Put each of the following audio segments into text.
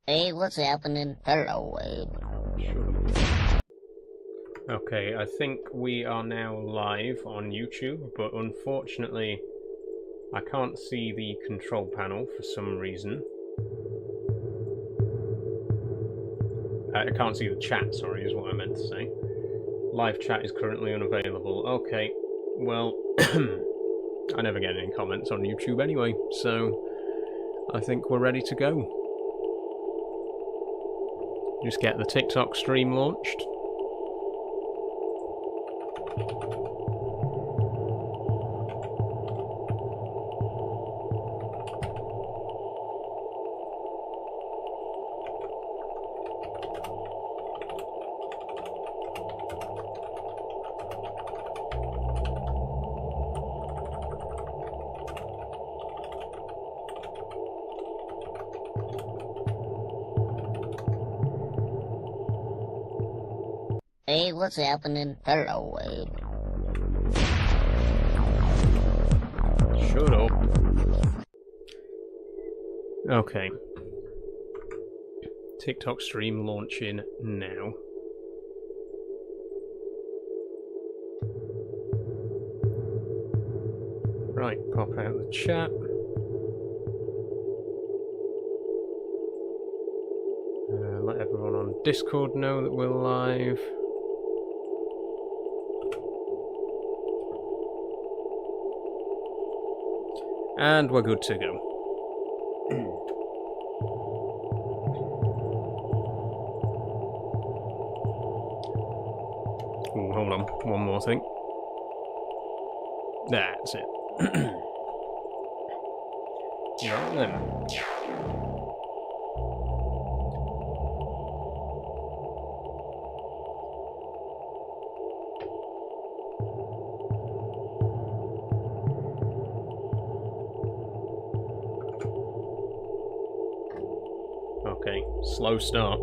Hey, what's happening? Hello, Okay, I think we are now live on YouTube, but unfortunately I can't see the control panel for some reason. I can't see the chat, sorry, is what I meant to say. Live chat is currently unavailable. Okay, well, I never get any comments on YouTube anyway, so I think we're ready to go. Just get the TikTok stream launched. Hey, what's happening? Hello, Shut up. Okay. TikTok stream launching now. Right, pop out the chat. Let everyone on Discord know that we're live. And we're good to go. Ooh, hold on, one more thing. That's it. Right then. Okay, slow start.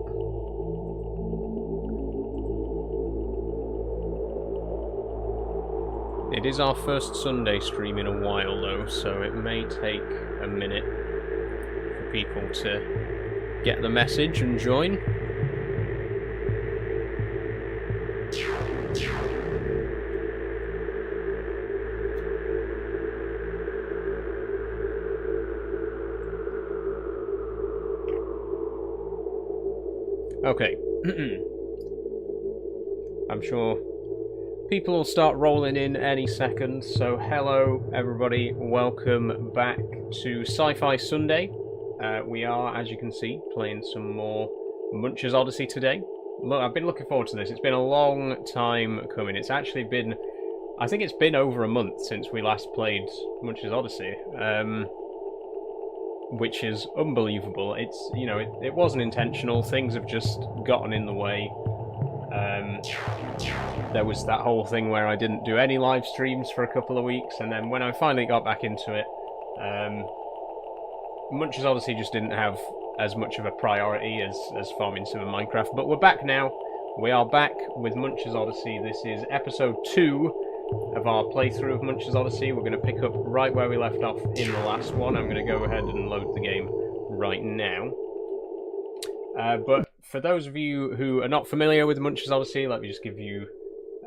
It is our first Sunday stream in a while though, so it may take a minute for people to get the message and join. Okay. I'm sure people will start rolling in any second, so hello everybody, welcome back to Sci-Fi Sunday. We are, as you can see, playing some more Munch's Oddysee today. Look, I've been looking forward to this. It's been a long time coming. It's actually been, I think it's been over a month since we last played Munch's Oddysee. Which is unbelievable. It's, you know, it wasn't intentional. Things have just gotten in the way. There was that whole thing where I didn't do any live streams for a couple of weeks, and then when I finally got back into it, Munch's Oddysee just didn't have as much of a priority as farming sim and Minecraft. But we're back now. We are back with Munch's Oddysee. This is episode 2 of our playthrough of Munch's Oddysee. We're going to pick up right where we left off in the last one. I'm going to go ahead and load the game right now. But for those of you who are not familiar with Munch's Oddysee, let me just give you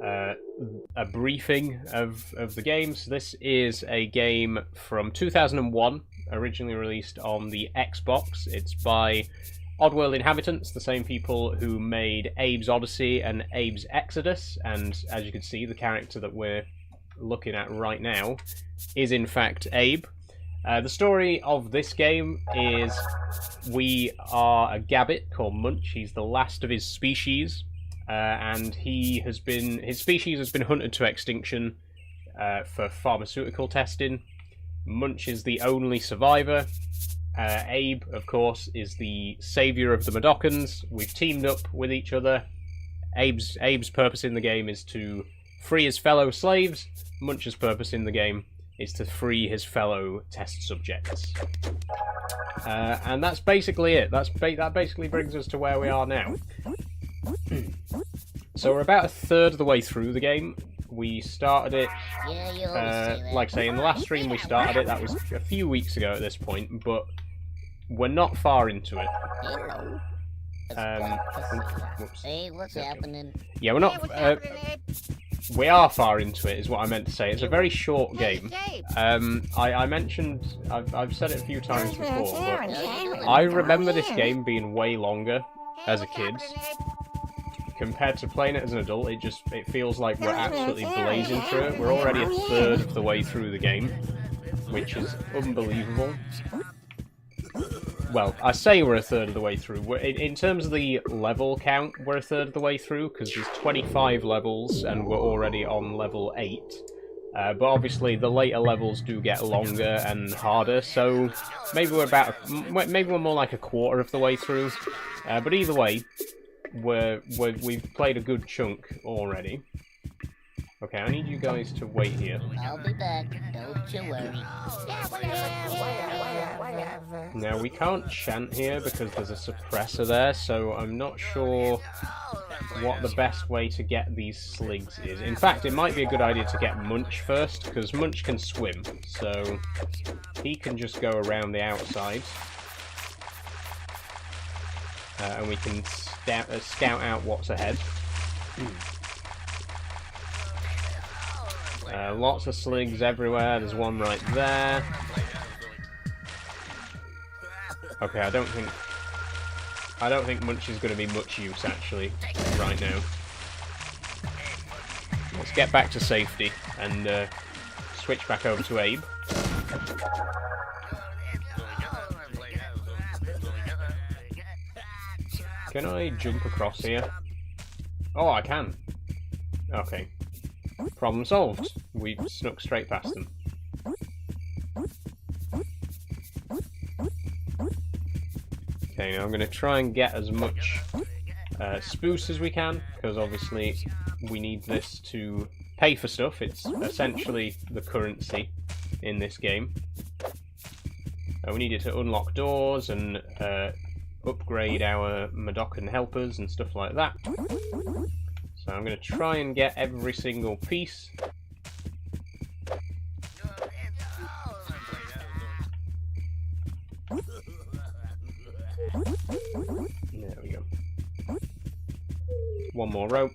a briefing of the game. So this is a game from 2001, originally released on the Xbox. It's by Oddworld inhabitants, the same people who made Abe's Oddysee and Abe's Exodus, and as you can see, the character that we're looking at right now is in fact Abe. The story of this game is we are a gabbit called Munch. He's the last of his species, and his species has been hunted to extinction for pharmaceutical testing. Munch is the only survivor. Abe, of course, is the saviour of the Madokans. We've teamed up with each other. Abe's purpose in the game is to free his fellow slaves. Munch's purpose in the game is to free his fellow test subjects. And that's basically it. That basically brings us to where we are now. So we're about a third of the way through the game. We started it, like I say, in the last stream we started it. That was a few weeks ago at this point, but we're not far into it. Hello. Whoops. Hey, what's happening? Yeah, we're not. We are far into it, is what I meant to say. It's a very short game. I mentioned, I've said it a few times before, but I remember this game being way longer as a kid. Compared to playing it as an adult, it feels like we're absolutely blazing through it. We're already a third of the way through the game, which is unbelievable. Well, I say we're a third of the way through. In terms of the level count, we're a third of the way through, because there's 25 levels, and we're already on level 8. But obviously, the later levels do get longer and harder, so maybe we're more like a quarter of the way through. But either way, we've played a good chunk already. Okay, I need you guys to wait here. I'll be back. Don't you worry. Now, we can't chant here because there's a suppressor there, so I'm not sure what the best way to get these sligs is. In fact, it might be a good idea to get Munch first, because Munch can swim, so he can just go around the outside. And we can scout out what's ahead. Lots of sligs everywhere. There's one right there. Okay, I don't think Munch is going to be much use actually right now. Let's get back to safety and switch back over to Abe. Can I jump across here? Oh, I can. Okay. Problem solved. We snuck straight past them. Okay, now I'm going to try and get as much spruce as we can, because obviously we need this to pay for stuff. It's essentially the currency in this game. We need it to unlock doors and upgrade our Madokan helpers and stuff like that. So I'm going to try and get every single piece. There we go. One more rope.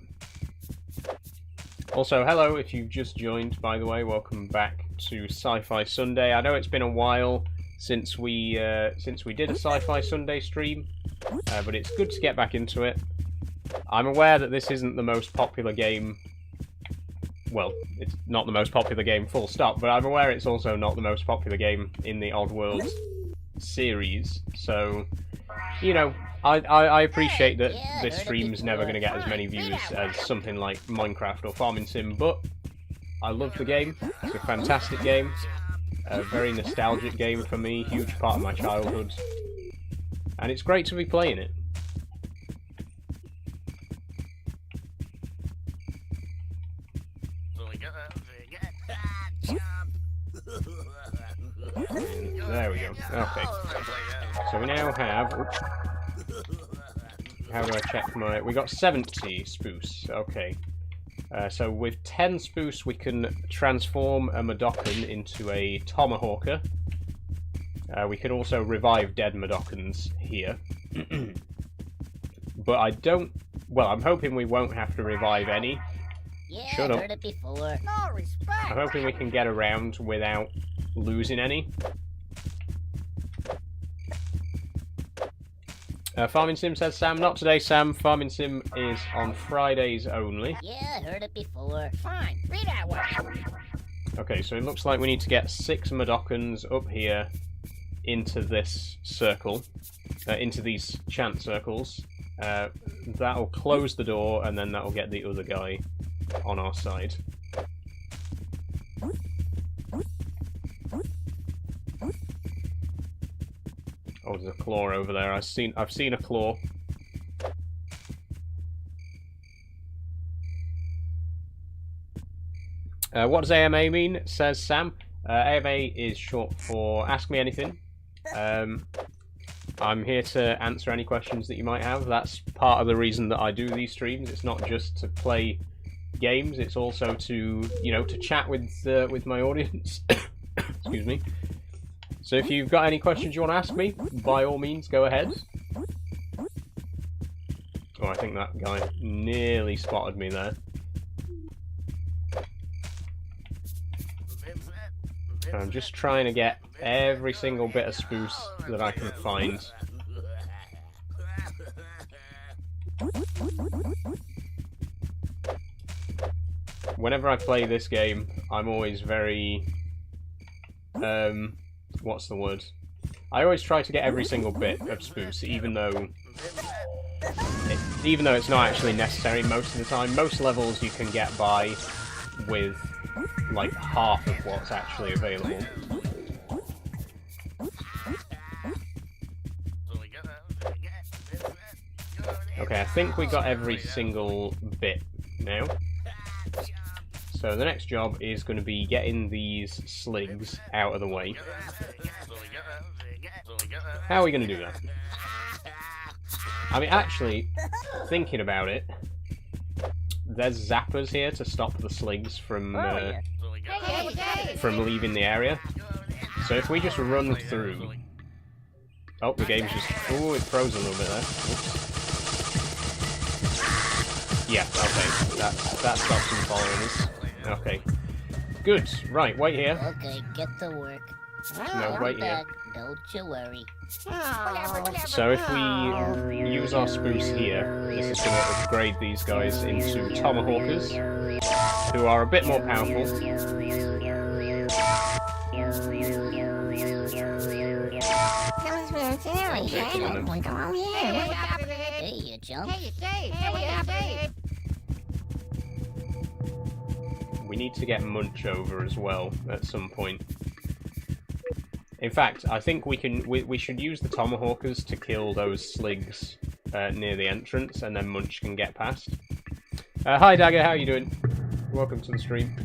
Also, hello if you've just joined, by the way. Welcome back to Sci-Fi Sunday. I know it's been a while since we did a Sci-Fi Sunday stream, but it's good to get back into it. I'm aware that this isn't the most popular game. Well, it's not the most popular game, full stop, but I'm aware it's also not the most popular game in the Oddworld series. So, you know, I appreciate that this stream's never going to get as many views as something like Minecraft or Farming Sim, but I love the game. It's a fantastic game. A very nostalgic game for me, huge part of my childhood. And it's great to be playing it. There we go. Okay. So we now have... Oops. How do I check my... We got 70 spruce. Okay. So with 10 spruce we can transform a Madokan into a Tomahawker. We can also revive dead Madokans here. But I don't... Well, I'm hoping we won't have to revive any. Yeah, Shut I've up. heard it before. No respect. I'm hoping we can get around without losing any. Farming Sim says Sam. Not today, Sam. Farming Sim is on Fridays only. Yeah, I heard it before. Fine, read that one. Okay, so it looks like we need to get 6 Madokans up here into this circle, into these chant circles. That'll close the door, and then that'll get the other guy on our side. Oh, there's a claw over there. I've seen a claw. What does AMA mean? Says Sam. AMA is short for Ask Me Anything. I'm here to answer any questions that you might have. That's part of the reason that I do these streams. It's not just to play games. It's also to, you know, to chat with my audience. Excuse me. So if you've got any questions you want to ask me, by all means, go ahead. Oh, I think that guy nearly spotted me there. I'm just trying to get every single bit of spruce that I can find. Whenever I play this game, I'm always very... what's the word? I always try to get every single bit of spruce, even though it's not actually necessary most of the time. Most levels you can get by with like half of what's actually available. Okay, I think we got every single bit now. So the next job is going to be getting these sligs out of the way. How are we going to do that? I mean, actually, thinking about it, there's zappers here to stop the sligs from leaving the area. So if we just run through... Oh, the game's just... Oh, it froze a little bit there. Oops. Yeah, okay, that stops them following us. Okay. Good. Right, wait here. Okay, get to work. No, wait here. Don't you worry. So if we use our spruce here, this is going to upgrade these guys into tomahawkers, who are a bit more powerful. Hey, you jump. We need to get Munch over as well at some point. In fact, I think we should use the tomahawkers to kill those sligs near the entrance, and then Munch can get past. Hi Dagger, how are you doing? Welcome to the stream.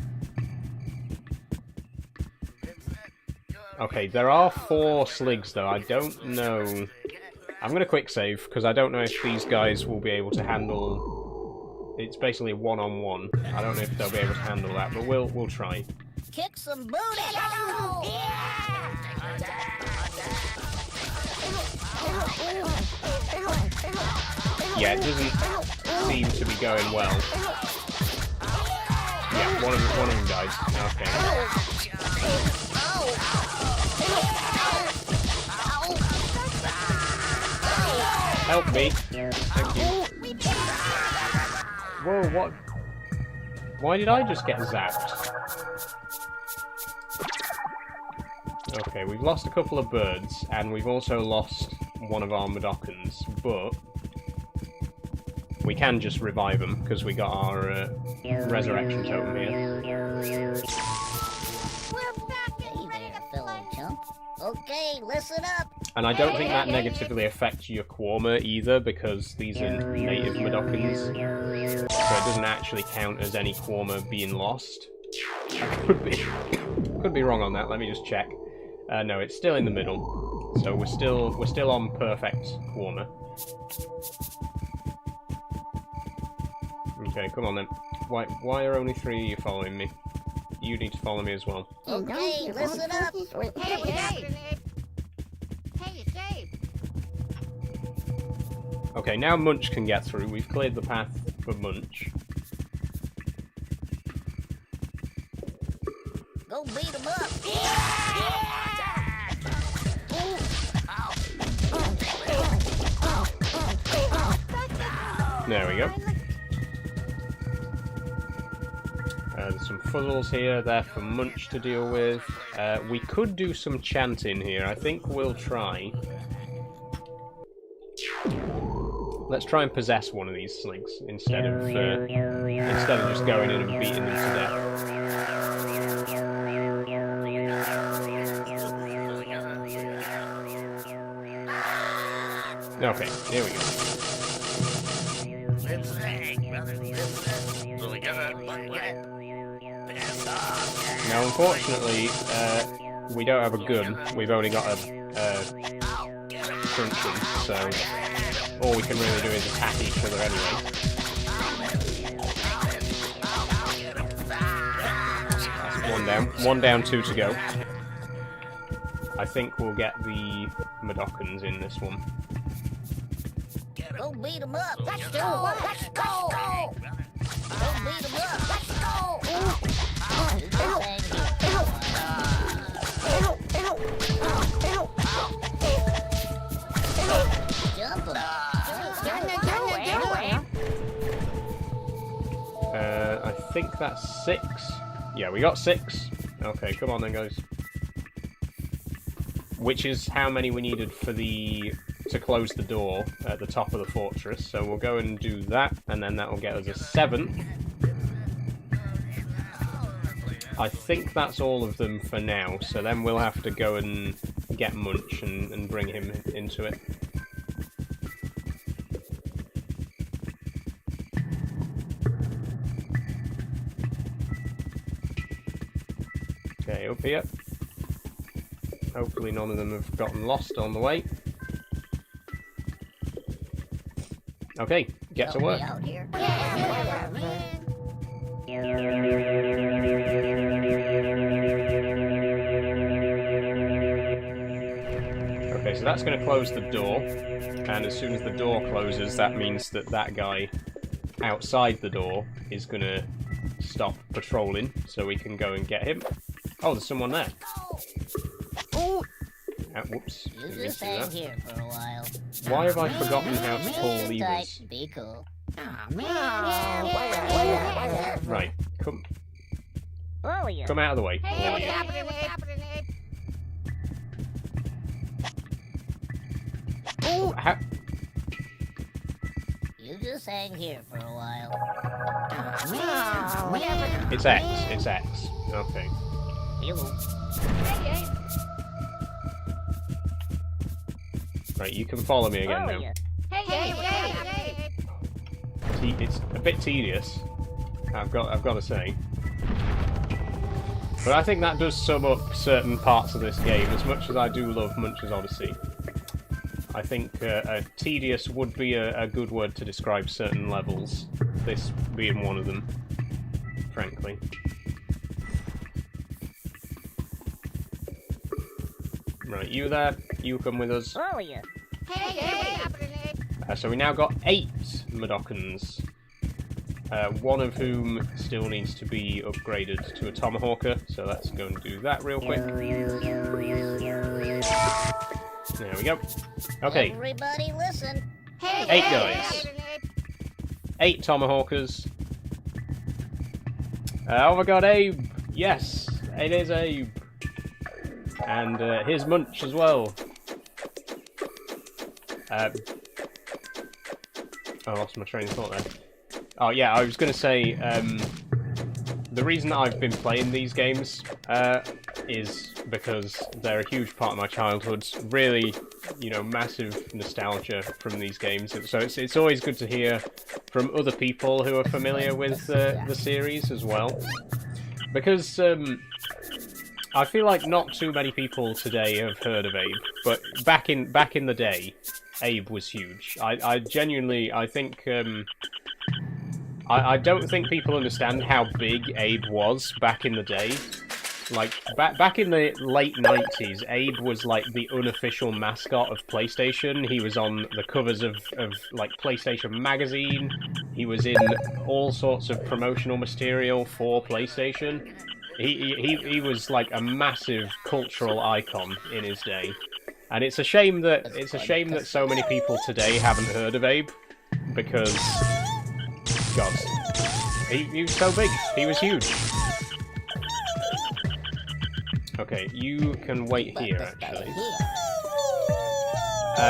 Okay, there are 4 sligs though. I don't know. I'm gonna quick save because I don't know if these guys will be able to handle. It's basically a one-on-one. I don't know if they'll be able to handle that, but we'll try. Kick some booty! Yeah, it doesn't seem to be going well. Yeah, one of them died. Okay. Help me. Thank you. Whoa, what? Why did I just get zapped? Okay, we've lost a couple of birds, and we've also lost one of our Madokans, but we can just revive them, because we got our resurrection totem here. We're back in there, fellow chump. Okay, listen up. And I don't think that negatively affects your Quorma either, because these are native Madokans, so it doesn't actually count as any Quorma being lost. I could be wrong on that, let me just check. No, it's still in the middle, so we're still on perfect Quorma. Okay, come on then. Why are only 3 of you following me? You need to follow me as well. Okay, listen up. Okay, now Munch can get through. We've cleared the path for Munch. Go beat him up. There we go. There's some fuzzles here, there for Munch to deal with. We could do some chanting here. I think we'll try. Let's try and possess one of these sligs instead of just going in and beating them to death. Okay, here we go. Now, unfortunately, we don't have a gun. We've only got a truncheon, so all we can really do is attack each other anyway. That's one down, 2 to go. I think we'll get the Mudokons in this one. Go beat 'em up. Let's go. Let's go. Go beat 'em up. Let's go. Jump 'em. I think that's 6. Yeah, we got 6. Okay, come on then, guys. Which is how many we needed for to close the door at the top of the fortress. So we'll go and do that, and then that will get us a 7th. I think that's all of them for now. So then we'll have to go and get Munch and bring him into it. Okay, up here. Hopefully none of them have gotten lost on the way. Okay, get to work. Out here. Okay, so that's going to close the door, and as soon as the door closes, that means that that guy outside the door is going to stop patrolling, so we can go and get him. Oh, there's someone there. Oh, Whoops. you just hang here for a while. Why have I forgotten how to pull Sit levers? tight, be cool. Right, come Where are you? out of the way. Hey, There we what's go. happening? What's happening? How, You just hang here for a while. it's X, it's X. Okay. Hey, Right, you can follow me again now. hey. It's a bit tedious, I've got to say. But I think that does sum up certain parts of this game. As much as I do love Munch's Oddysee, I think tedious would be a good word to describe certain levels, this being one of them, frankly. Right, you there, you come with us. Where are you? Hey, what's happening? So we now got 8 Mudokons, one of whom still needs to be upgraded to a Tomahawker, so let's go and do that real quick. There we go. Okay, Everybody listen. 8 guys. 8 Tomahawkers. Oh my god, Abe! Yes, it is Abe. And here's Munch as well. I lost my train of thought there. Oh yeah, I was going to say, the reason that I've been playing these games is because they're a huge part of my childhood. Really, you know, massive nostalgia from these games. So it's always good to hear from other people who are familiar with the series as well. Because I feel like not too many people today have heard of Abe, but back in the day, Abe was huge. I genuinely, I think, I don't think people understand how big Abe was back in the day. Like, back in the late 90s, Abe was like the unofficial mascot of PlayStation. He was on the covers of like PlayStation magazine. He was in all sorts of promotional material for PlayStation. He was like a massive cultural icon in his day. And it's a shame that so many people today haven't heard of Abe, because God, he was so big. He was huge. Okay, you can wait here, actually.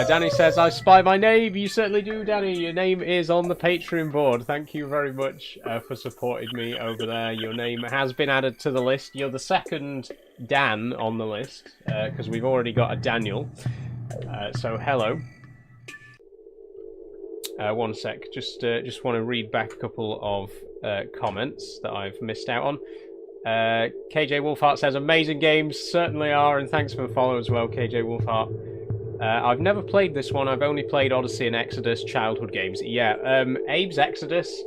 Danny says, I spy my name. You certainly do, Danny. Your name is on the Patreon board. Thank you very much for supporting me over there. Your name has been added to the list. You're the second Dan on the list, because we've already got a Daniel. So, hello. One sec. Just want to read back a couple of comments that I've missed out on. KJ Wolfheart says, amazing games, certainly are, and thanks for the follow as well, KJ Wolfheart. I've never played this one, I've only played Oddysee and Exodus, childhood games. Yeah, Abe's Exodus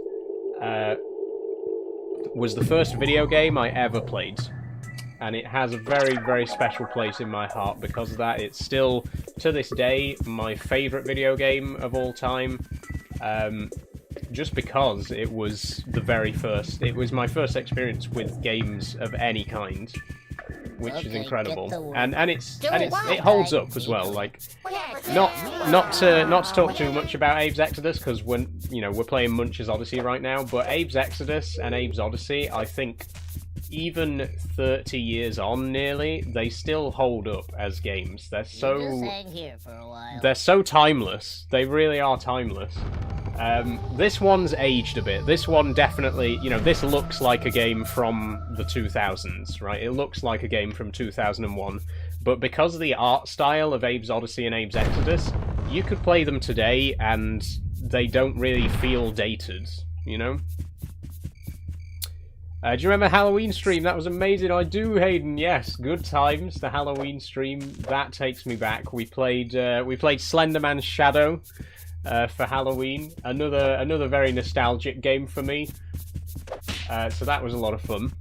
was the first video game I ever played. and it has a very, very special place in my heart because of that. It's still, to this day, my favourite video game of all time. Just because it was the very first, it was my first experience with games of any kind, which is incredible, and it holds up as well. Like, not to talk too much about Abe's Exodus because we're playing Munch's Oddysee right now, but Abe's Exodus and Abe's Oddysee, I think, even 30 years on nearly, they still hold up as games. They're so timeless. They really are timeless. This one's aged a bit. This one definitely, this looks like a game from the 2000s, right? It looks like a game from 2001. But because of the art style of Abe's Oddysee and Abe's Exodus, you could play them today and they don't really feel dated, do you remember Halloween stream? That was amazing. I do, Hayden. Yes, good times. The Halloween stream, that takes me back. We played Slenderman's Shadow for Halloween. Another very nostalgic game for me. So that was a lot of fun.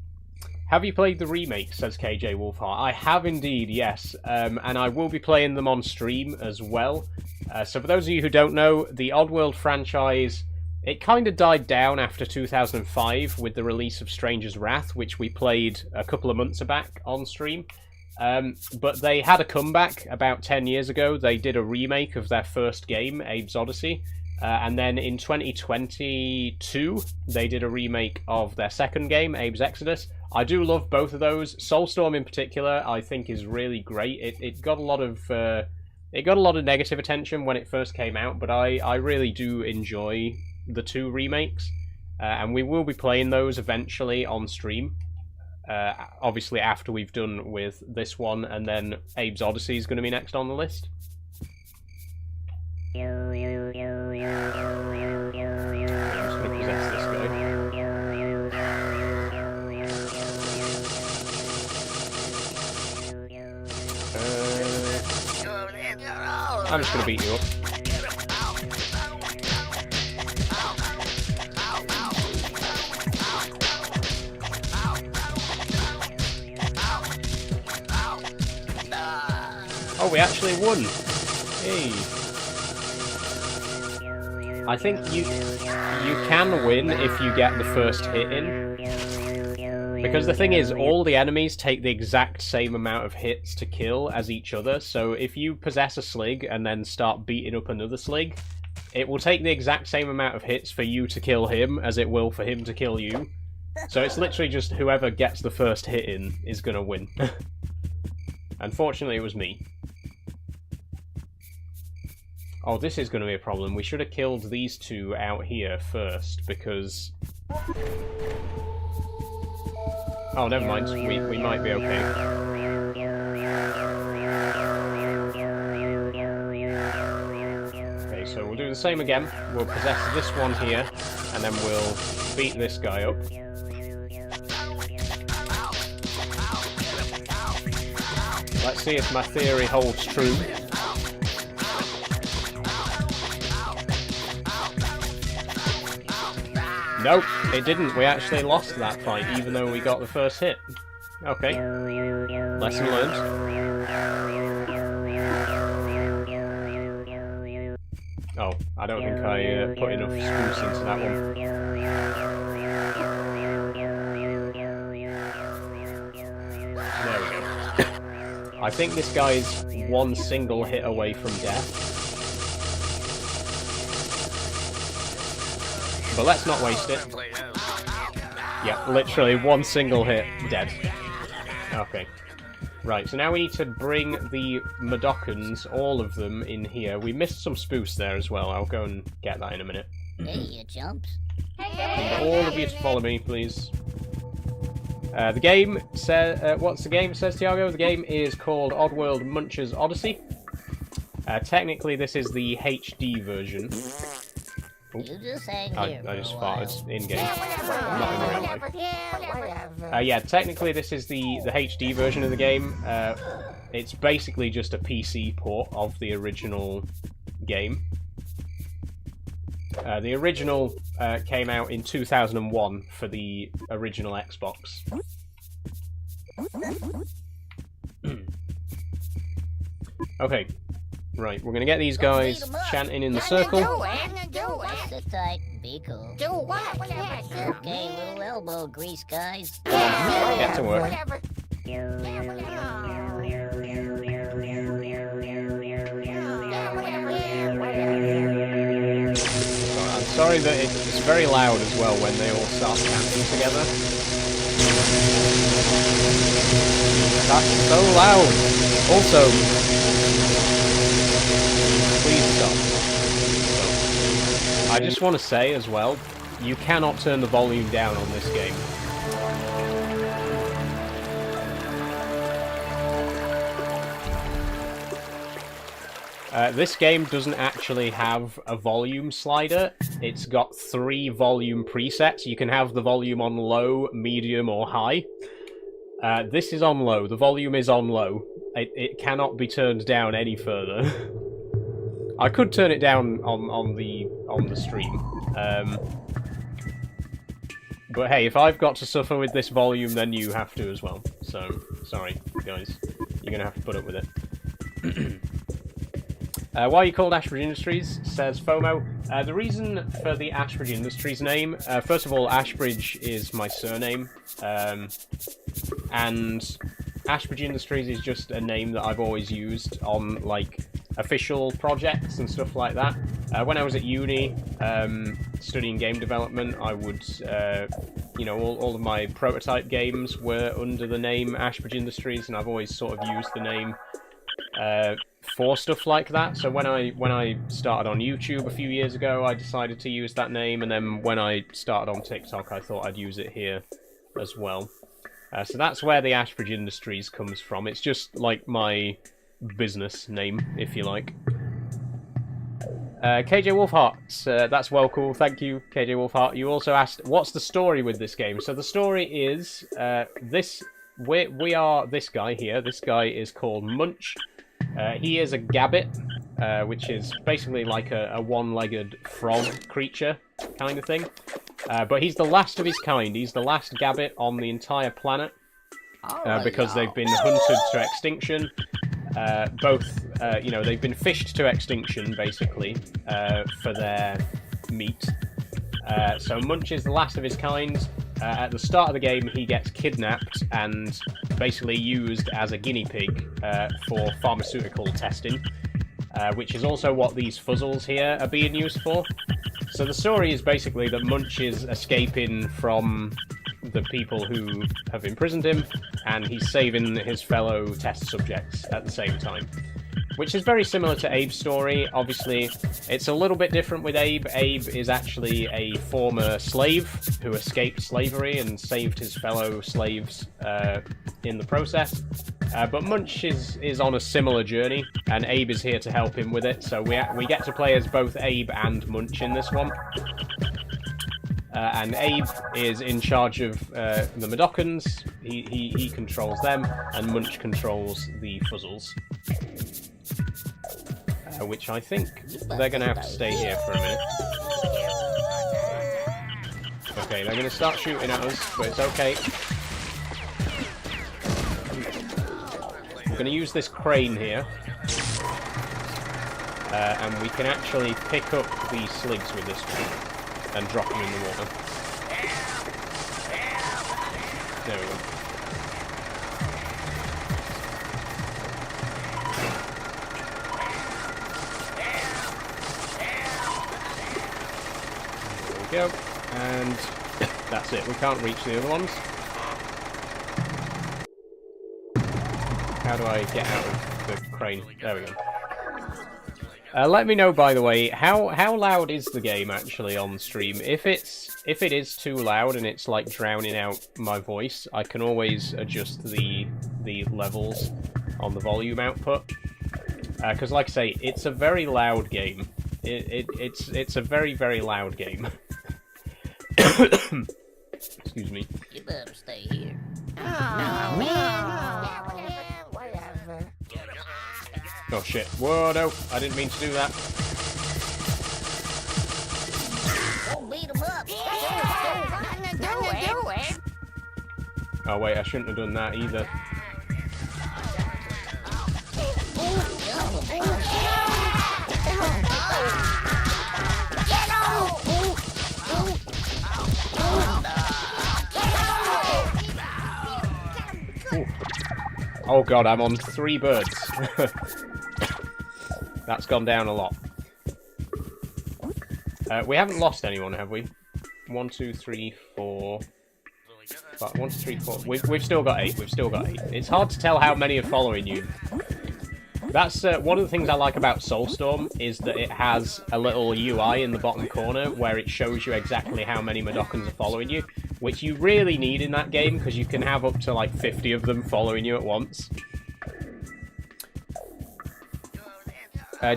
Have you played the remake? Says KJ Wolfheart. I have indeed, yes. And I will be playing them on stream as well. So for those of you who don't know, the Oddworld franchise, it kind of died down after 2005 with the release of Stranger's Wrath, which we played a couple of months back on stream. But they had a comeback about 10 years ago. They did a remake of their first game, Abe's Oddysee. And then in 2022, they did a remake of their second game, Abe's Exodus. I do love both of those. Soulstorm in particular, I think, is really great. It got a lot of negative attention when it first came out, but I really do enjoy the two remakes, and we will be playing those eventually on stream. Obviously after we've done with this one, and then Abe's Oddysee is going to be next on the list. I'm just going to possess this guy. I'm just going to beat you up. Oh, we actually won! Hey! I think you can win if you get the first hit in. Because the thing is, all the enemies take the exact same amount of hits to kill as each other, so if you possess a Slig and then start beating up another Slig, it will take the exact same amount of hits for you to kill him as it will for him to kill you. So it's literally just whoever gets the first hit in is gonna win. Unfortunately, it was me. Oh, this is going to be a problem. We should have killed these two out here first, because... Oh, never mind. We might be okay. Okay, so we'll do the same again. We'll possess this one here, and then we'll beat this guy up. Let's see if my theory holds true. Nope, it didn't. We actually lost that fight, even though we got the first hit. Okay. Lesson learned. Oh, I don't think I put enough spruce into that one. There we go. I think this guy's one single hit away from death. But let's not waste it. Yeah, literally one single hit, dead. Okay. Right, so now we need to bring the Madokans, all of them, in here. We missed some spoofs there as well. I'll go and get that in a minute. Hey, you chumps. Need all of you to follow me, please. The game says... what's the game, says Tiago? The game is called Oddworld Munch's Oddysee. Technically, this is the HD version. You just hang here I just for a while. farted in-game, not in real life. Yeah, technically this is the HD version of the game. It's basically just a PC port of the original game. The original came out in 2001 for the original Xbox. Okay. Right, we're gonna get these guys chanting in the circle. Just sit tight, be cool. Do what? Okay, little elbow grease, guys. Get to work. I'm sorry that it's very loud as well when they all start chanting together. That's so loud. Also, please stop. So, I just want to say as well, you cannot turn the volume down on this game. This game doesn't actually have a volume slider. It's got 3 volume presets. You can have the volume on low, medium, or high. This is on low. The volume is on low. It cannot be turned down any further. I could turn it down on the stream. But hey, if I've got to suffer with this volume, then you have to as well. So, sorry, guys. You're gonna have to put up with it. Why are you called Ashbridge Industries? Says FOMO. The reason for the Ashbridge Industries name, first of all, Ashbridge is my surname, and Ashbridge Industries is just a name that I've always used on, like, official projects and stuff like that. When I was at uni, studying game development, I would, you know, all of my prototype games were under the name Ashbridge Industries, and I've always sort of used the name for stuff like that. So when I started on YouTube a few years ago, I decided to use that name, and then when I started on TikTok, I thought I'd use it here as well. So that's where the Ashbridge Industries comes from. It's just like my business name, if you like. KJ Wolfheart, that's well cool. Thank you, KJ Wolfheart. You also asked, what's the story with this game? So the story is we are this guy here. This guy is called Munch. He is a gabbit, which is basically like a one-legged frog creature kind of thing. But he's the last of his kind. He's the last gabbit on the entire planet because they've been hunted to extinction. You know, they've been fished to extinction, basically, for their meat. So Munch is the last of his kind. At the start of the game, he gets kidnapped and basically used as a guinea pig for pharmaceutical testing, which is also what these fuzzles here are being used for. So the story is basically that Munch is escaping from the people who have imprisoned him, and he's saving his fellow test subjects at the same time. Which is very similar to Abe's story. Obviously, it's a little bit different with Abe. Abe is actually a former slave who escaped slavery and saved his fellow slaves in the process. But Munch is on a similar journey, and Abe is here to help him with it. So we get to play as both Abe and Munch in this one. And Abe is in charge of the Madokans. He controls them, and Munch controls the Fuzzles. Which I think they're going to have to stay here for a minute. Okay, they're going to start shooting at us, but it's okay. We're going to use this crane here. And we can actually pick up the sligs with this one and drop them in the water. There we go. Go, and that's it. We can't reach the other ones. How do I get out of the crane? There we go. Let me know, by the way, how loud is the game actually on stream? If it is too loud and it's like drowning out my voice, I can always adjust the levels on the volume output. Because, like I say, it's a very loud game. It's a very, very loud game. Excuse me. You better stay here. Oh shit. Whoa, no. I didn't mean to do that. Don't beat him up. Oh wait, I shouldn't have done that either. Ooh. Oh god, I'm on 3 birds. That's gone down a lot. We haven't lost anyone, have we? 1, 2, 3, 4... 1, 2, 3, 4... We've still got 8. We've still got 8. It's hard to tell how many are following you. That's one of the things I like about Soulstorm, is that it has a little UI in the bottom corner where it shows you exactly how many Madokans are following you, which you really need in that game, because you can have up to like 50 of them following you at once.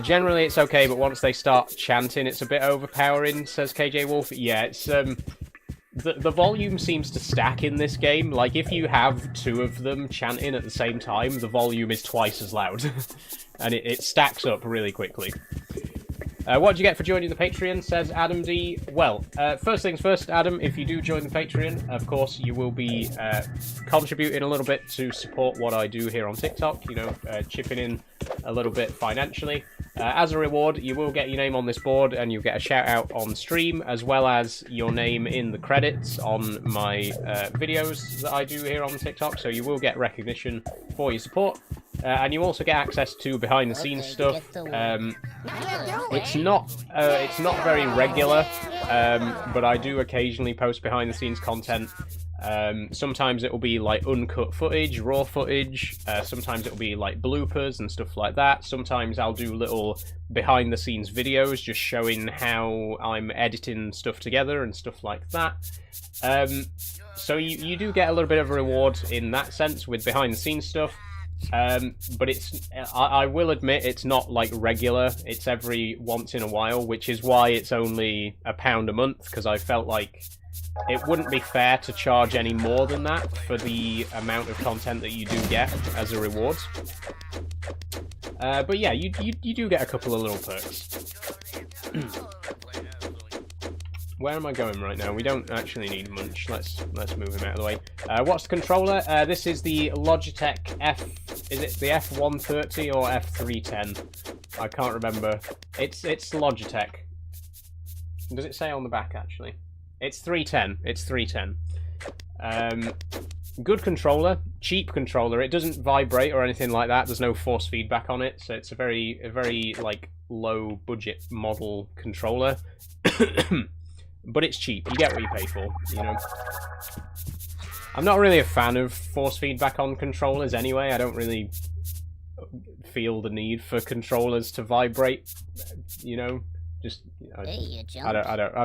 Generally it's okay, but once they start chanting it's a bit overpowering, says KJ Wolf. Yeah, it's the volume seems to stack in this game. Like, if you have 2 of them chanting at the same time, the volume is twice as loud. And it stacks up really quickly. What do you get for joining the Patreon, says Adam D. Well, first things first, Adam, if you do join the Patreon, of course, you will be contributing a little bit to support what I do here on TikTok, you know, chipping in a little bit financially. As a reward, you will get your name on this board, and you'll get a shout-out on stream, as well as your name in the credits on my videos that I do here on TikTok, so you will get recognition for your support. And you also get access to behind-the-scenes stuff. It's not very regular, but I do occasionally post behind-the-scenes content. Sometimes it will be like uncut footage, raw footage. Sometimes it will be like bloopers and stuff like that. Sometimes I'll do little behind-the-scenes videos just showing how I'm editing stuff together and stuff like that. So you do get a little bit of a reward in that sense with behind-the-scenes stuff. But I will admit it's not like regular. It's every once in a while, which is why it's only £1 a month, because I felt like it wouldn't be fair to charge any more than that for the amount of content that you do get as a reward. But yeah, you do get a couple of little perks. Where am I going right now? We don't actually need Munch. Let's move him out of the way. What's the controller? This is the Logitech F... Is it the F130 or F310? I can't remember. It's Logitech. Does it say on the back, actually? It's 310. It's 310. Good controller. Cheap controller. It doesn't vibrate or anything like that. There's no force feedback on it, so it's a very like, low-budget model controller. But it's cheap. You get what you pay for, you know. I'm not really a fan of force feedback on controllers anyway. I don't really feel the need for controllers to vibrate, you know. Just, I've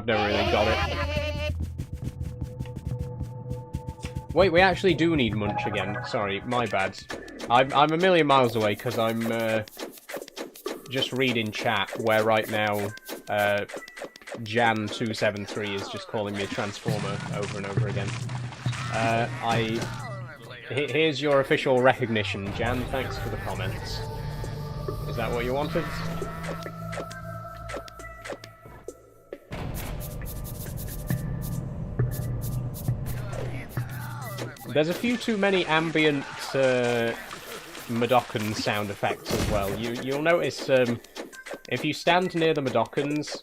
never really got it. Wait, we actually do need Munch again. Sorry, my bad. I'm a million miles away because I'm just reading chat where right now Jan273 is just calling me a transformer over and over again. Here's your official recognition, Jan. Thanks for the comments. Is that what you wanted? There's a few too many ambient Madokan sound effects as well. You'll notice if you stand near the Madokans,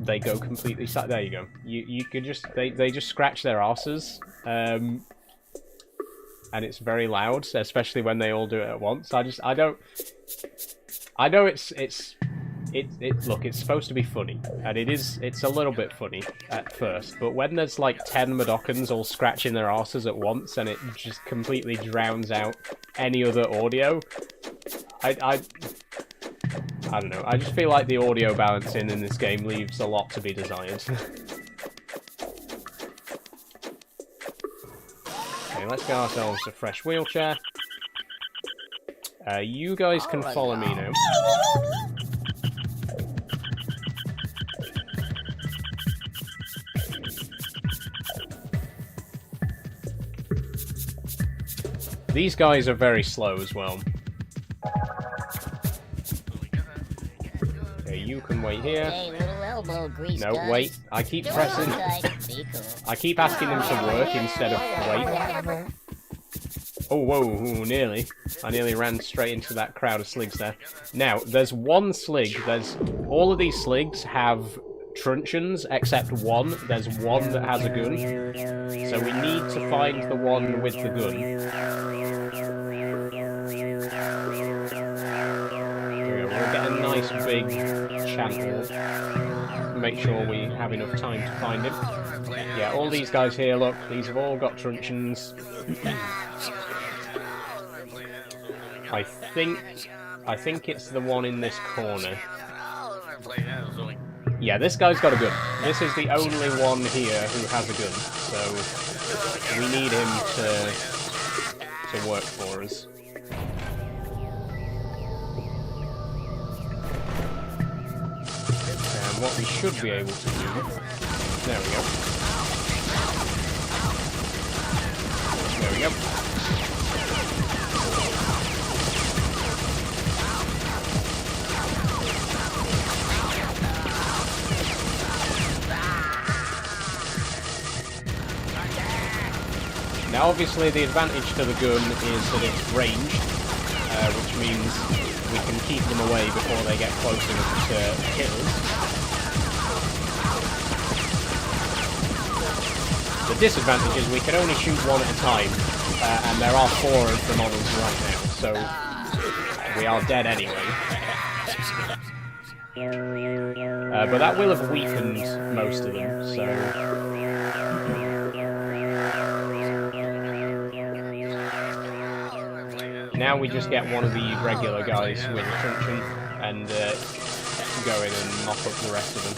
they go completely there you go. You could just they just scratch their arses, and it's very loud, especially when they all do it at once. I know look, it's supposed to be funny, and it's a little bit funny at first, but when there's like 10 Madokans all scratching their arses at once and it just completely drowns out any other audio, I don't know, I just feel like the audio balancing in this game leaves a lot to be desired. Okay, let's get ourselves a fresh wheelchair. You guys can follow me now. These guys are very slow as well. Okay, you can wait here. Hey, little elbow grease. No, guys. wait. I keep pressing. Be cool. I keep asking them to work instead of wait. Whatever. Oh, whoa, ooh, nearly. I nearly ran straight into that crowd of sligs there. Now, there's one slig. All of these sligs have truncheons, except one. There's one that has a gun. So we need to find the one with the gun. We'll get a nice big channel. Make sure we have enough time to find him. Yeah, all these guys here, look, these have all got truncheons. I think it's the one in this corner. Yeah, this guy's got a gun. This is the only one here who has a gun, so we need him to work for us. And what we should be able to do... There we go. There we go. Now obviously the advantage to the gun is that it's ranged, which means we can keep them away before they get close enough to hit us. The disadvantage is we can only shoot one at a time, and there are 4 of them on us right now, so we are dead anyway. But that will have weakened most of them, so... Now we just get one of the regular guys with a truncheon and go in and mop up the rest of them.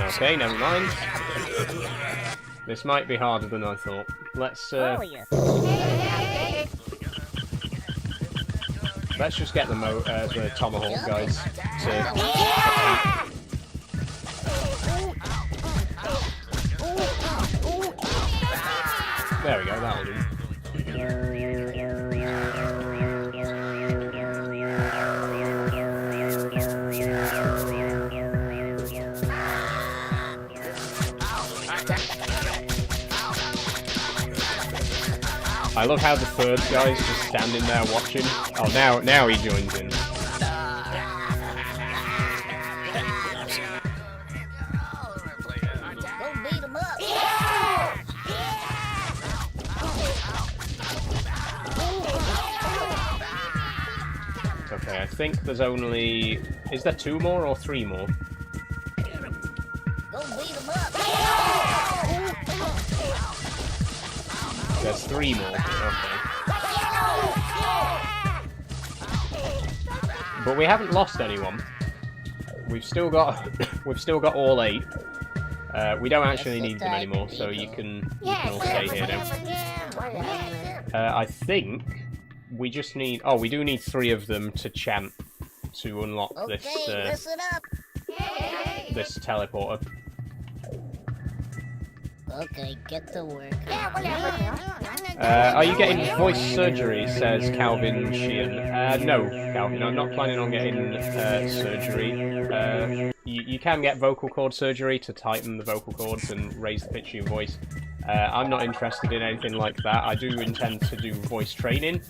Okay, never mind. This might be harder than I thought. Let's let's just get the tomahawk guys to... There we go, that'll do. I love how the third guy's just standing there watching. Oh, now he joins in. Go beat 'em up. Okay, I think there's only... Is there 2 more or 3 more? Go beat 'em up. There's 3 more. Okay. But we haven't lost anyone. We've still got all 8. We don't actually need them anymore, so you can all stay here now. I think we just need... Oh, we do need 3 of them to chant to unlock this listen up. this teleporter. Okay, get to work. Are you getting voice surgery, says Calvin Sheehan. No, Calvin, I'm not planning on getting surgery. You can get vocal cord surgery to tighten the vocal cords and raise the pitch of your voice. I'm not interested in anything like that. I do intend to do voice training.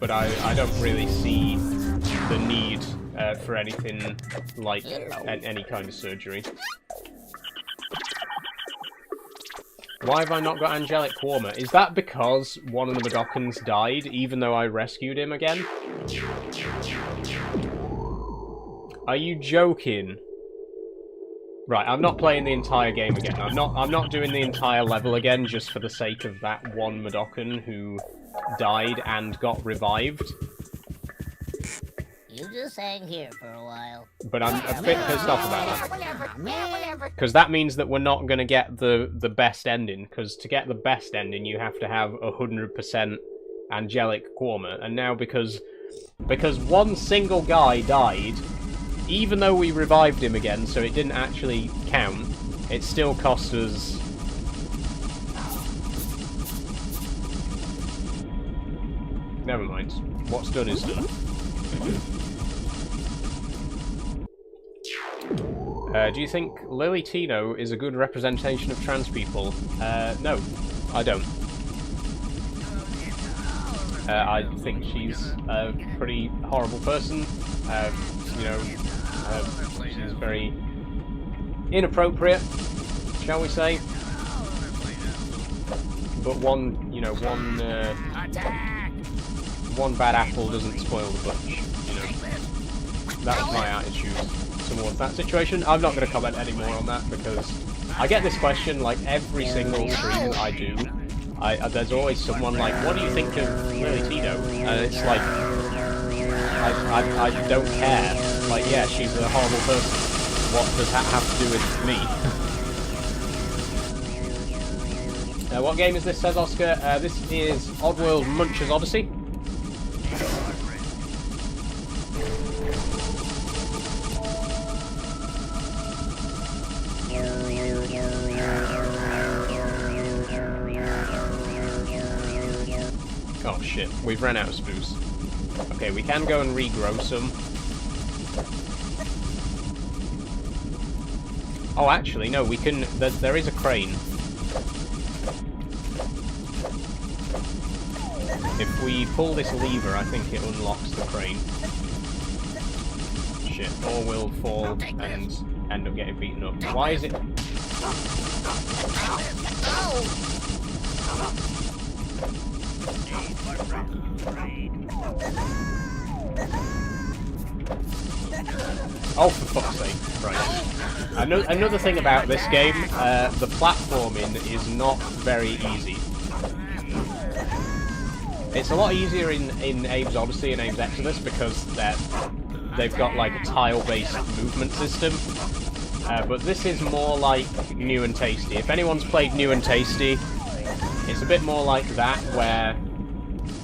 But I don't really see the need for anything like any kind of surgery. Why have I not got Angelic Quarmer? Is that because one of the Madoccans died, even though I rescued him again? Are you joking? Right, I'm not playing the entire game again. I'm not doing the entire level again just for the sake of that one Madoccan who died and got revived. You just hang here for a while. But I'm a bit pissed off about that. Because that means that we're not going to get the best ending. Because to get the best ending, you have to have 100% Angelic Quarmer. And now because one single guy died, even though we revived him again, so it didn't actually count, it still cost us... Never mind. What's done is done. Do you think Lily Tino is a good representation of trans people? No, I don't. I think she's a pretty horrible person. You know, she's very inappropriate, shall we say? But one bad apple doesn't spoil the bunch. You know, that's my attitude towards that situation. I'm not going to comment any more on that because I get this question like every single stream I do. There's always someone like, what do you think of Lily Tino? And it's like, I don't care. Like, yeah, she's a horrible person. What does that have to do with me? What game is this, says Oscar? This is Oddworld Munch's Oddysee. Oh shit, we've run out of spoos. Okay, we can go and regrow some. Oh, actually, no, we can... There is a crane. If we pull this lever, I think it unlocks the crane. Shit, or we'll fall and end up getting beaten up. Why is it... Oh, for fuck's sake. Right. Another thing about this game, the platforming is not very easy. It's a lot easier in Abe's Oddysee and Abe's Exodus because they've got like a tile-based movement system. But this is more like New and Tasty. If anyone's played New and Tasty, it's a bit more like that, where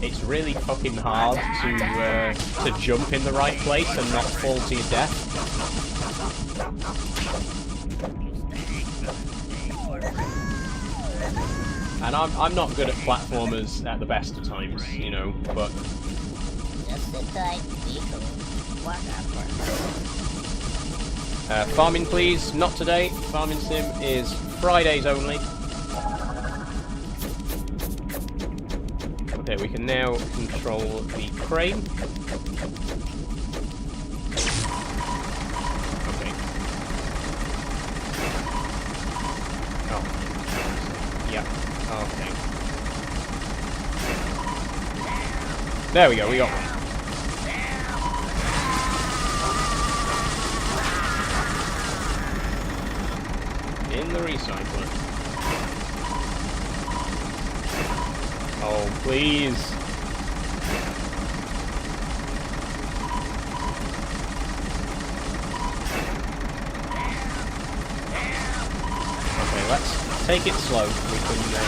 it's really fucking hard to jump in the right place and not fall to your death. And I'm not good at platformers at the best of times, you know, but... farming please, not today. Farming sim is Fridays only. Okay, we can now control the crane. Okay. Oh. Yeah. Okay. There we go, we got one. In the recycler. Oh, please. Okay, let's take it slow. We can do this.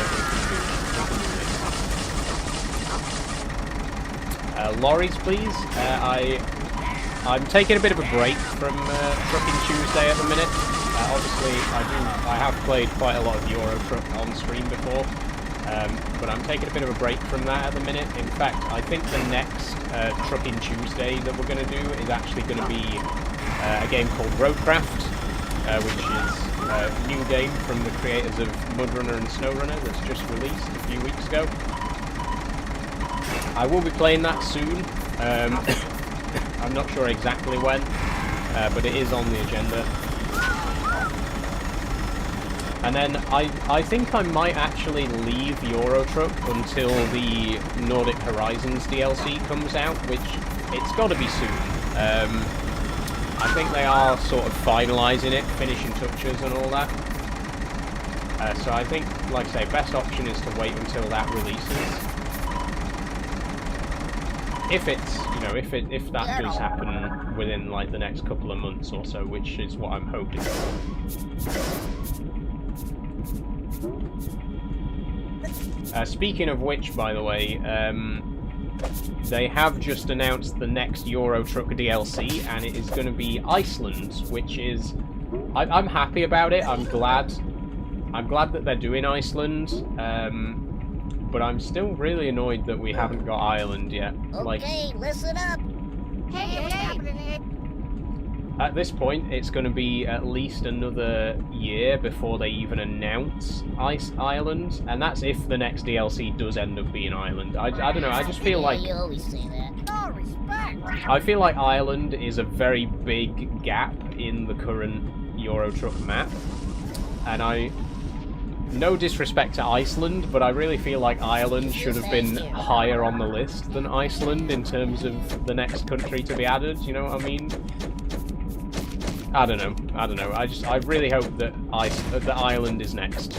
Lorries, please. I'm taking a bit of a break from Trucking Tuesday at the minute. Obviously, I have played quite a lot of Euro Truck on stream before. But I'm taking a bit of a break from that at the minute. In fact, I think the next Trucking Tuesday that we're going to do is actually going to be a game called Roadcraft, which is a new game from the creators of Mudrunner and Snowrunner that's just released a few weeks ago. I will be playing that soon. I'm not sure exactly when, but it is on the agenda. And then I think I might actually leave Euro Truck until the Nordic Horizons DLC comes out, which it's got to be soon. I think they are sort of finalising it, finishing touches and all that. So I think, like I say, best option is to wait until that releases. If it's, you know, if that does happen within like the next couple of months or so, which is what I'm hoping for. Speaking of which, by the way, they have just announced the next Euro Truck DLC, and it is going to be Iceland, which is... I'm happy about it. I'm glad that they're doing Iceland, but I'm still really annoyed that we haven't got Ireland yet. Okay, listen up. At this point, it's going to be at least another year before they even announce Ireland, and that's if the next DLC does end up being Ireland. I don't know, I just feel like... You always say that. Oh, respect. I feel like Ireland is a very big gap in the current Euro Truck map, and no disrespect to Iceland, but I really feel like Ireland should have been higher on the list than Iceland in terms of the next country to be added, you know what I mean? I don't know. I really hope that Ireland is next.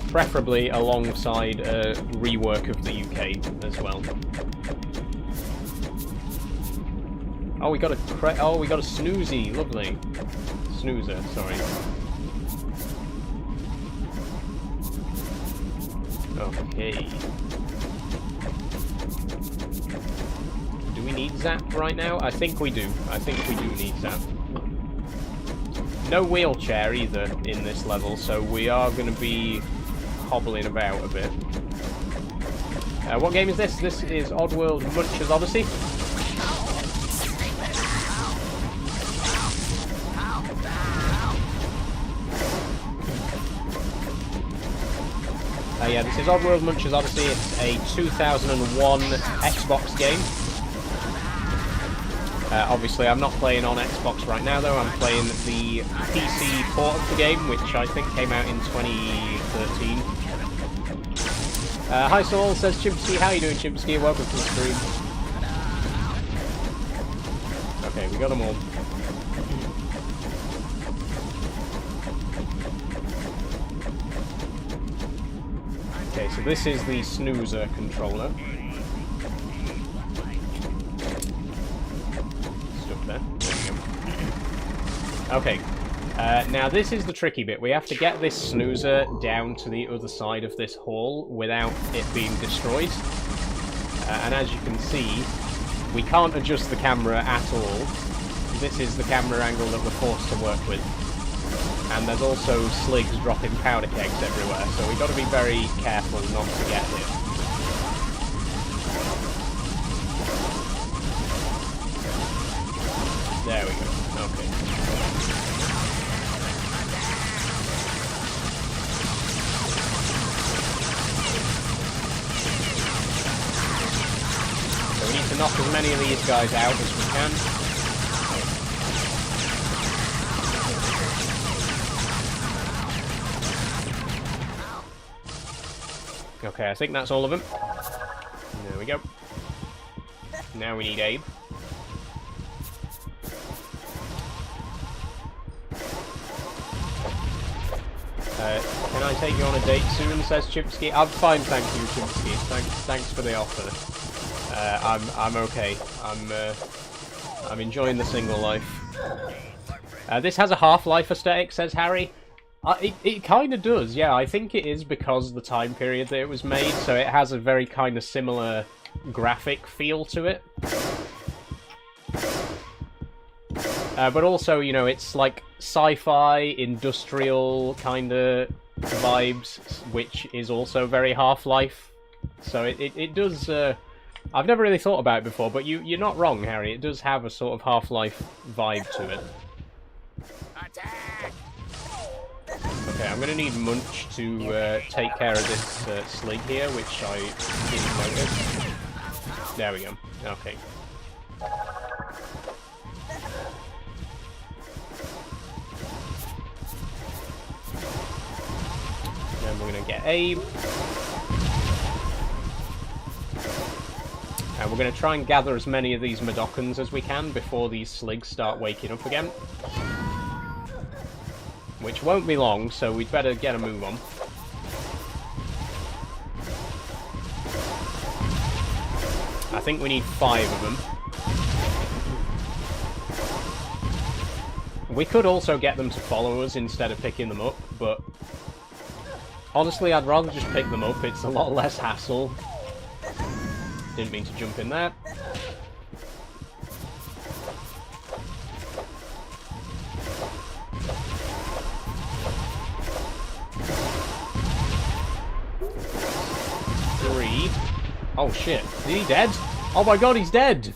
Preferably alongside a rework of the UK as well. Oh, we got a snoozy, lovely. Snoozer, sorry. Okay. Do we need Zap right now? I think we do. I think we do need Zap. No wheelchair either in this level, so we are going to be hobbling about a bit. What game is this? This is Oddworld Munch's Oddysee. Yeah, this is Oddworld Munch's Oddysee. It's a 2001 Xbox game. Obviously, I'm not playing on Xbox right now, though. I'm playing the PC port of the game, which I think came out in 2013. Hi, Saul, says Chimpsky. How you doing, Chimpsky? Welcome to the stream. Okay, we got them all. Okay, so this is the snoozer controller. Stuff there. There we go. Okay, now this is the tricky bit. We have to get this snoozer down to the other side of this hall without it being destroyed. And as you can see, we can't adjust the camera at all. This is the camera angle that we're forced to work with. And there's also sligs dropping powder kegs everywhere, so we've got to be very careful not to get hit. There we go, okay. So we need to knock as many of these guys out as we can. Okay, I think that's all of them. There we go. Now we need Abe. Can I take you on a date soon, says Chipsky? I'm fine, thank you, Chipsky. Thanks for the offer. I'm okay. I'm enjoying the single life. This has a Half-Life aesthetic, says Harry. It kind of does, yeah. I think it is because of the time period that it was made, so it has a very kind of similar graphic feel to it. But also, you know, it's like sci-fi, industrial kind of vibes, which is also very Half-Life. So it does... I've never really thought about it before, but you're not wrong, Harry. It does have a sort of Half-Life vibe to it. Okay, I'm going to need Munch to take care of this slig here, which I didn't notice. There we go. Okay. Then we're going to get Abe. And we're going to try and gather as many of these Madokans as we can before these sligs start waking up again. Which won't be long, so we'd better get a move on. I think we need 5 of them. We could also get them to follow us instead of picking them up, but Honestly, I'd rather just pick them up. It's a lot less hassle. Didn't mean to jump in there. Three. Oh shit. Is he dead? Oh my god, he's dead!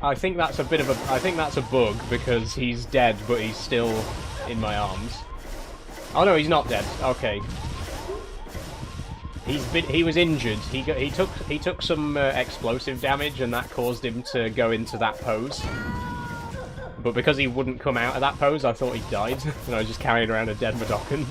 I think that's a bit of a... I think that's a bug, because he's dead, but he's still in my arms. Oh no, he's not dead. Okay. He was injured. He took some explosive damage, and that caused him to go into that pose. But because he wouldn't come out of that pose, I thought he died, and I was just carrying around a dead Madokan.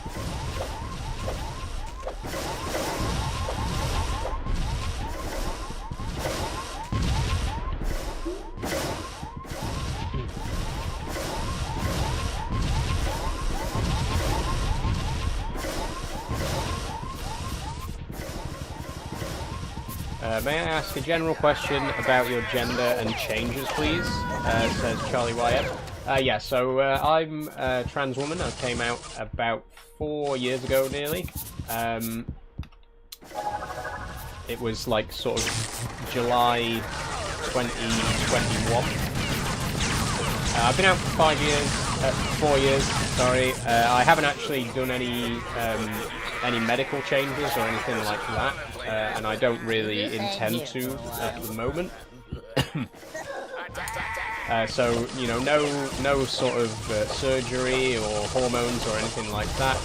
May I ask a general question about your gender and changes, please? Says Charlie Wyatt. Yeah, so I'm a trans woman. I came out about 4 years ago, nearly. It was like sort of July 2021. I've been out for 4 years, sorry. I haven't actually done any medical changes or anything like that, and I don't really intend to at the moment. So, you know, no sort of surgery or hormones or anything like that.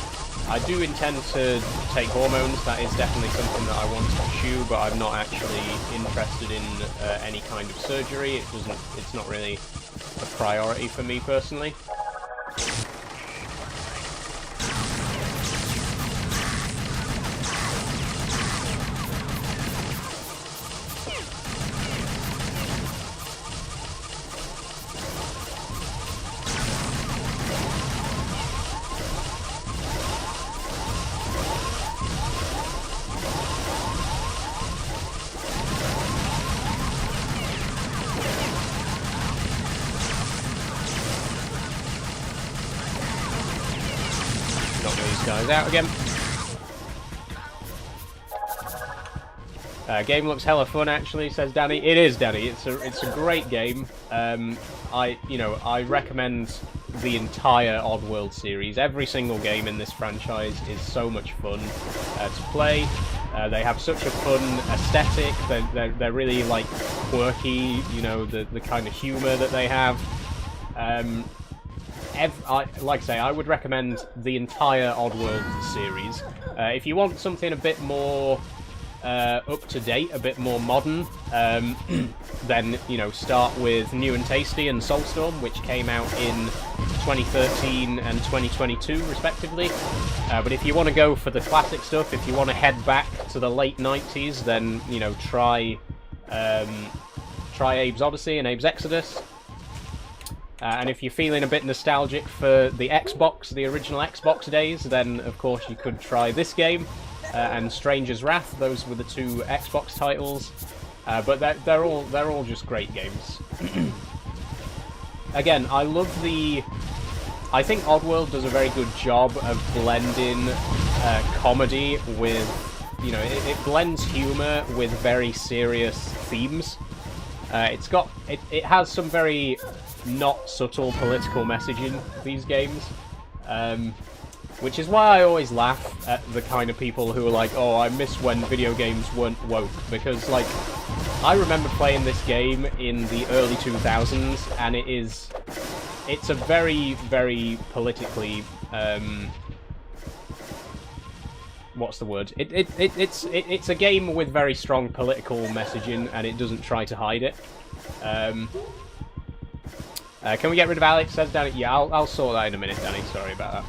I do intend to take hormones. That is definitely something that I want to pursue, but I'm not actually interested in any kind of surgery. It's not really a priority for me personally. Out again. Game looks hella fun, actually, says Danny. It is, Danny. It's a great game. I recommend the entire Oddworld series. Every single game in this franchise is so much fun to play. They have such a fun aesthetic. They're really like quirky. You know, the kind of humor that they have. Like I say, I would recommend the entire Oddworld series. If you want something a bit more up-to-date, a bit more modern, then, you know, start with New and Tasty and Soulstorm, which came out in 2013 and 2022, respectively. But if you want to go for the classic stuff, if you want to head back to the late 90s, then, you know, try Abe's Oddysee and Abe's Exodus. And if you're feeling a bit nostalgic for the Xbox, the original Xbox days, then of course you could try this game and Stranger's Wrath. Those were the two Xbox titles, but they're all just great games. Again, I think Oddworld does a very good job of blending comedy with, you know, it blends humor with very serious themes. It has some very not subtle political messaging, these games, which is why I always laugh at the kind of people who are like, oh, I miss when video games weren't woke, because, like, I remember playing this game in the early 2000s, and it's a very, very politically, what's the word? It's a game with very strong political messaging, and it doesn't try to hide it. Can we get rid of Alex, says Danny? Yeah, I'll sort that in a minute, Danny. Sorry about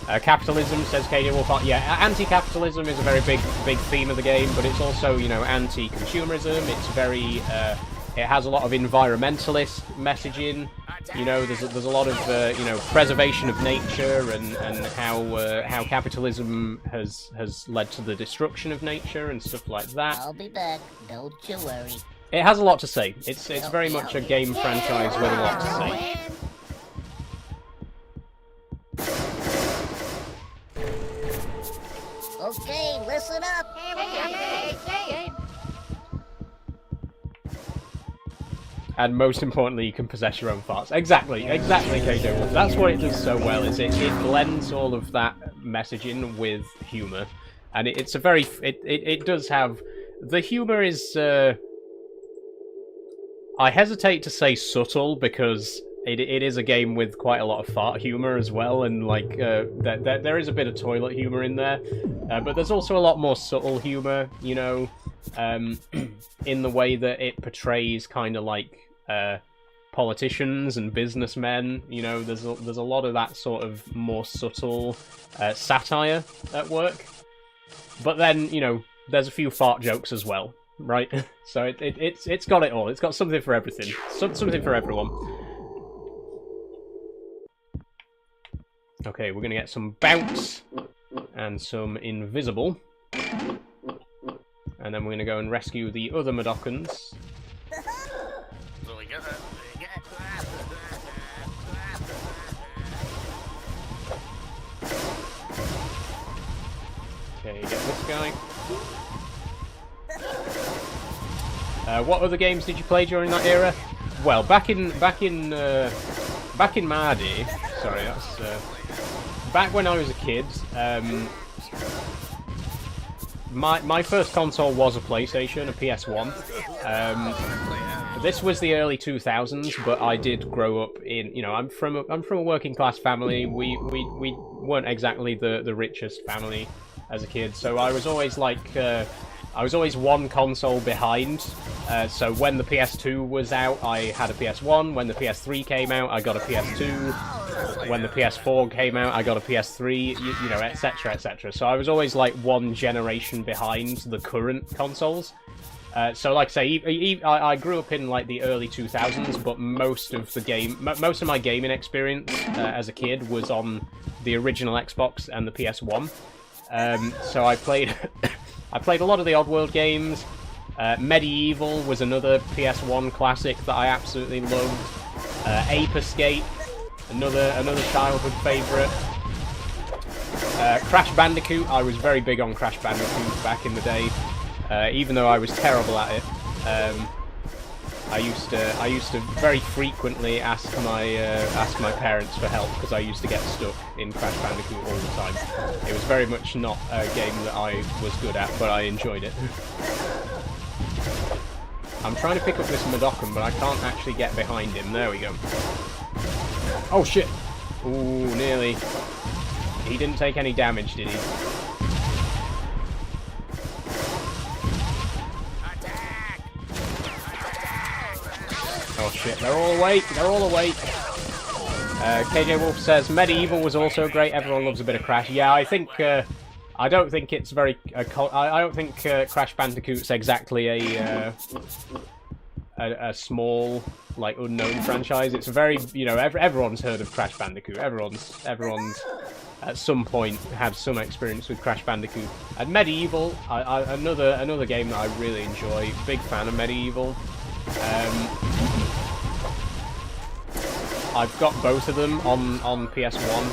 that. Capitalism, says KD Wolf. Yeah, anti-capitalism is a very big theme of the game, but it's also, you know, anti-consumerism. It's very, it has a lot of environmentalist messaging. You know, there's a lot of, you know, preservation of nature and how capitalism has led to the destruction of nature and stuff like that. I'll be back. Don't you worry. It has a lot to say. It's very much a game franchise with a lot to say. Okay, listen up. Hey. And most importantly, you can possess your own farts. Exactly, KJ Wolf. That's what it does so well, is it blends all of that messaging with humour. And it's a very... It does have... The humour is... I hesitate to say subtle, because it is a game with quite a lot of fart humour as well, and like there is a bit of toilet humour in there, but there's also a lot more subtle humour, you know, in the way that it portrays kind of like politicians and businessmen. You know, there's a lot of that sort of more subtle satire at work. But then, you know, there's a few fart jokes as well, right? So it's got it all. It's got something for everything. Something for everyone. Okay, we're gonna get some bounce and some invisible, and then we're gonna go and rescue the other Madokans. Okay, get this guy. What other games did you play during that era? Well, back in my day, sorry, that's back when I was a kid. My first console was a PlayStation, a PS1. This was the early 2000s, but I did grow up in, you know, I'm from a working class family. We weren't exactly the richest family as a kid, so I was always like I was always one console behind. So when the PS2 was out, I had a PS1. When the PS3 came out, I got a PS2. When the PS4 came out, I got a PS3, you know, etc, etc. So I was always like one generation behind the current consoles. So like I say, I grew up in like the early 2000s, but most of my gaming experience as a kid was on the original Xbox and the PS1. So I played I played a lot of the Oddworld games. Medieval was another PS1 classic that I absolutely loved. Ape Escape, another childhood favourite. Crash Bandicoot, I was very big on Crash Bandicoot back in the day, even though I was terrible at it. I used to very frequently ask my parents for help, because I used to get stuck in Crash Bandicoot all the time. It was very much not a game that I was good at, but I enjoyed it. I'm trying to pick up this Madokan, but I can't actually get behind him. There we go. Oh shit! Ooh, nearly. He didn't take any damage, did he? Oh shit, they're all awake, they're all awake. KJ Wolf says, Medieval was also great, everyone loves a bit of Crash. Yeah, I think, I don't think it's very, I don't think Crash Bandicoot's exactly a small, like, unknown franchise. It's a very, you know, everyone's heard of Crash Bandicoot. Everyone's at some point had some experience with Crash Bandicoot. And Medieval, another game that I really enjoy. Big fan of Medieval. I've got both of them on PS1.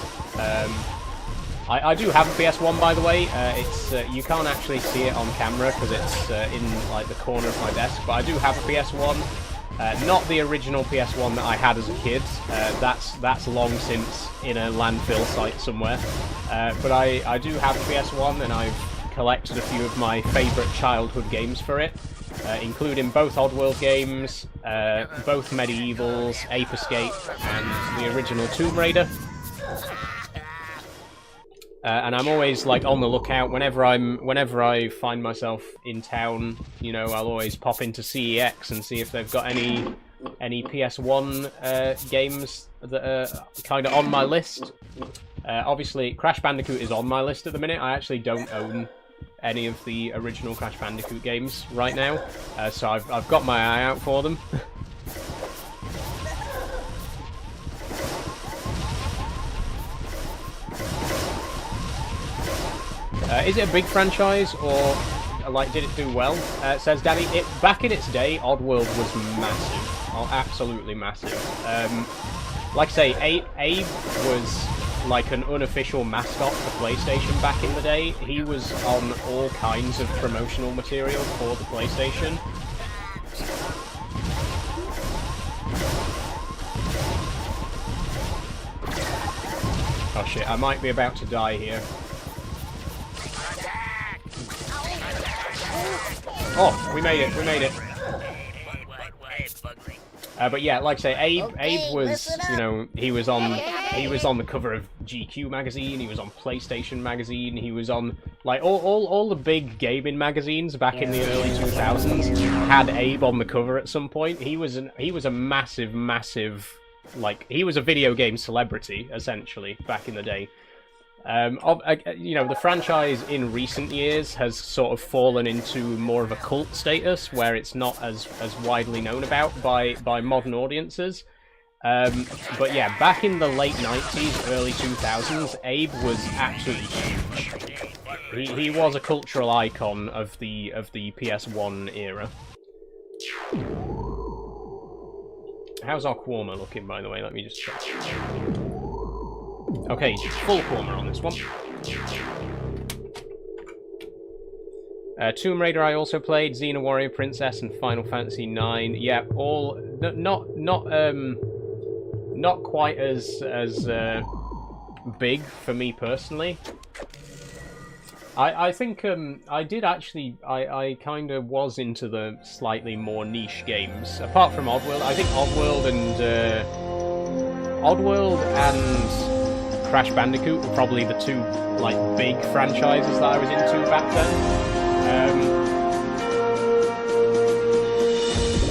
I do have a PS1, by the way. It's you can't actually see it on camera because it's in like the corner of my desk. But I do have a PS1. Not the original PS1 that I had as a kid. That's long since in a landfill site somewhere. But I do have a PS1, and I've collected a few of my favourite childhood games for it. Including both Oddworld games, both Medievals, Ape Escape, and the original Tomb Raider. And I'm always like on the lookout whenever I find myself in town. You know, I'll always pop into CEX and see if they've got any PS1 games that are kind of on my list. Obviously, Crash Bandicoot is on my list at the minute. I actually don't own any of the original Crash Bandicoot games right now, so I've got my eye out for them. Is it a big franchise, or like did it do well? Says Danny. Back in its day, Oddworld was massive, absolutely massive. Like I say, Abe was like an unofficial mascot for PlayStation back in the day. He was on all kinds of promotional material for the PlayStation. Oh shit, I might be about to die here. Oh, we made it, we made it. But yeah, like I say, Abe was, you know, he was on the cover of GQ magazine, he was on PlayStation magazine, he was on, like, all the big gaming magazines back in the early 2000s had Abe on the cover at some point. He was a massive, like, he was a video game celebrity, essentially, back in the day. You know, the franchise in recent years has sort of fallen into more of a cult status, where it's not as widely known about by modern audiences. But yeah, back in the late 90s, early 2000s, Abe was absolutely huge. He was a cultural icon of the PS1 era. How's our Korma looking, by the way? Let me just check. Okay, full Korma on this one. Tomb Raider I also played, Xena Warrior Princess, and Final Fantasy IX. Yeah, all not quite as big for me personally. I think I did actually, I kind of was into the slightly more niche games. Apart from Oddworld, I think Oddworld and Crash Bandicoot were probably the two, like, big franchises that I was into back then.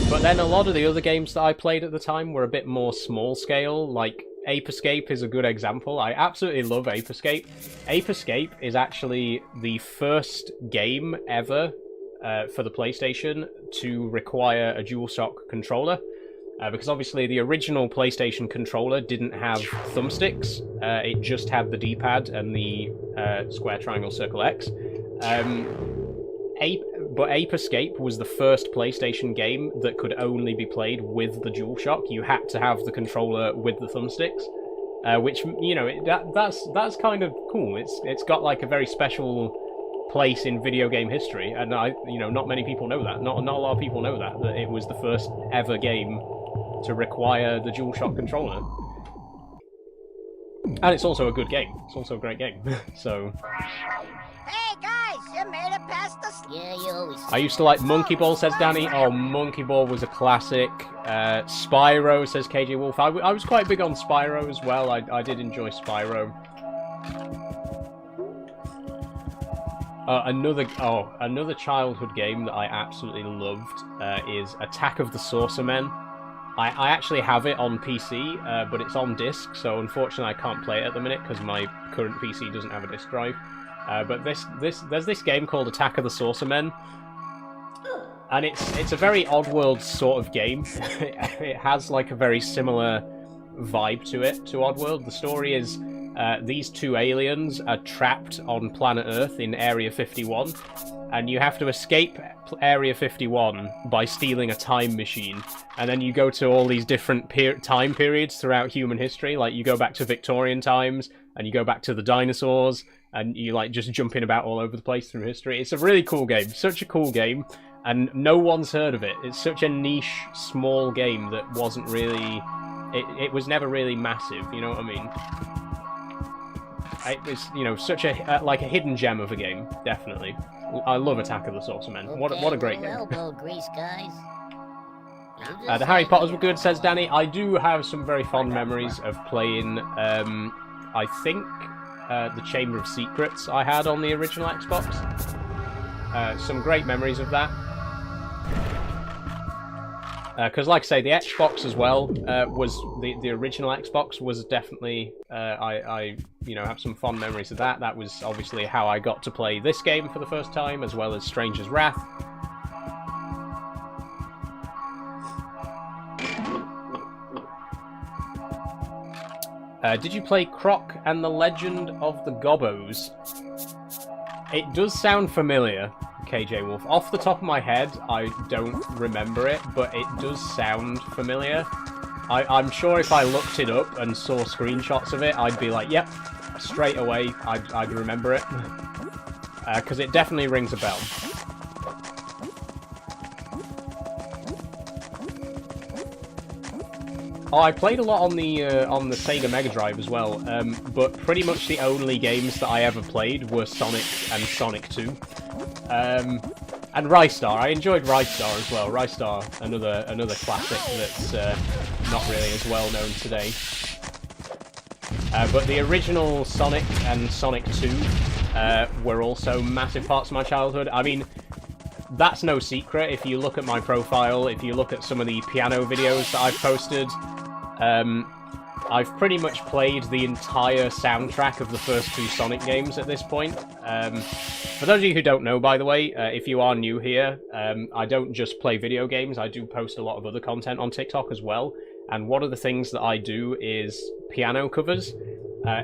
But then a lot of the other games that I played at the time were a bit more small scale, like Ape Escape is a good example. I absolutely love Ape Escape. Ape Escape is actually the first game ever for the PlayStation to require a DualShock controller. Because obviously the original PlayStation controller didn't have thumbsticks, it just had the D-pad and the square, triangle, circle, X. But Ape Escape was the first PlayStation game that could only be played with the DualShock. You had to have the controller with the thumbsticks, which, you know, that's kind of cool. It's got like a very special place in video game history, and you know, not many people know that. Not a lot of people know that it was the first ever game to require the DualShock controller. And it's also a good game. It's also a great game. So... Hey guys, you made it past the... Yeah, you always... I used to like Monkey Ball, says Danny. Oh, Monkey Ball was a classic. Spyro, says KJ Wolf. I was quite big on Spyro as well. I did enjoy Spyro. Another childhood game that I absolutely loved is Attack of the Saucermen. I actually have it on PC, but it's on disc, so unfortunately I can't play it at the minute because my current PC doesn't have a disc drive. But there's this game called Attack of the Saucermen, and it's a very Oddworld sort of game. It has like a very similar vibe to it, to Oddworld. The story is these two aliens are trapped on planet Earth in Area 51, and you have to escape Area 51 by stealing a time machine. And then you go to all these different time periods throughout human history. Like, you go back to Victorian times, and you go back to the dinosaurs, and you, like, just jumping about all over the place through history. It's a really cool game. Such a cool game, and no one's heard of it. It's such a niche, small game that wasn't really... It was never really massive, you know what I mean? It was, you know, such a like a hidden gem of a game, definitely. I love Attack of the Saucermen. Okay, What a great game. elbow grease, guys. The Harry Potters were good, says Danny. I do have some very fond memories of playing, I think, the Chamber of Secrets I had on the original Xbox. Some great memories of that. Because, like I say, the Xbox as well was the original Xbox was definitely I you know, have some fond memories of that. That was obviously how I got to play this game for the first time, as well as Stranger's Wrath. Did you play Croc and the Legend of the Gobbos? It does sound familiar, KJ Wolf. Off the top of my head, I don't remember it, but it does sound familiar. I'm sure if I looked it up and saw screenshots of it, I'd be like, yep, straight away, I'd remember it. Because it definitely rings a bell. Oh, I played a lot on the Sega Mega Drive as well, but pretty much the only games that I ever played were Sonic and Sonic 2. And Rystar. I enjoyed Rystar as well. Rystar, another classic that's not really as well known today. But the original Sonic and Sonic 2 were also massive parts of my childhood. I mean, that's no secret. If you look at my profile, if you look at some of the piano videos that I've posted, I've pretty much played the entire soundtrack of the first 2 Sonic games at this point. For those of you who don't know, by the way, if you are new here, I don't just play video games, I do post a lot of other content on TikTok as well. And one of the things that I do is piano covers.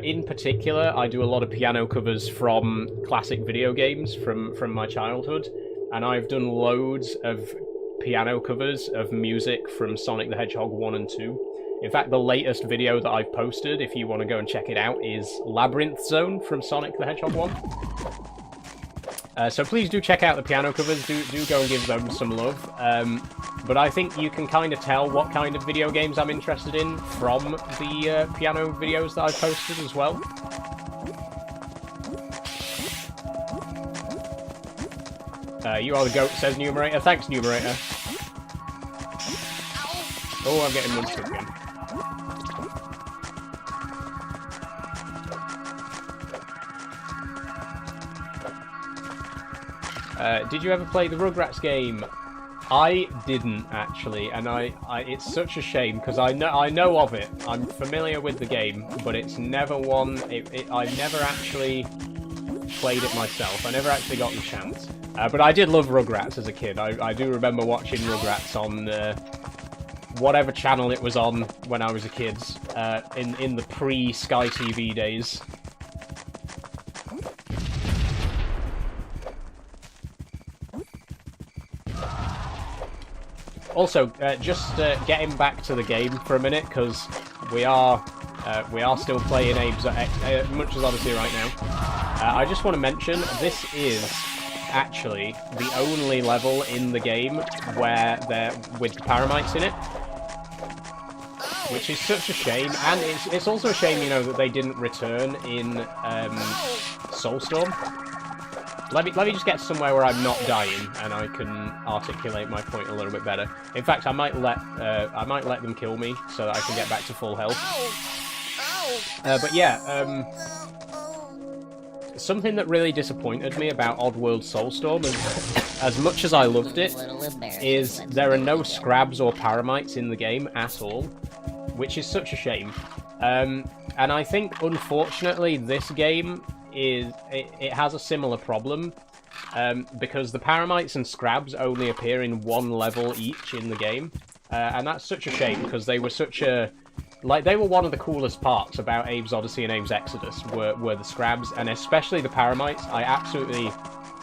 In particular, I do a lot of piano covers from classic video games from my childhood. And I've done loads of piano covers of music from Sonic the Hedgehog 1 and 2. In fact, the latest video that I've posted, if you want to go and check it out, is Labyrinth Zone from Sonic the Hedgehog 1. So please do check out the piano covers, do go and give them some love. But I think you can kind of tell what kind of video games I'm interested in from the piano videos that I've posted as well. You are the goat, says Numerator. Thanks, Numerator. Oh, I'm getting munched again. Did you ever play the Rugrats game? I didn't actually, and it's such a shame because I know of it. I'm familiar with the game, but it's never one. I've never actually played it myself. I never actually got the chance. But I did love Rugrats as a kid. I do remember watching Rugrats on whatever channel it was on when I was a kid, in the pre-Sky TV days. Also, just getting back to the game for a minute, because we are still playing Munch's Oddysee right now. I just want to mention, this is actually the only level in the game where they're with the Paramites in it, which is such a shame. And it's also a shame, you know, that they didn't return in Soulstorm. Let me just get somewhere where I'm not dying and I can articulate my point a little bit better. In fact, I might let them kill me so that I can get back to full health. But yeah, something that really disappointed me about Oddworld Soulstorm, as much as I loved it, is there are no Scrabs or Paramites in the game at all, which is such a shame. And I think, unfortunately, this game it has a similar problem, because the Paramites and Scrabs only appear in one level each in the game, and that's such a shame because they were such a they were one of the coolest parts about Abe's Oddysee and Abe's Exodus were the Scrabs, and especially the Paramites. I absolutely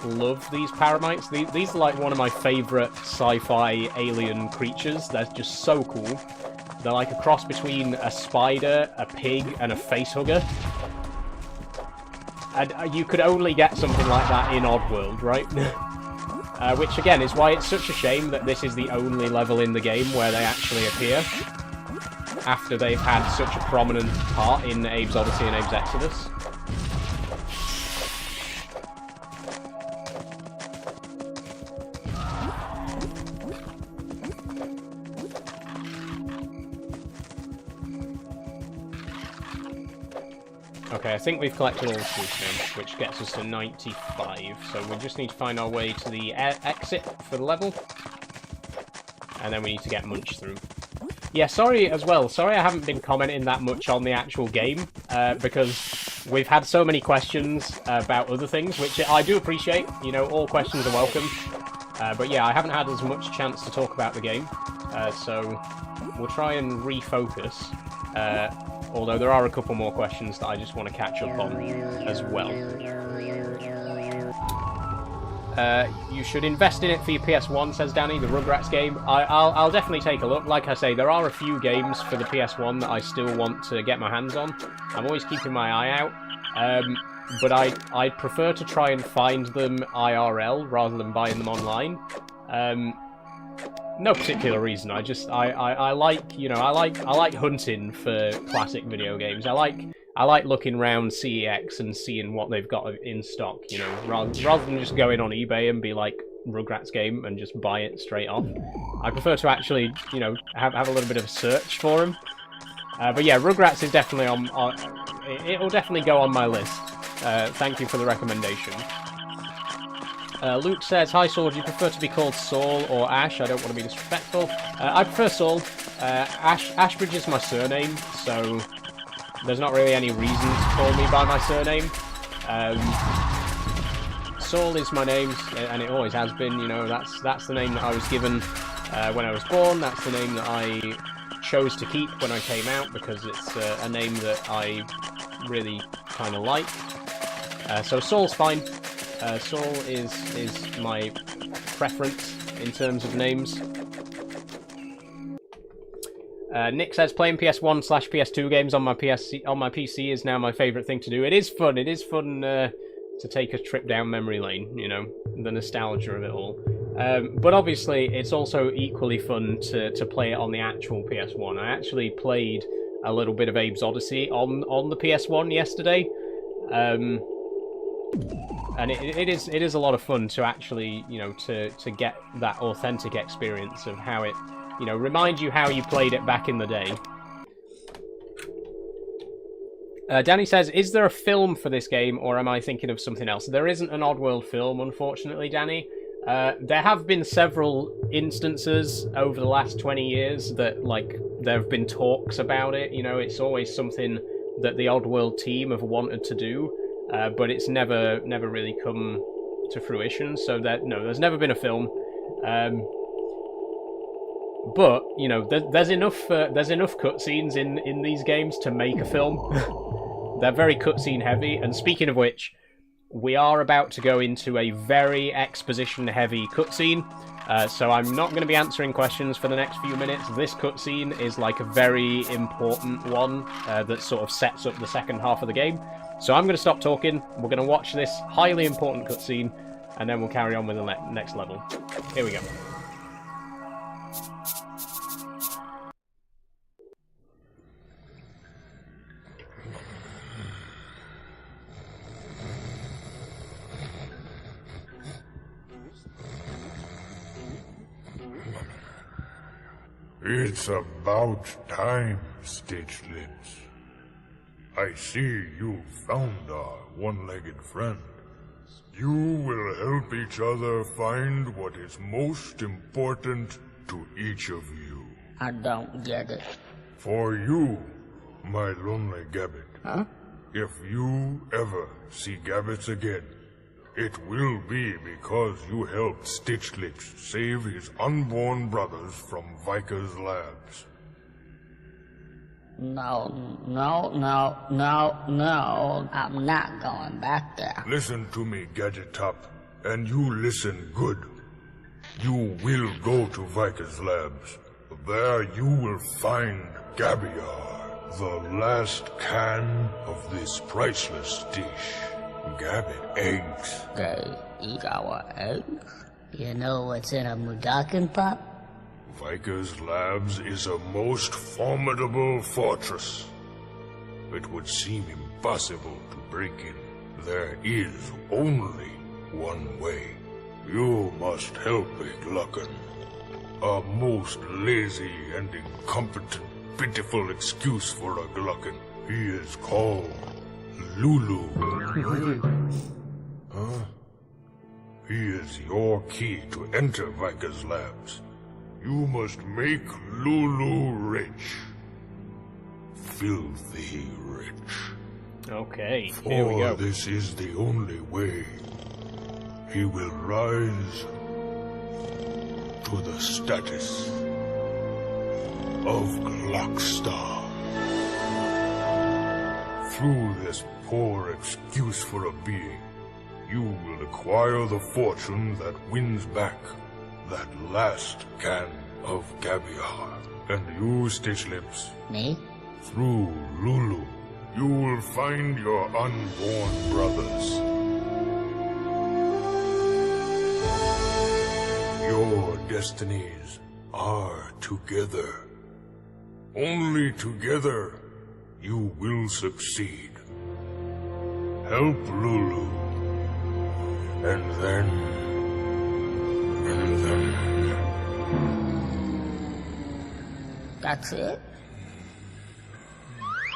love these Paramites. These are like one of my favourite sci-fi alien creatures. They're just so cool. They're like a cross between a spider, a pig, and a facehugger. And you could only get something like that in Oddworld, right? Which, again, is why it's such a shame that this is the only level in the game where they actually appear, after they've had such a prominent part in Abe's Oddysee and Abe's Exodus. Okay, I think we've collected all the fruits now, which gets us to 95, so we just need to find our way to the exit for the level, and then we need to get Munch through. Yeah, sorry as well, sorry I haven't been commenting that much on the actual game, because we've had so many questions about other things, which I do appreciate, you know, all questions are welcome, but yeah, I haven't had as much chance to talk about the game, so we'll try and refocus. Although there are a couple more questions that I just want to catch up on as well. You should invest in it for your PS1, says Danny, the Rugrats game. I'll definitely take a look. Like I say, there are a few games for the PS1 that I still want to get my hands on. I'm always keeping my eye out. But I prefer to try and find them IRL rather than buying them online. No particular reason. I like, you know, I like hunting for classic video games. I like looking around CEX and seeing what they've got in stock, you know, rather than just going on eBay and be like, Rugrats game, and just buy it straight off. I prefer to actually, you know, have a little bit of a search for them. But yeah, Rugrats is definitely it'll definitely go on my list. Thank you for the recommendation. Luke says, hi Saul, do you prefer to be called Saul or Ash? I don't want to be disrespectful. I prefer Saul. Ashbridge is my surname, so there's not really any reason to call me by my surname. Saul is my name, and it always has been. You know, that's the name that I was given when I was born. That's the name that I chose to keep when I came out, because it's a name that I really kind of like. So Saul's fine. Saul is my preference in terms of names. Nick says, playing PS1/PS2 games on my PC is now my favourite thing to do. It is fun. It is fun to take a trip down memory lane, you know, the nostalgia of it all. But obviously, it's also equally fun to play it on the actual PS1. I actually played a little bit of Abe's Oddysee on the PS1 yesterday. And it is a lot of fun to actually, you know, to get that authentic experience of how it, you know, remind you how you played it back in the day. Danny says, is there a film for this game, or am I thinking of something else? There isn't an Oddworld film, unfortunately, Danny. There have been several instances over the last 20 years that, like, there have been talks about it. You know, it's always something that the Oddworld team have wanted to do, but it's never really come to fruition. So no, there's never been a film. But you know, there's enough cutscenes in these games to make a film. They're very cutscene heavy, and speaking of which, we are about to go into a very exposition heavy cutscene. So I'm not going to be answering questions for the next few minutes. This cutscene is like a very important one that sort of sets up the second half of the game. So I'm going to stop talking. We're going to watch this highly important cutscene, and then we'll carry on with the next level. Here we go. It's about time, Stitchlets. I see you found our one-legged friend. You will help each other find what is most important to each of you. I don't get it. For you, my lonely Gabbit. Huh? If you ever see Gabbits again, it will be because you helped Stitchlets save his unborn brothers from Viker's labs. No, I'm not going back there. Listen to me, Gadget-Top, and you listen good. You will go to Viker's labs. There you will find Gabiar, the last can of this priceless dish. Gabbit eggs. They eat our eggs? You know what's in a Mudakin pot? Viker's labs is a most formidable fortress. It would seem impossible to break in. There is only one way. You must help a Glukkan. A most lazy and incompetent, pitiful excuse for a Glukkan. He is called LULU. Huh? He is your key to enter Viker's labs. You must make LULU rich. Filthy rich. Okay, here we go. For this is the only way he will rise to the status of Glockstar. Through this poor excuse for a being, you will acquire the fortune that wins back that last can of caviar. And you, Stitch Lips, Me? through Lulu, you will find your unborn brothers. Your destinies are together. Only together you will succeed. Help Lulu. And then... That's it?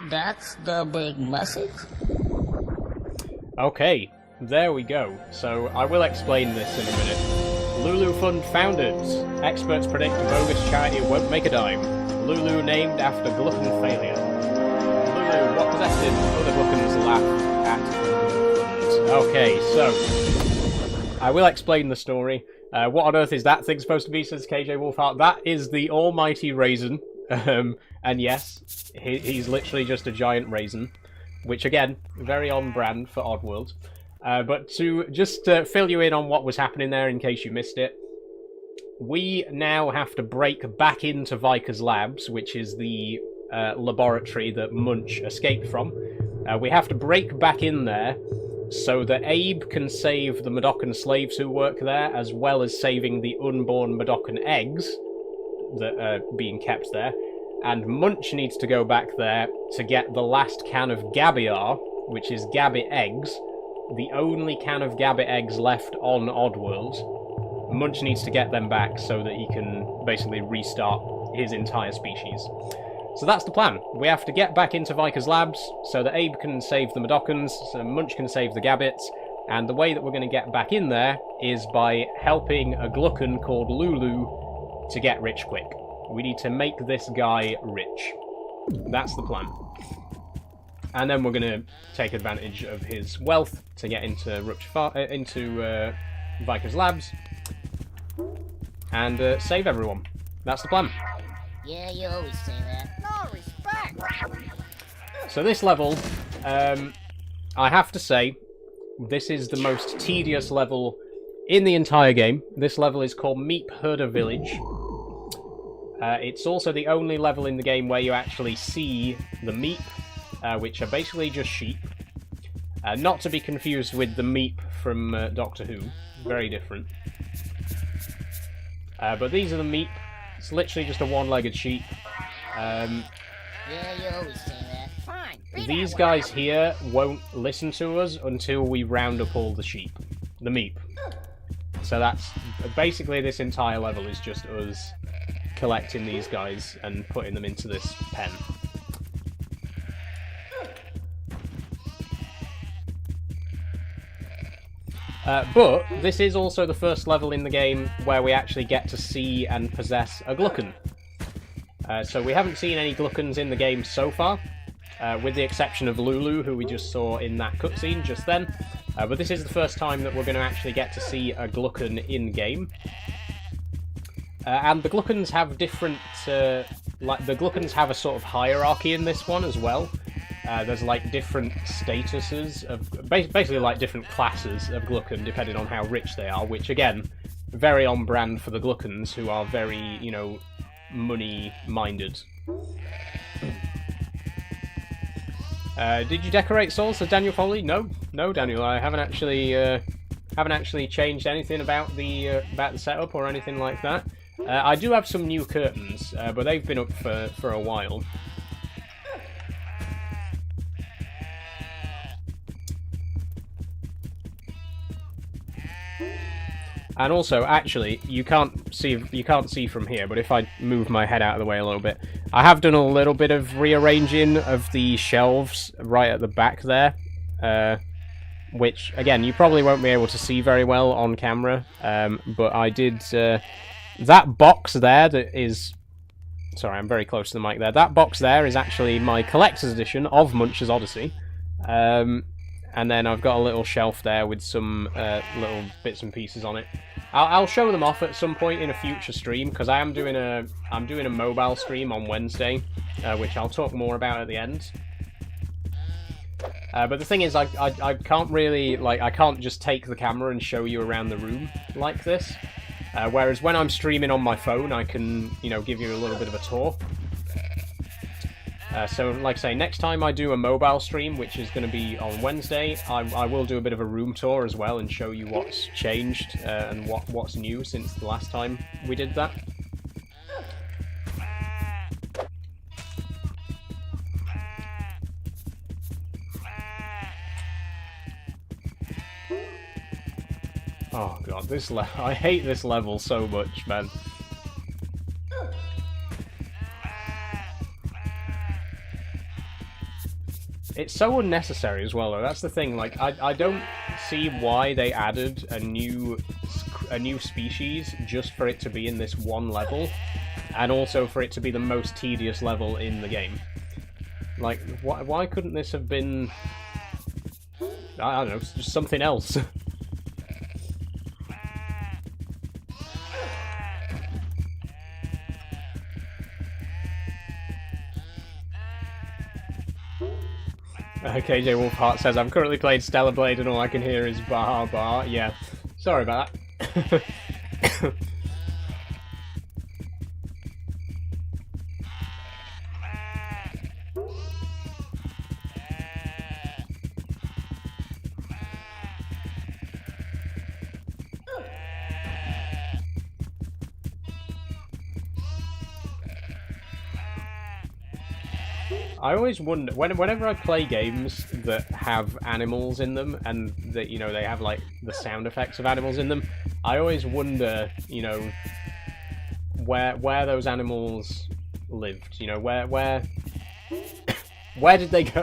That's the big message? Okay, there we go. So I will explain this in a minute. Lulu Fund founded. Experts predict bogus charity won't make a dime. Lulu named after glutton failure. Lulu, what possessed him? Other gluttons laugh at Lulu Fund. Okay, so I will explain the story. What on earth is that thing supposed to be, says KJ Wolfheart? That is the almighty raisin. And yes, he's literally just a giant raisin. Which, again, very on brand for Oddworld. But to just fill you in on what was happening there in case you missed it, we now have to break back into Viker's Labs, which is the laboratory that Munch escaped from. We have to break back in there so that Abe can save the Mudokon slaves who work there, as well as saving the unborn Mudokon eggs that are being kept there. And Munch needs to go back there to get the last can of Gabiar, which is Gabbit eggs, the only can of Gabbit eggs left on Oddworld. Munch needs to get them back so that he can basically restart his entire species. So that's the plan. We have to get back into Viker's Labs so that Abe can save the Mudokons, so Munch can save the Gabbits, and the way that we're going to get back in there is by helping a Glukkon called Lulu to get rich quick. We need to make this guy rich. That's the plan. And then we're going to take advantage of his wealth to get into Viker's Labs and save everyone. That's the plan. Yeah, you always say that. No respect! So this level, I have to say, this is the most tedious level in the entire game. This level is called Meep Herder Village. It's also the only level in the game where you actually see the Meep, which are basically just sheep. Not to be confused with the Meep from Doctor Who. Very different. But these are the Meep. It's literally just a one-legged sheep. Yeah, you always say that. Fine. These guys here won't listen to us until we round up all the sheep. The Meep. So that's... basically this entire level is just us collecting these guys and putting them into this pen. But this is also the first level in the game where we actually get to see and possess a Glukkon. So we haven't seen any Glukkons in the game so far, with the exception of Lulu, who we just saw in that cutscene just then. But this is the first time that we're going to actually get to see a Glukkon in-game. And the Glukkons have different... the Glukkons have a sort of hierarchy in this one as well. There's like different statuses of... basically like different classes of Glukkon, depending on how rich they are, which again, very on brand for the Glukkons, who are very, you know, money-minded. Did you decorate Soul, says Daniel Foley? No, Daniel, I haven't actually changed anything about the setup or anything like that. I do have some new curtains, but they've been up for a while. And also, actually, you can't see from here, but if I move my head out of the way a little bit, I have done a little bit of rearranging of the shelves right at the back there, which, again, you probably won't be able to see very well on camera, but I did... that box there that is... Sorry, I'm very close to the mic there. That box there is actually my collector's edition of Munch's Oddysee. And then I've got a little shelf there with some little bits and pieces on it. I'll show them off at some point in a future stream, because I'm doing a mobile stream on Wednesday, which I'll talk more about at the end. But the thing is, I can't really, like, I can't just take the camera and show you around the room like this. Whereas when I'm streaming on my phone, I can, you know, give you a little bit of a tour. So, like I say, next time I do a mobile stream, which is going to be on Wednesday, I will do a bit of a room tour as well and show you what's changed and what's new since the last time we did that. Oh god, this I hate this level so much, man. It's so unnecessary as well, though. That's the thing. Like, I don't see why they added a new species just for it to be in this one level, and also for it to be the most tedious level in the game. Like, why couldn't this have been, I don't know, just something else? KJ Wolfheart says, I'm currently playing Stellar Blade and all I can hear is bar bar. Yeah, sorry about that. I always wonder, whenever I play games that have animals in them, and that, you know, they have, like, the sound effects of animals in them, I always wonder, you know, where those animals lived, you know, where did they go,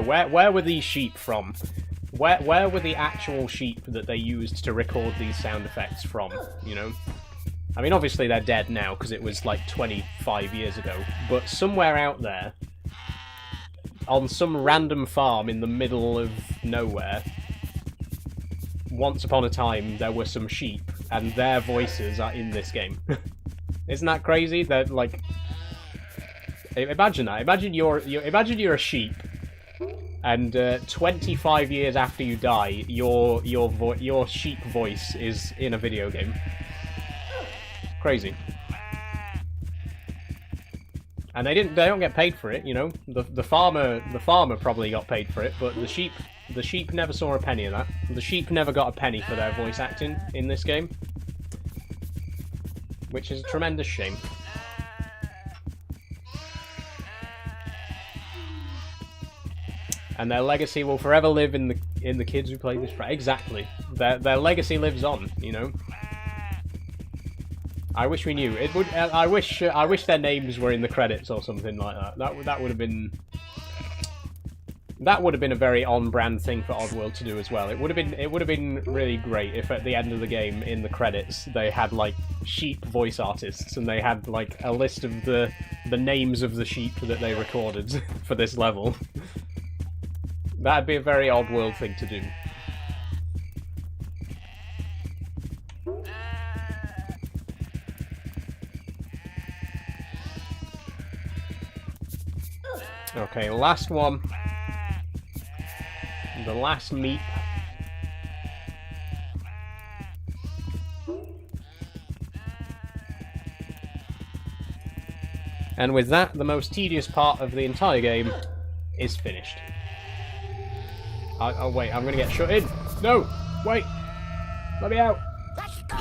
where were these sheep from? Where were the actual sheep that they used to record these sound effects from, you know? I mean, obviously they're dead now, because it was, like, 25 years ago, but somewhere out there, on some random farm in the middle of nowhere, once upon a time there were some sheep, and their voices are in this game. Isn't that crazy? They're like, imagine that. Imagine you're a sheep, and 25 years after you die, your sheep voice is in a video game. Crazy. And they don't get paid for it, you know. The farmer probably got paid for it, but the sheep never saw a penny of that. The sheep never got a penny for their voice acting in this game, which is a tremendous shame. And their legacy will forever live in the kids who play this. Exactly, their legacy lives on, you know. I wish we knew. It would. I wish their names were in the credits or something like that. That would have been. That would have been a very on-brand thing for Oddworld to do as well. It would have been really great if at the end of the game, in the credits, they had like sheep voice artists and they had like a list of the names of the sheep that they recorded for this level. That'd be a very Oddworld thing to do. Okay, last one. The last meep. And with that, the most tedious part of the entire game is finished. Oh wait, I'm gonna get shut in. No! Wait! Let me out! Let's go!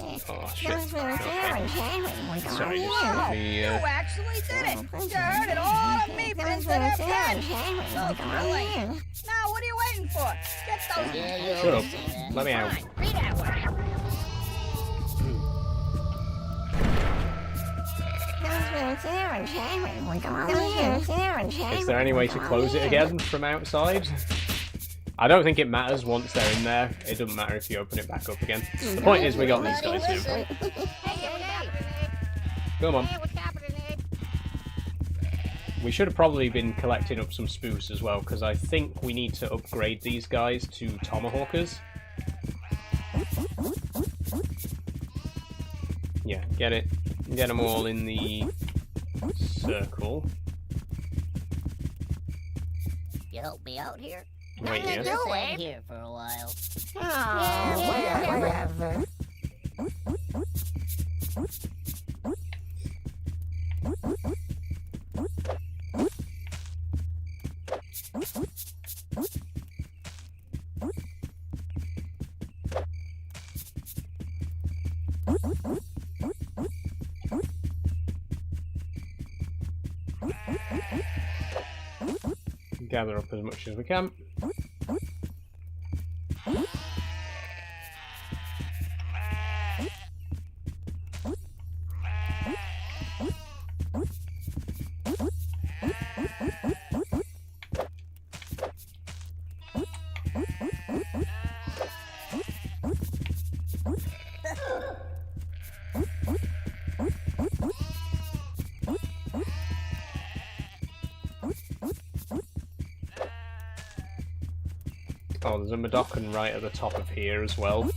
Oh shit. Okay. Sorry, Wow, just let me, you actually did it! You heard it all of me into their pen! So thrilling! Now, what are you waiting for? Get those... Shut up. Let me out. Read that one. Is there any way to close it again from outside? I don't think it matters once they're in there. It doesn't matter if you open it back up again. The point is we got these guys too. Come on. We should have probably been collecting up some spoofs as well, because I think we need to upgrade these guys to Tomahawkers. Yeah, get it. Get them all in the circle. help me out here? Wait here. Just hang here for a while. Oh, whatever. Gather up as much as we can. Oh, there's a Madokon right at the top of here as well.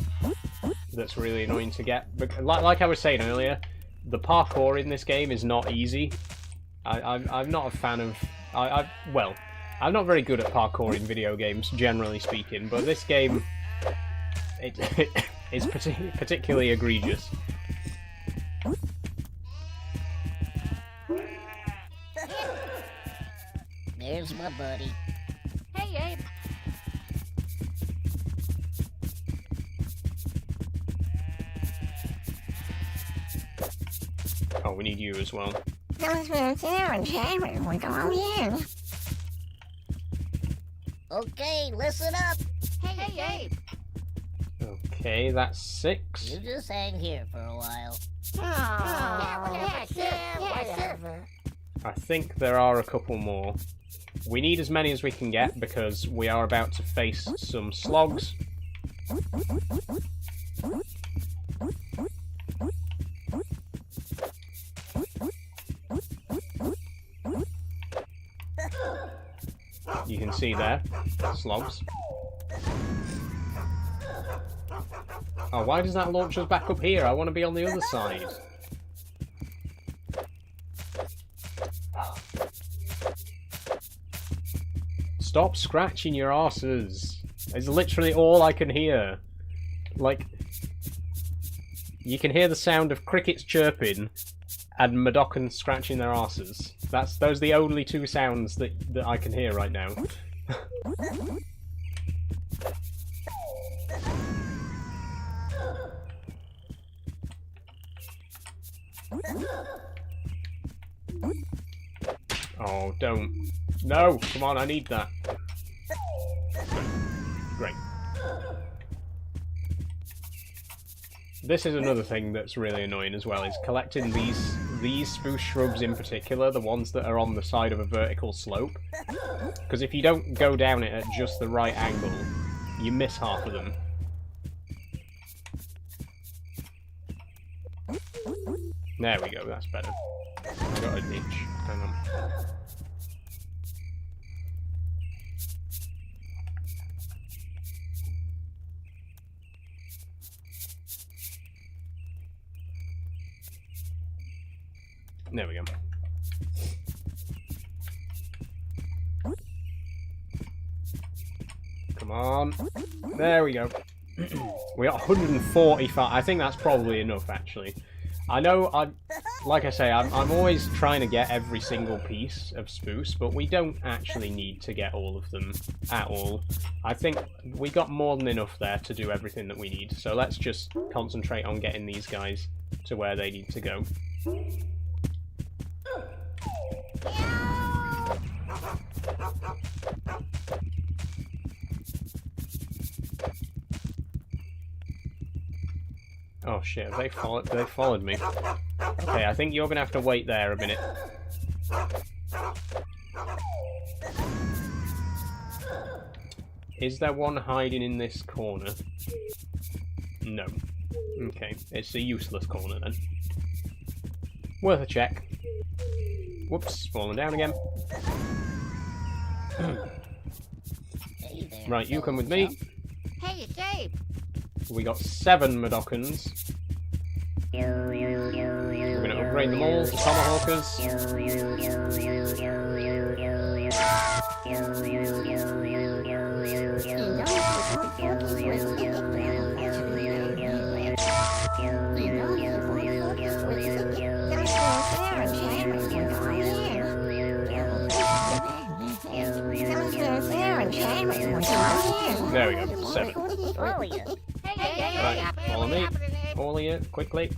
That's really annoying to get. But like I was saying earlier, the parkour in this game is not easy. I'm not a fan of... well, I'm not very good at parkour in video games, generally speaking, but this game it is particularly egregious. There's my buddy. Hey, Abe. Oh, we need you as well. Okay, listen up. Hey, Abe. Okay, that's 6. You just hang here for a while. whatever. I think there are a couple more. We need as many as we can get because we are about to face some slogs. You can see there, slogs. Oh, why does that launch us back up here? I want to be on the other side. Stop scratching your arses. It's literally all I can hear. Like, you can hear the sound of crickets chirping and Madokon scratching their arses. Those are the only two sounds that I can hear right now. Oh, don't. No! Come on, I need that. Great. This is another thing that's really annoying as well, is collecting these spruce shrubs in particular, the ones that are on the side of a vertical slope. Because if you don't go down it at just the right angle, you miss half of them. There we go, that's better. I got a niche. Hang on. There we go. Come on. There we go. We got 145. I think that's probably enough, actually. I know, like I say, I'm always trying to get every single piece of spruce, but we don't actually need to get all of them at all. I think we got more than enough there to do everything that we need, so let's just concentrate on getting these guys to where they need to go. Oh shit, they followed me. Okay, I think you're gonna have to wait there a minute. Is there one hiding in this corner? No. Okay, it's a useless corner then. Worth a check. Whoops, falling down again. Hey there, Right, you come with me. Hey, it's Abe. We got 7 Madokons. We're going to upgrade them all to Tomahawkers. There we go, 7. Brilliant. Right, follow me. All of you, quickly.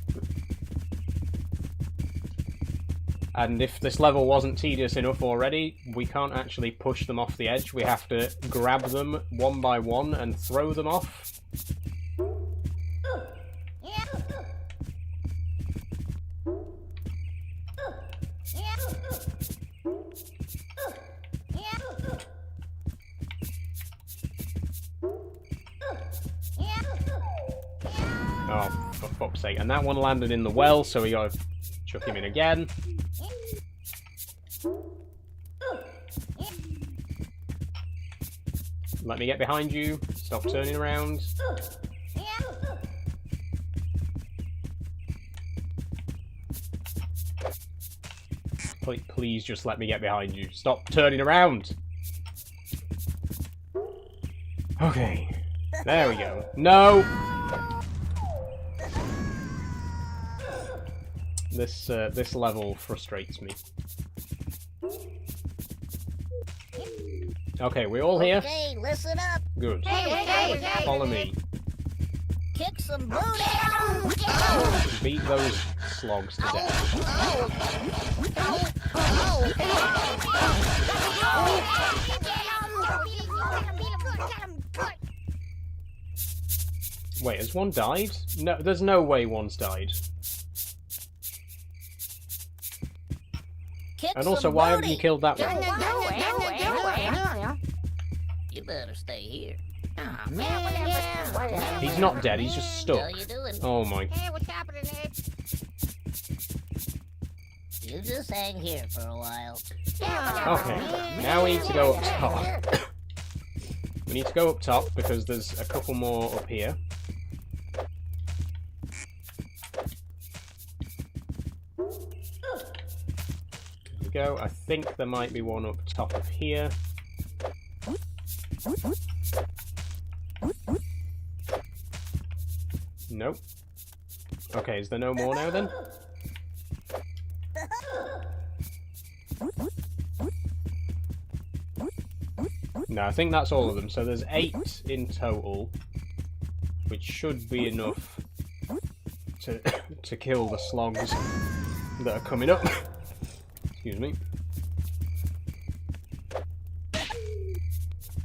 And if this level wasn't tedious enough already, we can't actually push them off the edge. We have to grab them one by one and throw them off. Oh, for fuck's sake. And that one landed in the well, so we gotta chuck him in again. Let me get behind you. Stop turning around. Please just let me get behind you. Stop turning around. Okay. There we go. No! This level frustrates me. Okay, we all here? Okay, listen up. Good. Follow me. Kick some booty. Beat those slogs to death. Wait, has one died? No, there's no way one's died. And also, why haven't you killed that one? You better stay here. He's not dead, he's just stuck. How you doing? Oh my. Hey, what's happening, Ed? You just hang here for a while. Okay, now we need to go up top. We need to go up top because there's a couple more up here. There we go. I think there might be one up top of here. Nope. Okay, is there no more now then? No, I think that's all of them. So there's 8 in total, which should be enough to kill the slogs that are coming up. Excuse me.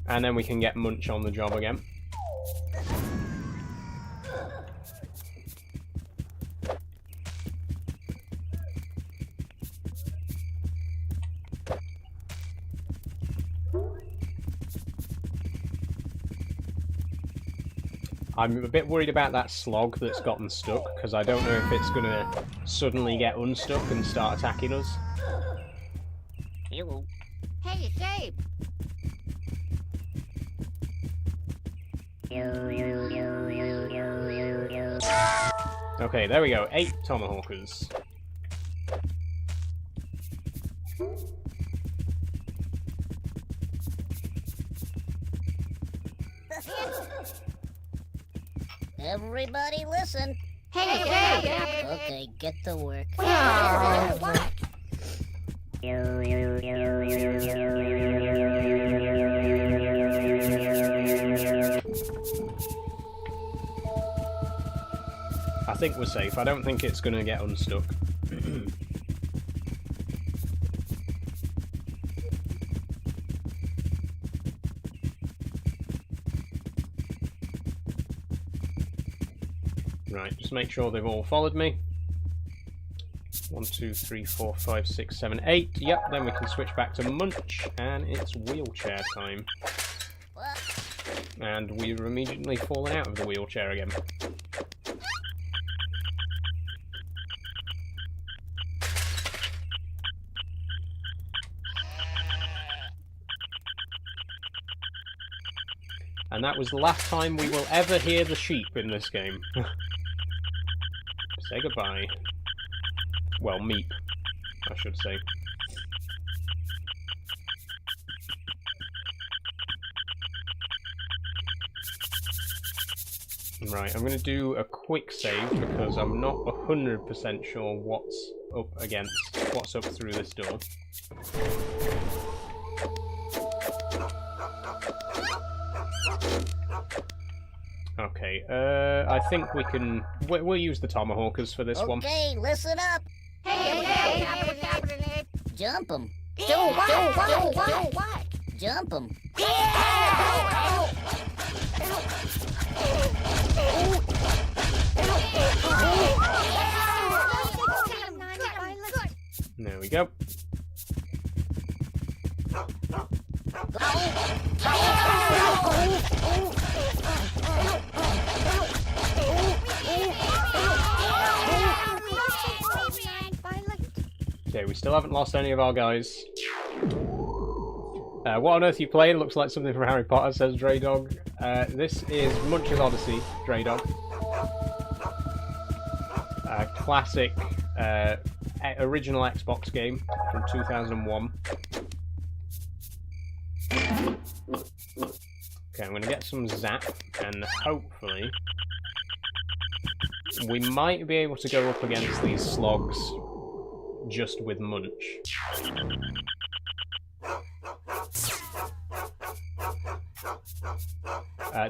And then we can get Munch on the job again. I'm a bit worried about that slog that's gotten stuck, because I don't know if it's going to suddenly get unstuck and start attacking us. Hello. Hey, it's Abe. Okay, there we go. 8 tomahawkers. Everybody listen. Hey, it's Abe. Okay, get to work. I think we're safe. I don't think it's going to get unstuck. Right, just make sure they've all followed me. 1, 2, 3, 4, 5, 6, 7, 8. Yep, then we can switch back to Munch, and it's wheelchair time. And we're immediately falling out of the wheelchair again. And that was the last time we will ever hear the sheep in this game. Say goodbye. Well, meep, I should say. Right, I'm going to do a quick save because I'm not 100% sure what's up through this door. Okay, I think we can... We'll use the tomahawkers for this one. Okay, listen up. Hey, Jump them. Do what? Jump them. There we go. Okay, we still haven't lost any of our guys. What on earth are you playing? Looks like something from Harry Potter, says Dre Dog. This is Munch's Oddysee, Dre Dog. Classic original Xbox game from 2001. Okay, I'm going to get some zap, and hopefully we might be able to go up against these slogs just with Munch.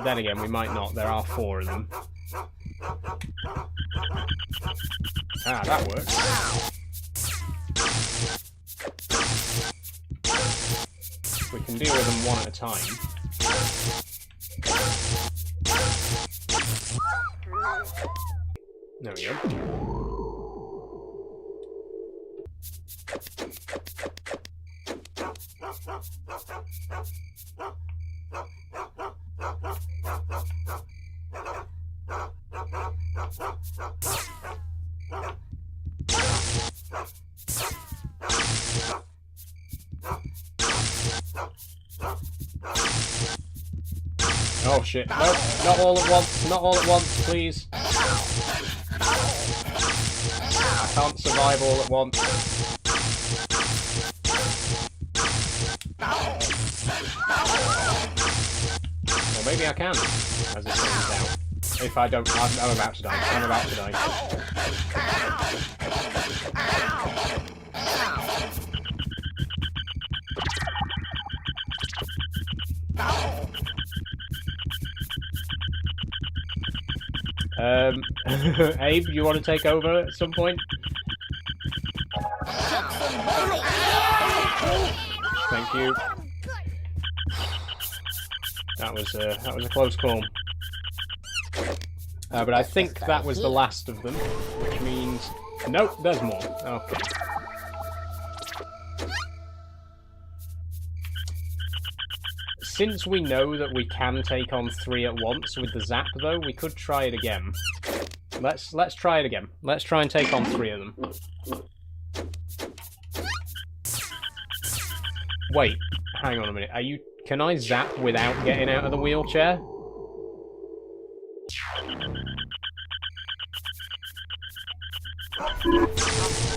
Then again, we might not. There are 4 of them. Ah, that works. We can deal with them one at a time. There we go. Oh shit, no, not all at once, not all at once, please. I can't survive all at once. Or maybe I can, as it turns out. If I don't, I'm about to die, I'm about to die. Abe, you want to take over at some point? Thank you. That was a close call. But I think that was the last of them, which means... Nope, there's more. Okay. Since we know that we can take on 3 at once with the zap, though, we could try it again. Let's try it again. Let's try and take on 3 of them. Wait, hang on a minute. Can I zap without getting out of the wheelchair?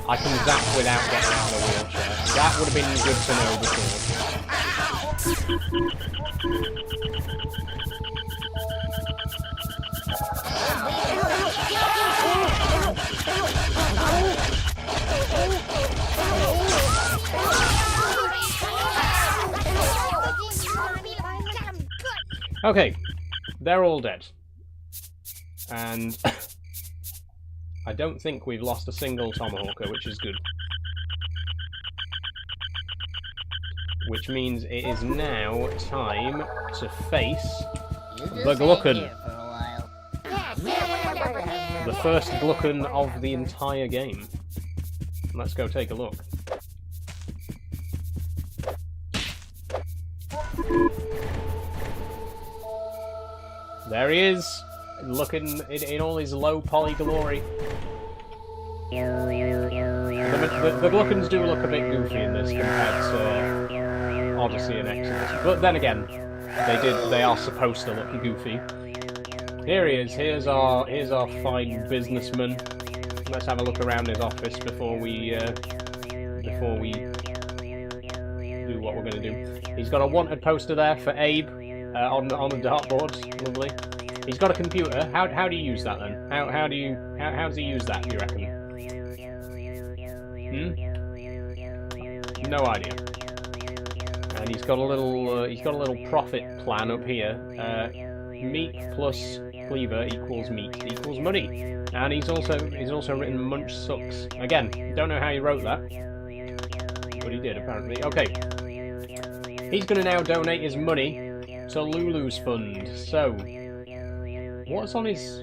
I can zap without getting out of the wheelchair. That would have been good to know before. Okay, they're all dead. And I don't think we've lost a single tomahawker, which is good. Which means it is now time to face the GLUKKON. The first GLUKKON of the entire game. Let's go take a look. There he is, looking in all his low poly glory. The GLUKKONs do look a bit goofy in this compared to Oddysee and Exodus, but then again, they are supposed to look goofy. Here he is. Here's our fine businessman. Let's have a look around his office before we do what we're going to do. He's got a wanted poster there for Abe on a dartboard. Lovely. He's got a computer. How do you use that then? How does he use that? Do you reckon? No idea. And he's got a little profit plan up here. meat plus cleaver equals meat equals money. And he's also written Munch sucks. Again, don't know how he wrote that, but he did apparently. Okay, he's going to now donate his money to Lulu's fund. So, what's on his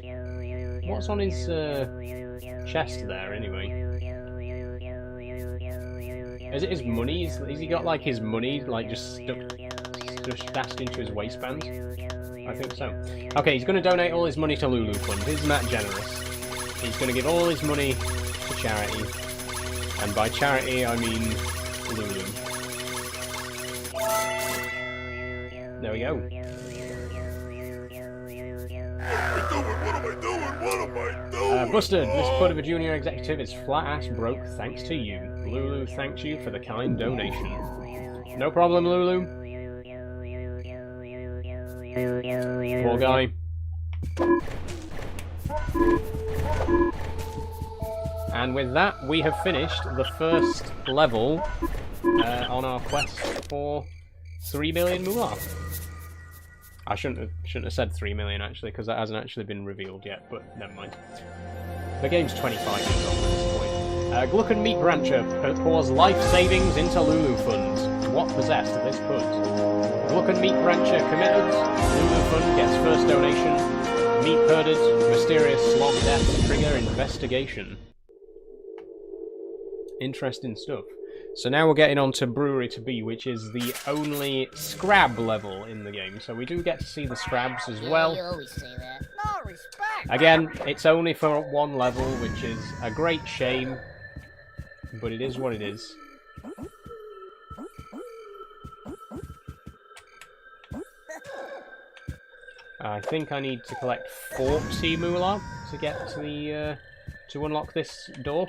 chest there anyway? Is it his money? Has he got like his money like just stashed into his waistband? I think so. Okay, he's going to donate all his money to Lulu fund. Isn't that generous? He's going to give all his money to charity, and by charity I mean Lulu. There we go. Busted, this put of a junior executive is flat-ass broke thanks to you. Lulu thanks you for the kind donation. No problem, Lulu. Poor guy. And with that, we have finished the first level on our quest for 3 million moolah. I shouldn't have said 3 million actually, because that hasn't actually been revealed yet, but never mind. The game's 25 years old at this point. Glukkan Meat Rancher pours life savings into Lulu Fund. What possessed this put? Glukkan Meat Rancher committed. Lulu Fund gets first donation. Meat herded. Mysterious slog death trigger investigation. Interesting stuff. So now we're getting on to Brewery to Be, which is the only Scrab level in the game. So we do get to see the Scrabs as well. You always say that. No respect. Again, it's only for one level, which is a great shame. But it is what it is. I think I need to collect 40 moolah to get to the to unlock this door.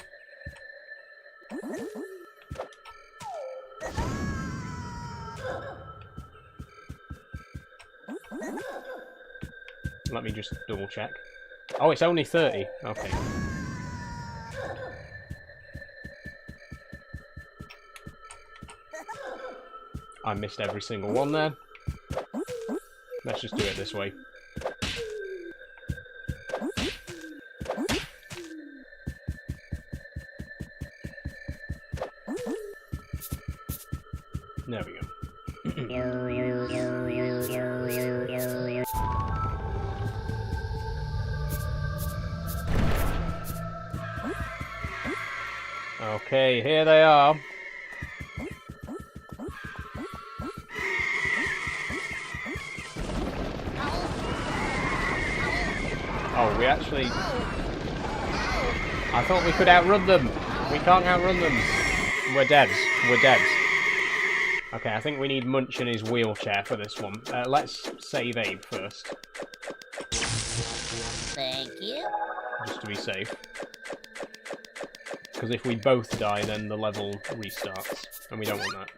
Let me just double check. Oh, it's only 30. Okay. I missed every single one there. Let's just do it this way. There we go. Okay, here they are. Oh, we actually... I thought we could outrun them. We can't outrun them. We're dead. We're dead. Okay, I think we need Munch in his wheelchair for this one. Let's save Abe first. Thank you. Just to be safe. Because if we both die, then the level restarts. And we don't want that.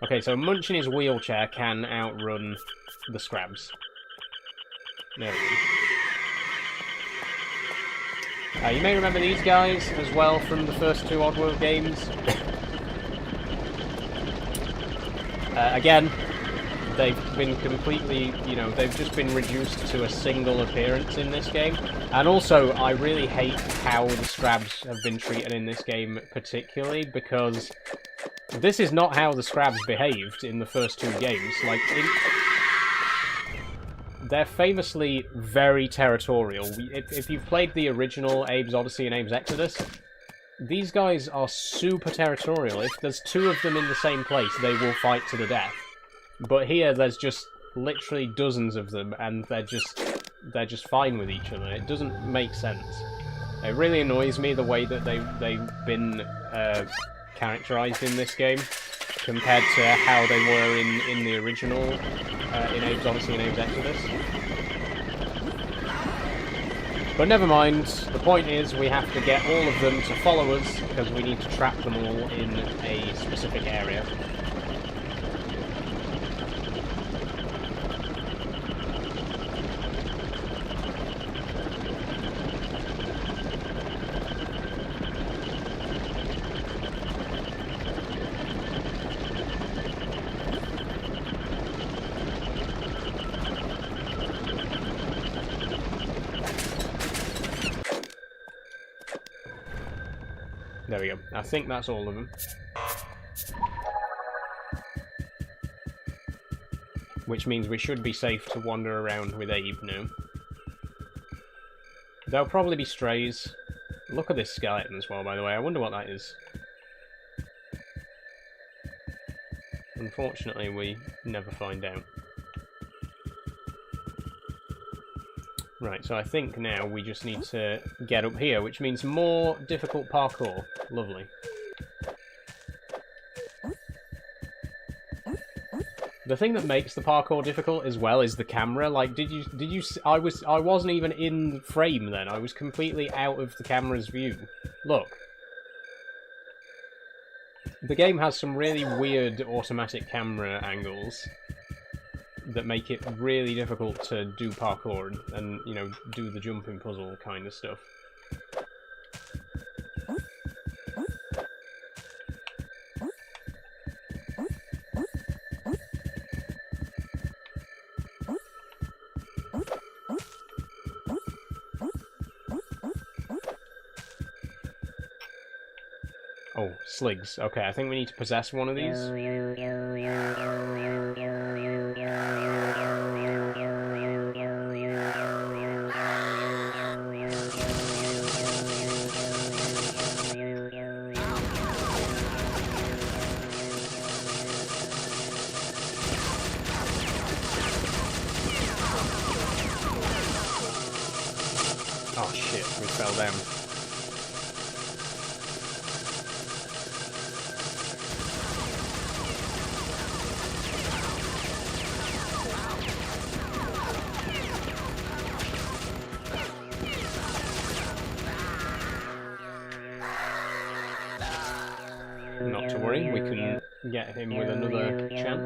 Okay, so Munch in his wheelchair can outrun the Scrabs. There we go. You may remember these guys as well from the first two Oddworld games. Again, they've been completely, they've just been reduced to a single appearance in this game. And also, I really hate how the Scrabs have been treated in this game particularly, because this is not how the Scrabs behaved in the first two games. Like, they're famously very territorial. If you've played the original Abe's Oddysee and Abe's Exodus, these guys are super territorial. If there's two of them in the same place, they will fight to the death. But here, there's just literally dozens of them, and they're just fine with each other. It doesn't make sense. It really annoys me the way that they've been characterized in this game, compared to how they were in the original, in Abe's Oddysee and Abe's Exodus. But never mind, the point is we have to get all of them to follow us, because we need to trap them all in a specific area. There we go. I think that's all of them. Which means we should be safe to wander around with Abe now. There'll probably be strays. Look at this skeleton as well, by the way. I wonder what that is. Unfortunately, we never find out. Right, so I think now we just need to get up here, which means more difficult parkour. Lovely. The thing that makes the parkour difficult as well is the camera. Like, did you I wasn't even in the frame then. I was completely out of the camera's view. Look. The game has some really weird automatic camera angles that make it really difficult to do parkour and, you know, do the jumping puzzle kind of stuff. Oh, sligs. Okay, I think we need to possess one of these. Oh shit, we fell down. Not to worry, we can get him with another chance.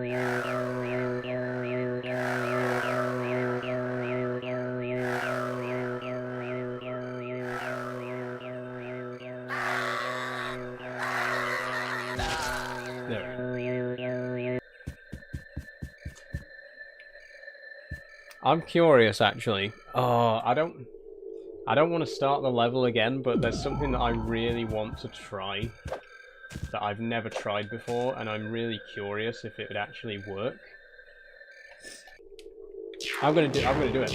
There. I'm curious, actually. Oh, I don't want to start the level again, but there's something that I really want to try that I've never tried before, and I'm really curious if it would actually work. I'm gonna do it. I'm gonna do it.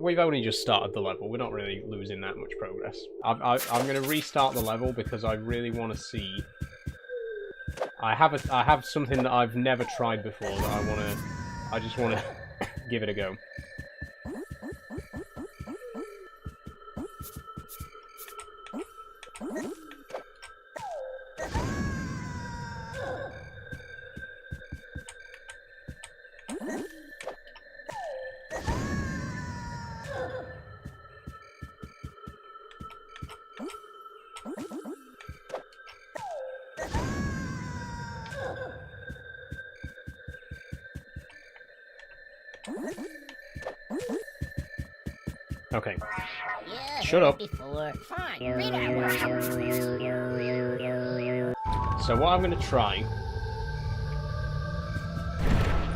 We've only just started the level. We're not really losing that much progress. I'm gonna restart the level because I really want to see. I have something that I've never tried before that I just wanna give it a go. Okay. Yeah, Shut up. Before. Fine, read out. So what I'm going to try,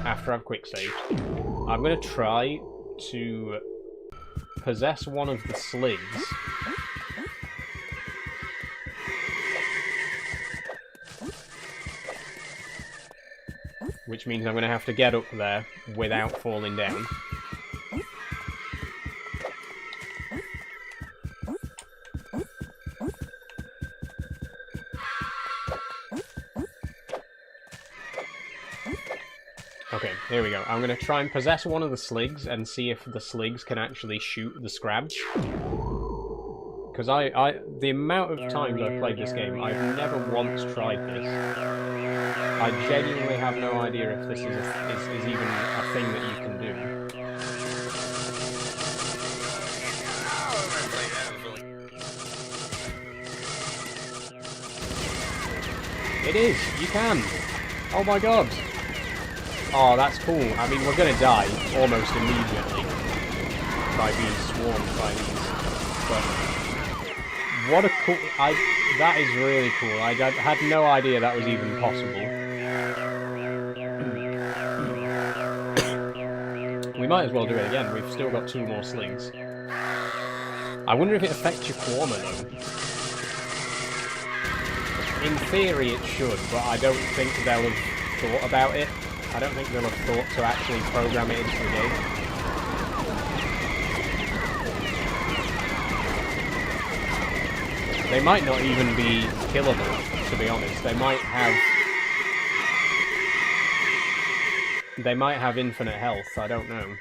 after I've quick saved, I'm going to try to possess one of the sligs. Which means I'm going to have to get up there without falling down. Okay, here we go. I'm going to try and possess one of the sligs and see if the sligs can actually shoot the scrabs. Because the amount of times I've played this game, I've never once tried this. I genuinely have no idea if this is even a thing that you can do. It is! You can! Oh my god! Oh, that's cool. I mean, we're gonna die almost immediately by being swarmed by these. But what a cool... that is really cool. I had no idea that was even possible. We might as well do it again. We've still got 2 more slings. I wonder if it affects your Quorma, though. In theory it should, but I don't think they'll have thought about it. I don't think they'll have thought to actually program it into the game. They might not even be killable, to be honest. They might have infinite health, I don't know.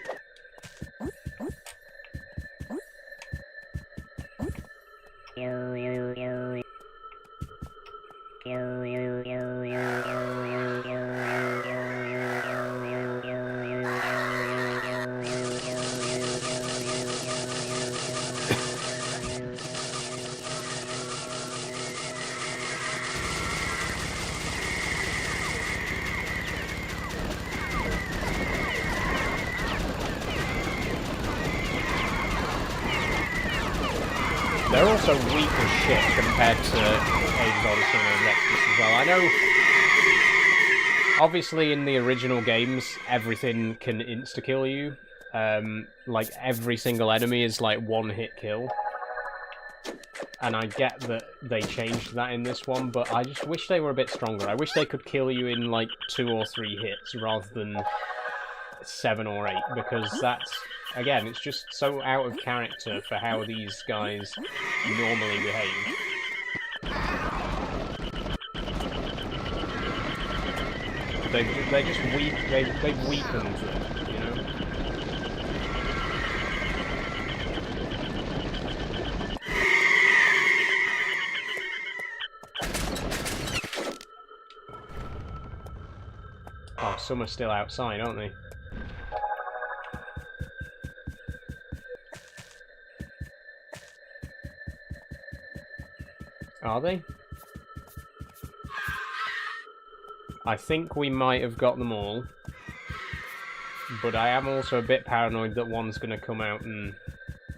They're also weak as shit compared to Age of Odyssey and Nexus as well. I know, obviously in the original games, everything can insta-kill you. Like, every single enemy is like one-hit kill. And I get that they changed that in this one, but I just wish they were a bit stronger. I wish they could kill you in like 2 or 3 hits rather than 7 or 8, because that's... Again, it's just so out of character for how these guys normally behave. They're just weak, they've weakened them, you know? Oh, some are still outside, aren't they? Are they? I think we might have got them all, but I am also a bit paranoid that one's going to come out and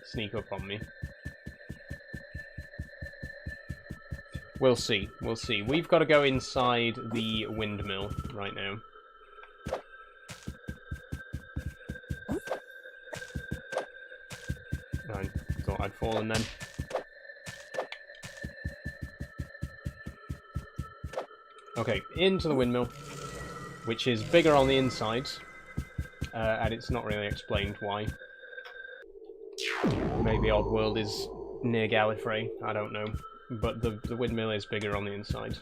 sneak up on me. We'll see, we'll see. We've got to go inside the windmill right now. I thought I'd fallen then. Okay, into the windmill, which is bigger on the inside, and it's not really explained why. Maybe Oddworld is near Gallifrey, I don't know, but the windmill is bigger on the inside.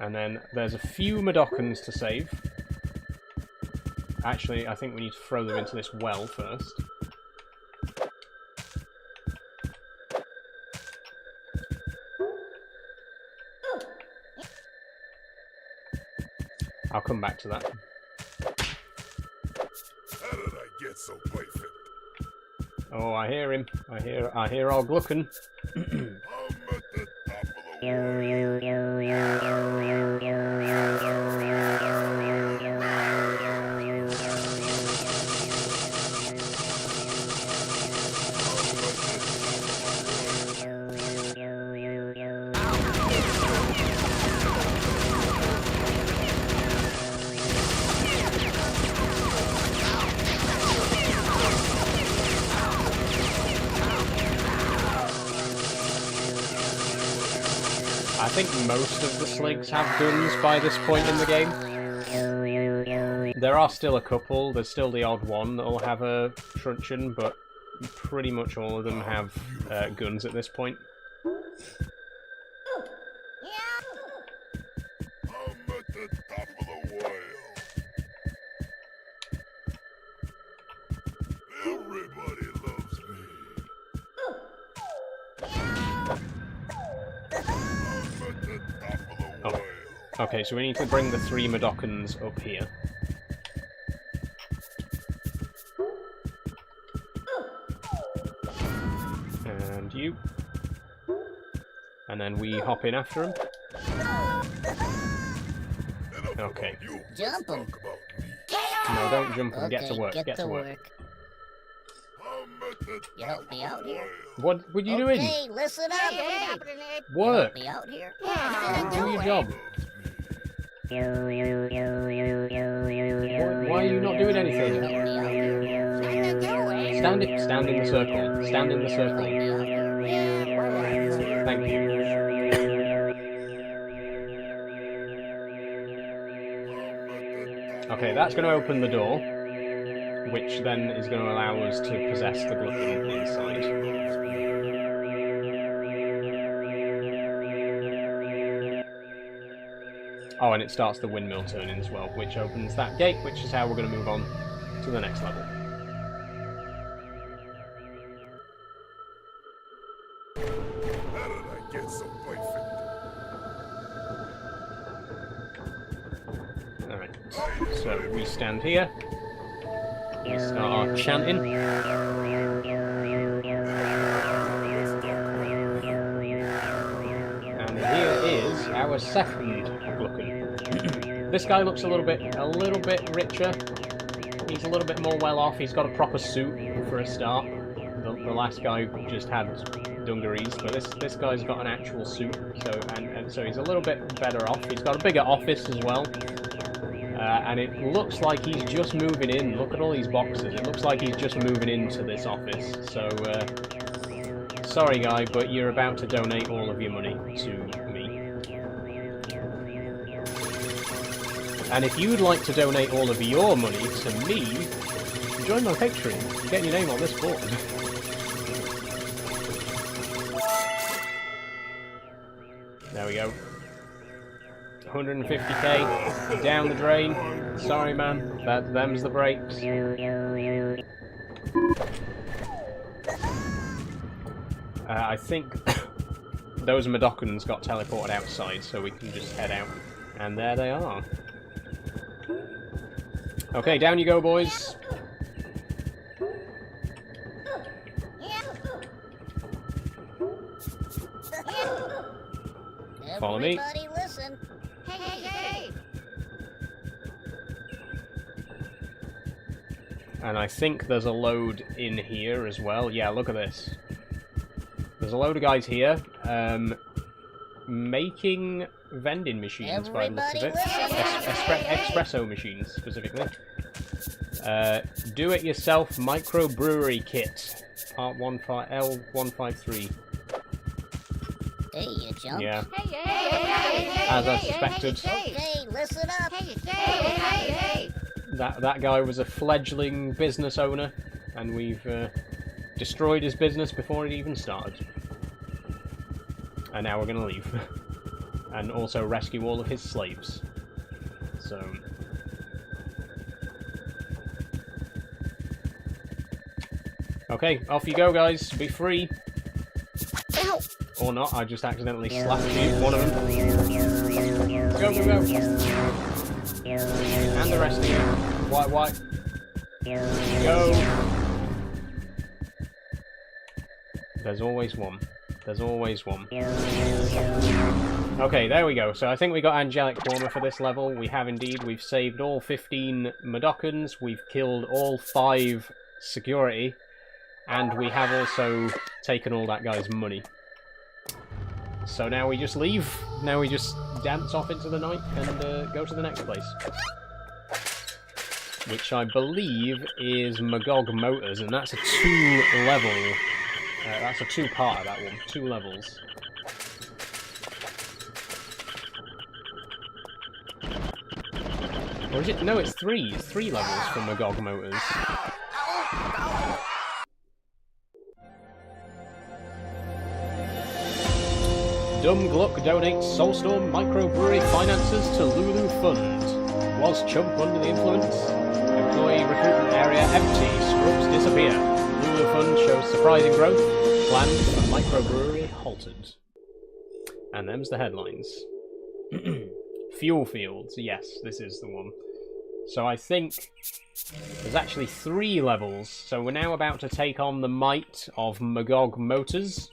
And then there's a few Madoccans to save. Actually, I think we need to throw them into this well first. I'll come back to that. How did I get so perfect? Oh, I hear him. I hear our Glukkon. I'm at the top of the I think most of the sligs have guns by this point in the game. There are still a couple, there's still the odd one that'll have a truncheon, but pretty much all of them have guns at this point. I'm at the top of the world. Everybody loves me. Oh. Okay, so we need to bring the 3 Madoccans up here. And you. And then we hop in after him. Okay. Jump him. No, don't jump him. Okay, Get to work. Get to work. You help me out here? What are you doing? Hey, listen up. Work. Help me out here? Do your job. Why Why are you not doing anything? Stand in the circle. Stand in the circle. Thank you. Okay, that's going to open the door, which then is going to allow us to possess the Glukkon inside. Oh, and it starts the windmill turning as well, which opens that gate, which is how we're going to move on to the next level. How did I get so perfect? Alright, so we stand here. We start our chanting. And here is our second Glukkon. This guy looks a little bit richer. He's a little bit more well off. He's got a proper suit for a start. The last guy just had dungarees, but this guy's got an actual suit. So he's a little bit better off. He's got a bigger office as well. And it looks like he's just moving in. Look at all these boxes. It looks like he's just moving into this office. So, sorry guy, but you're about to donate all of your money to me. And if you'd like to donate all of your money to me, join my Patreon. Get your name on this board. There we go. 150k down the drain. Sorry, man. Them's the breaks. I think those Madokans got teleported outside, so we can just head out. And there they are. Okay, down you go, boys. Follow me. Everybody listen. Hey. And I think there's a load in here as well. Yeah, look at this. There's a load of guys here, making vending machines by the looks of it. Espresso machines, specifically. Do-it-yourself microbrewery kit. Part L153. Hey, you jump. Yeah. As I suspected. Okay, listen up. That guy was a fledgling business owner, and we've destroyed his business before it even started. And now we're gonna leave. And also rescue all of his slaves. So... okay, off you go, guys. Be free. Ow. Or not, I just accidentally slapped you, one of them. Go. And the rest of you. White. Go. There's always one. Okay, there we go. So I think we got Angelic Former for this level. We have indeed. We've saved all 15 Madokans. We've killed all 5 security. And we have also taken all that guy's money. So now we just leave. Now we just dance off into the night and go to the next place. Which I believe is Magog Motors, and that's a 2-level... that's a 2-part of that one. 2 levels. Or is it? No, it's 3. It's 3 levels for Magog Motors. Dumb Gluck donates Soulstorm Microbrewery finances to LULU Fund. Was Chump under the influence? Employee recruitment area empty. Scrubs disappear. LULU Fund shows surprising growth. Plans for microbrewery halted. And them's the headlines. Fuel fields. Yes, this is the one. So I think there's actually 3 levels. So we're now about to take on the might of Magog Motors.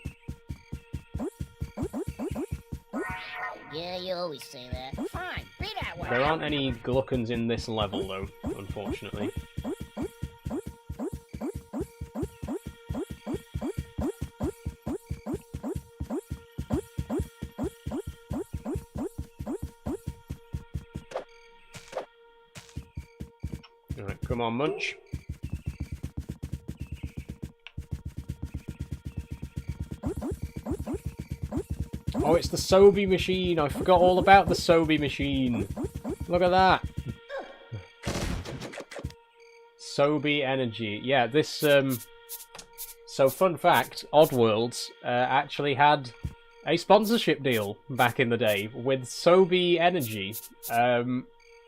Yeah, you always say that. Fine, be that way. There aren't any Glukkons in this level, though, unfortunately. Right, come on, Munch. Oh, it's the Sobe machine. I forgot all about the Sobe machine. Look at that. Sobe energy. Yeah, this, So, fun fact, Oddworld actually had a sponsorship deal back in the day with Sobe Energy.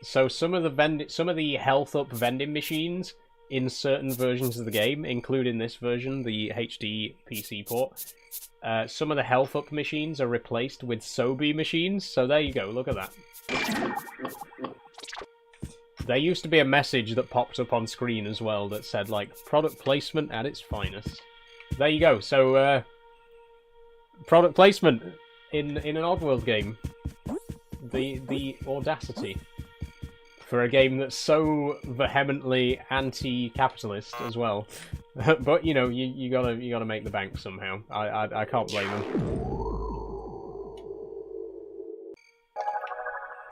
So some of the health up vending machines in certain versions of the game, including this version, the HD PC port, some of the health up machines are replaced with Sobe machines. So there you go, look at that. There used to be a message that popped up on screen as well that said, like, product placement at its finest. There you go, so, product placement in an Oddworld game. The audacity for a game that's so vehemently anti-capitalist as well. But you know, you gotta make the bank somehow. I can't blame them.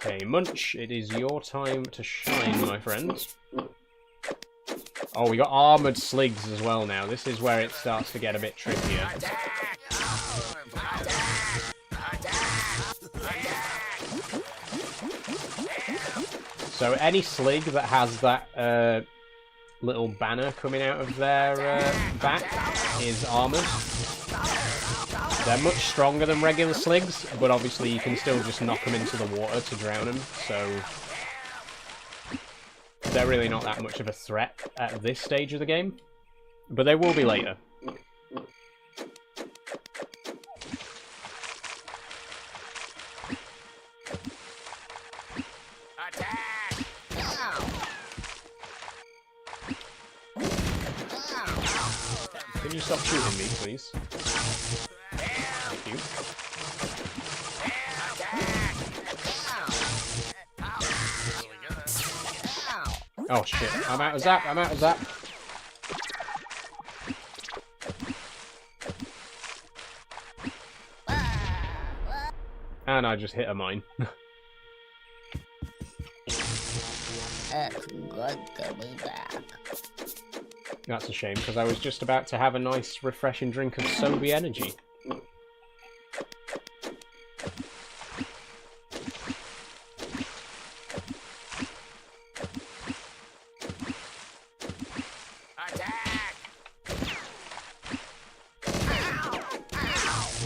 Okay, Munch, it is your time to shine, my friend. Oh, we got armoured sligs as well now. This is where it starts to get a bit trickier. So any slig that has that little banner coming out of their back is armoured. They're much stronger than regular sligs, but obviously you can still just knock them into the water to drown them, so they're really not that much of a threat at this stage of the game, but they will be later. Can you stop shooting me, please? Thank you. Oh shit, I'm out of zap, I'm out of zap. And I just hit a mine. It's good to be back. That's a shame, because I was just about to have a nice, refreshing drink of Sobe energy.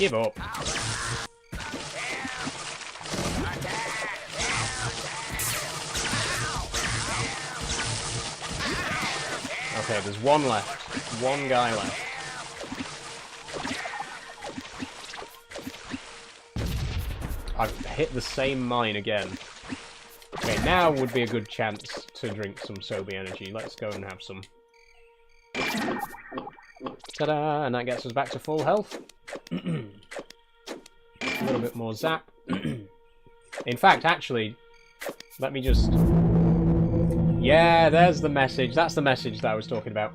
Give up. Okay, there's one left. One guy left. I've hit the same mine again. Okay, now would be a good chance to drink some Sobe energy. Let's go and have some. Ta-da! And that gets us back to full health. A little bit more zap. In fact, actually, let me just... Yeah, there's the message. That's the message that I was talking about.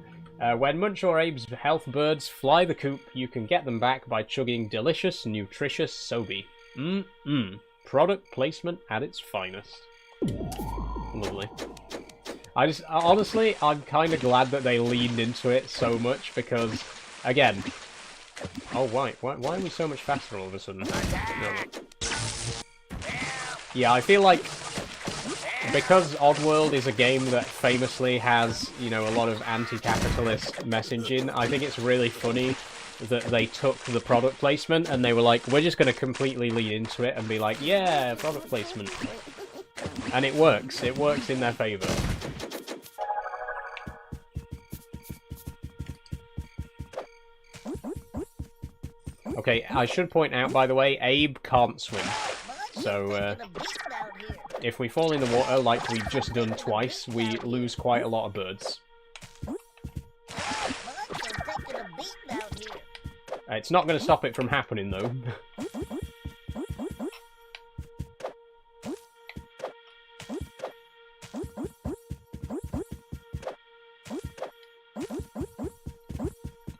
When Munch or Abe's health birds fly the coop, you can get them back by chugging delicious, nutritious Sobe. Product placement at its finest. Lovely. Honestly, I'm kind of glad that they leaned into it so much because, again... Oh, why are we so much faster all of a sudden? No. Yeah, I feel like because Oddworld is a game that famously has, you know, a lot of anti-capitalist messaging, I think it's really funny that they took the product placement and they were like, we're just going to completely lean into it and be like, yeah, product placement. And it works. It works in their favour. Okay, I should point out, by the way, Abe can't swim. So, if we fall in the water like we've just done twice, we lose quite a lot of birds. It's not going to stop it from happening, though.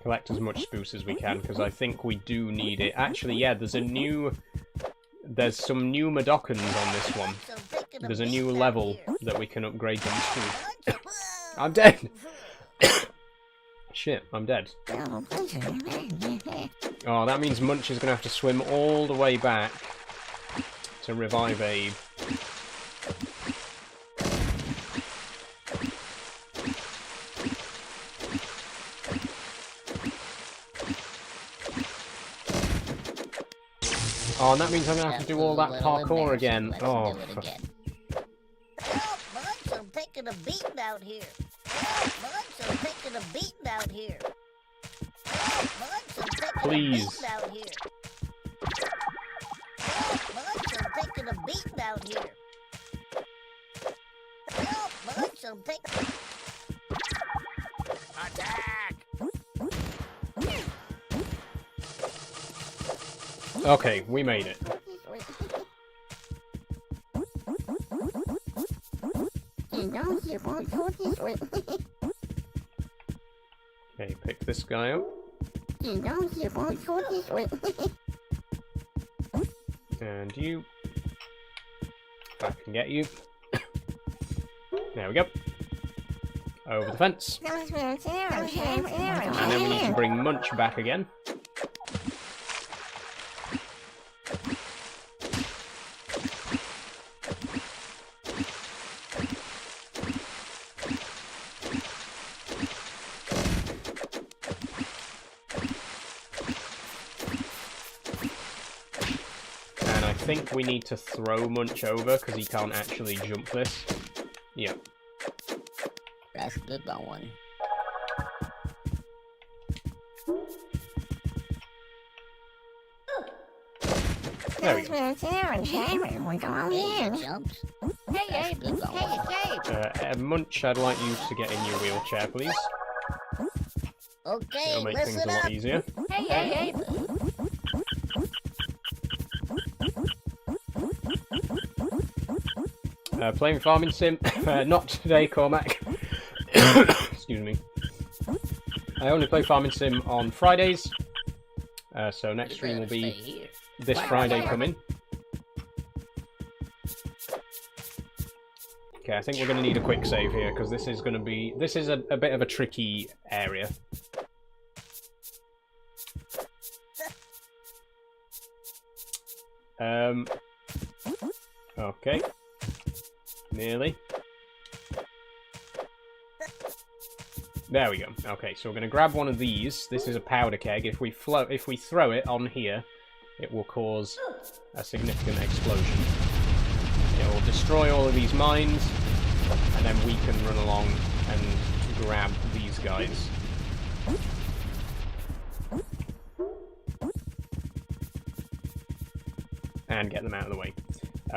Collect as much spruce as we can, because I think we do need it. Actually, yeah, there's some new Madokans on this one. There's a new level that we can upgrade them to. I'm dead! Shit, I'm dead. Oh, that means Munch is going to have to swim all the way back to revive Abe. Oh, and that means I'm going to have to do all that parkour again. Oh, Help, Munch, I'm taking a beating out here. Help, Munch, I'm taking a beating out here. Help, Munch, I'm taking Please. a beating out here. Help, Munch, I'm taking a beating out here. Help, Munch, I'm taking... Attack! Okay, we made it. Okay, pick this guy up. And you. If I can get you. There we go. Over the fence. And then we need to bring Munch back again. I think we need to throw Munch over because he can't actually jump this. Yeah. That's good going. There we go. Jumps. Hey, Abe. Hey, Munch, I'd like you to get in your wheelchair, please. Okay, It'll make things listen a lot up. easier. Hey, Abe. Playing Farming Sim. Not today, Cormac. Excuse me. I only play Farming Sim on Fridays. So next stream will be this Friday coming. Okay, I think we're going to need a quick save here because this is going to be... This is a bit of a tricky area. Okay. Nearly. There we go. Okay, so we're going to grab one of these. This is a powder keg. If we throw it on here, it will cause a significant explosion. It will destroy all of these mines, and then we can run along and grab these guys. And get them out of the way.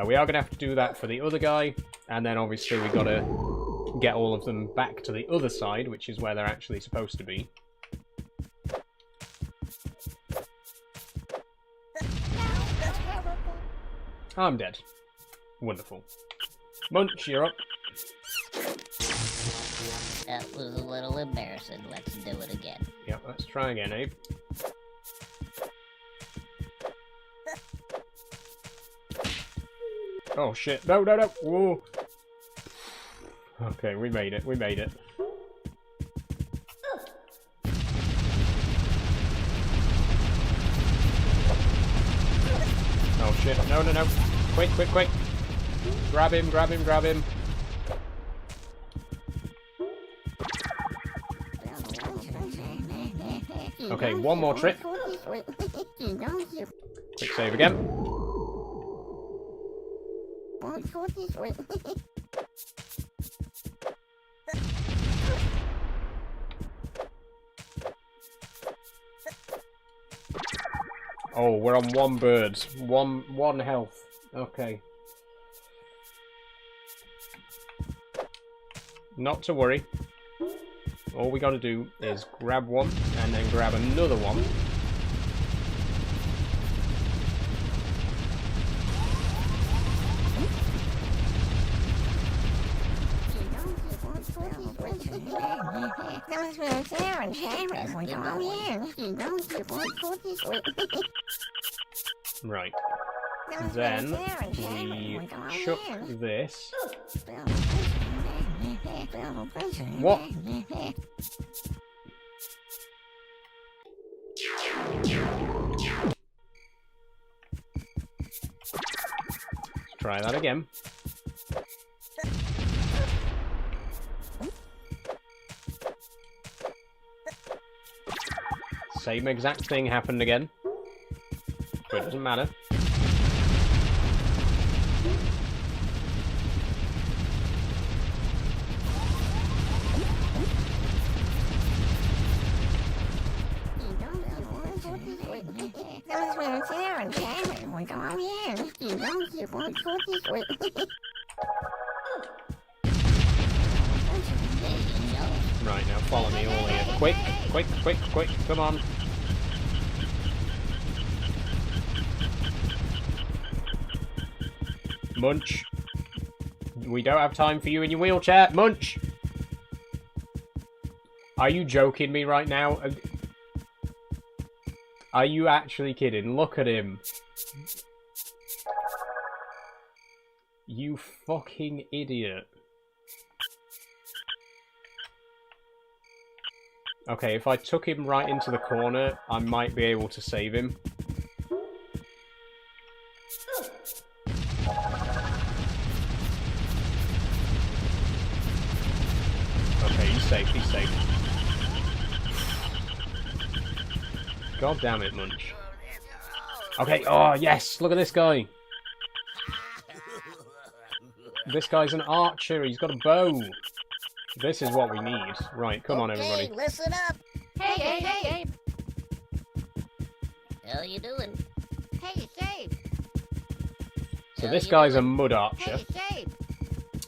We are going to have to do that for the other guy, and then obviously we've got to get all of them back to the other side, which is where they're actually supposed to be. I'm dead. Wonderful. Munch, you're up. That was a little embarrassing. Let's do it again. Yep, let's try again, Abe. Oh shit, no, no, no, whoa! Okay, we made it, we made it. Oh shit, no, no, no. Quick, quick, quick. Grab him, grab him, grab him. Okay, one more trip. Quick save again. Oh, we're on one bird. One health. Okay. Not to worry. All we gotta do is grab one and then grab another one. Right. Then we chuck this. What? Let's try that again. Same exact thing happened again. But it doesn't matter. Right, now follow me all here. Quick, quick, quick, quick, come on. Munch. We don't have time for you in your wheelchair. Munch! Are you joking me right now? Are you actually kidding? Look at him. You fucking idiot. Okay, if I took him right into the corner, I might be able to save him. Okay, he's safe, he's safe. God damn it, Munch. Okay, oh yes, look at this guy. This guy's an archer, he's got a bow. This is what we need. Right, come on everybody. Okay, listen up. Hey. How you doing? Hey, Dave. So this guy's a mud archer. Hey, Dave.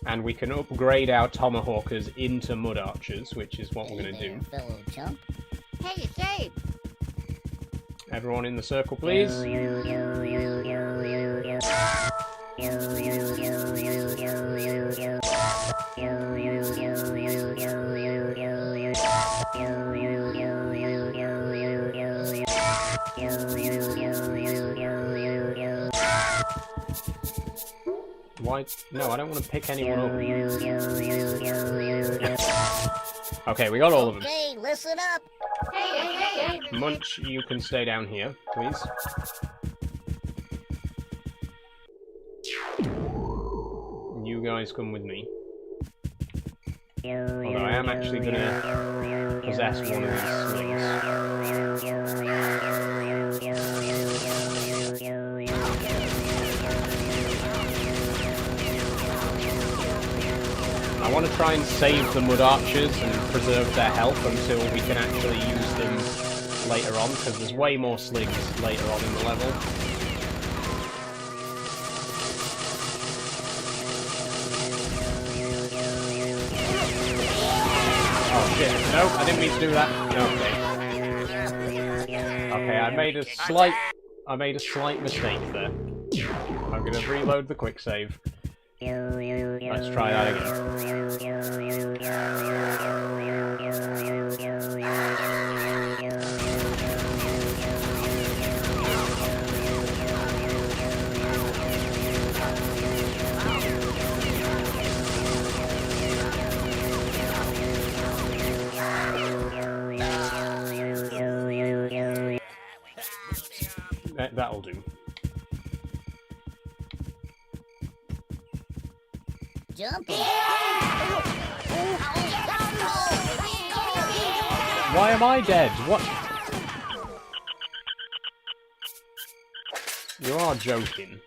And we can upgrade our tomahawkers into mud archers, which is what we're going to do. Fellow chump. Hey, Dave. Everyone in the circle, please. Why? No, I don't want to pick anyone up. Okay, we got all of them. Okay, listen up. Hey. Munch, you can stay down here, please. You guys come with me. Although I am actually going to possess one of these slings. I want to try and save the mud archers and preserve their health until we can actually use them later on, because there's way more slings later on in the level. Oh shit, no, I didn't mean to do that. Okay. Okay, I made a slight mistake there. I'm gonna reload the quick save. Let's try that again. That'll do. Jumping. Why am I dead? What? You are joking.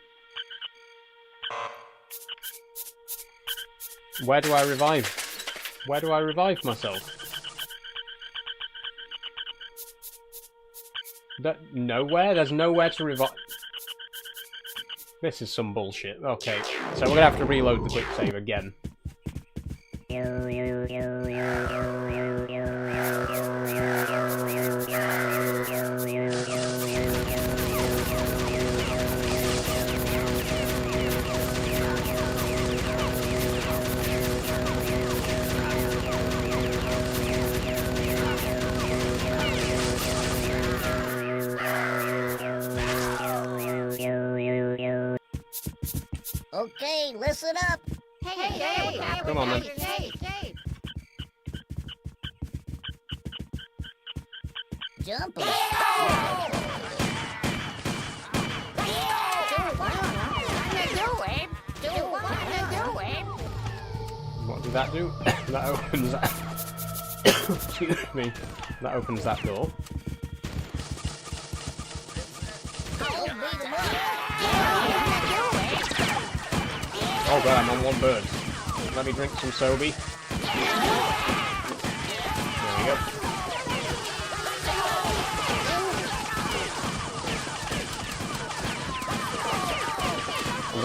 Where do I revive? Where do I revive myself? Nowhere? There's nowhere to revive. This is some bullshit. Okay, so we're gonna have to reload the quick save again. Okay, listen up. Come on, then. Jump. What did that do? That opens that. Excuse me. That opens that door. Oh god, I'm on one bird. Let me drink some Sobe. There we go.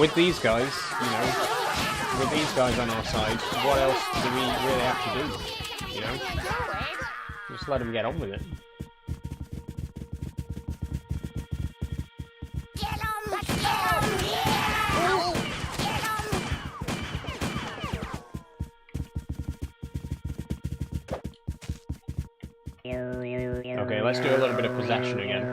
With these guys, you know, with these guys on our side, what else do we really have to do? You know? Just let them get on with it. Okay, let's do a little bit of possession again.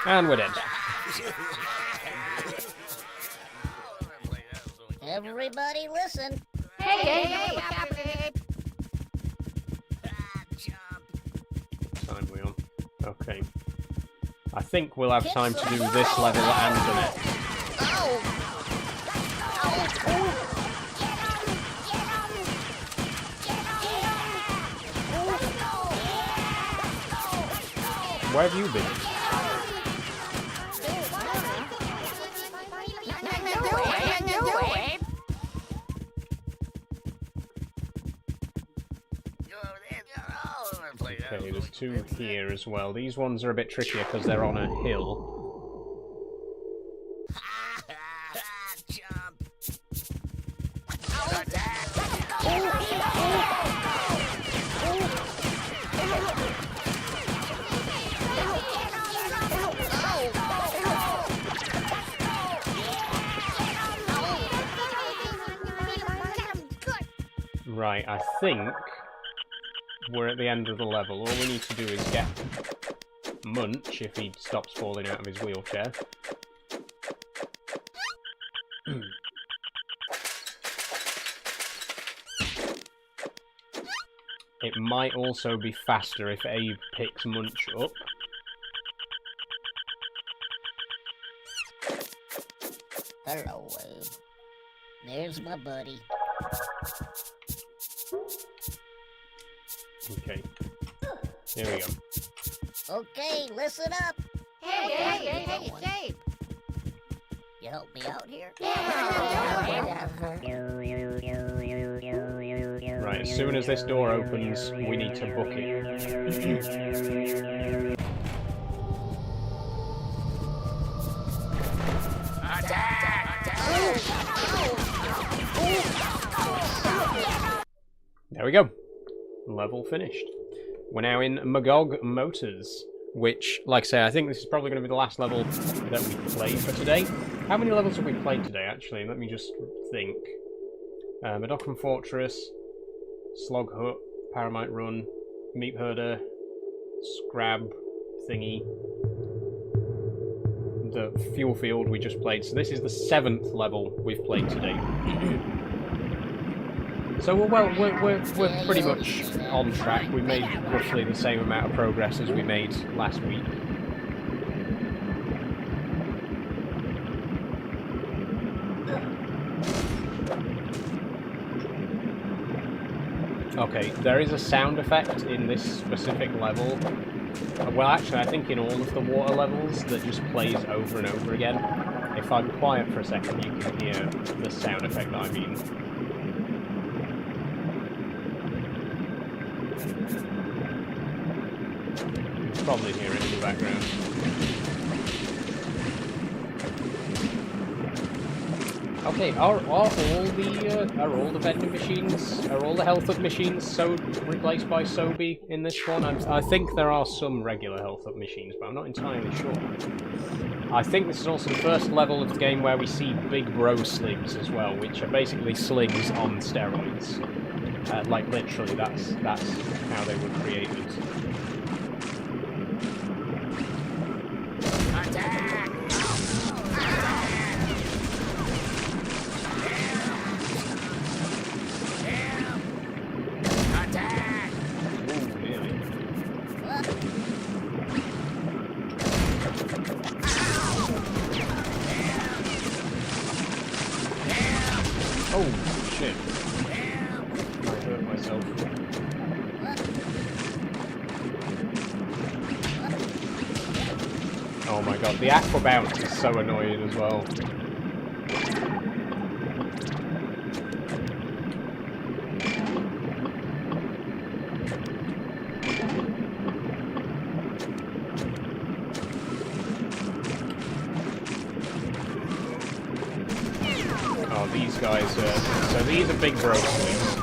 And we're dead. Everybody listen. Time we on. Okay. I think we'll have time to do this level and the next. Where have you been? Okay, there's two here as well. These ones are a bit trickier because they're on a hill. Right, I think we're at the end of the level. All we need to do is get Munch, if he stops falling out of his wheelchair. It might also be faster if Abe picks Munch up. Hello, Abe. There's my buddy. Okay. Here we go. Okay, listen up. Hey. You help me out here? Right, as soon as this door opens, we need to book it. There we go. Level finished. We're now in Magog Motors, which, like I say, I think this is probably going to be the last level that we played for today. How many levels have we played today, actually? Let me just think. Madockan Fortress, Slog Hut, Paramite Run, Meat Herder, Scrab Thingy, the Fuel Field we just played. So this is the 7th level we've played today. So we're pretty much on track. We made roughly the same amount of progress as we made last week. Okay, there is a sound effect in this specific level. Well, actually, I think in all of the water levels that just plays over and over again. If I'm quiet for a second, you can hear the sound effect that I mean. You can probably hear it in the background. Okay, are all the vending machines, are all the health up machines so replaced by Sobe in this one? I think there are some regular health up machines, but I'm not entirely sure. I think this is also the first level of the game where we see Big Bro Sligs as well, which are basically Sligs on steroids. Like literally, that's how they were created. Oh, shit. I hurt myself. Oh my god, the aqua bounce is so annoying as well. Oh, these guys so these are Big Bro Sligs.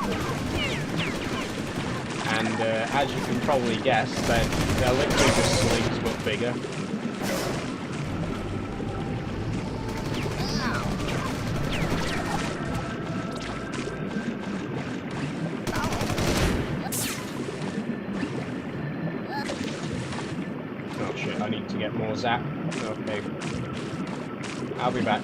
And as you can probably guess, they're literally just Sligs but bigger. Oh shit, I need to get more zap. Okay. I'll be back.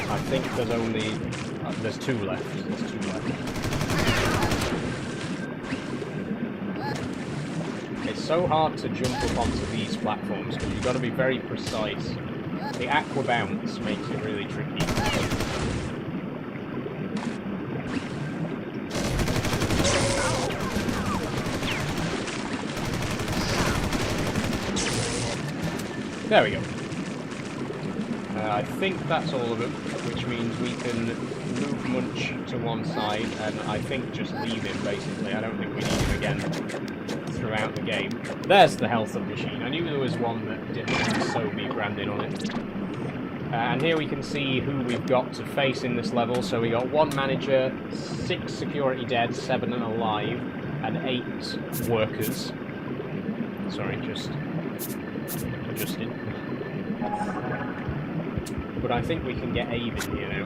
I think there's only... there's two left. There's two left. It's so hard to jump up onto these platforms because you've got to be very precise. The aqua bounce makes it really tricky. There we go. I think that's all of them, which means we can move Munch to one side and I think just leave him basically. I don't think we need him again throughout the game. There's the health up machine. I knew there was one that didn't have Sobe branded on it. And here we can see who we've got to face in this level. So we got 1 manager, 6 security dead, 7 alive, and 8 workers. Sorry, just adjusting. But I think we can get Abe in here now.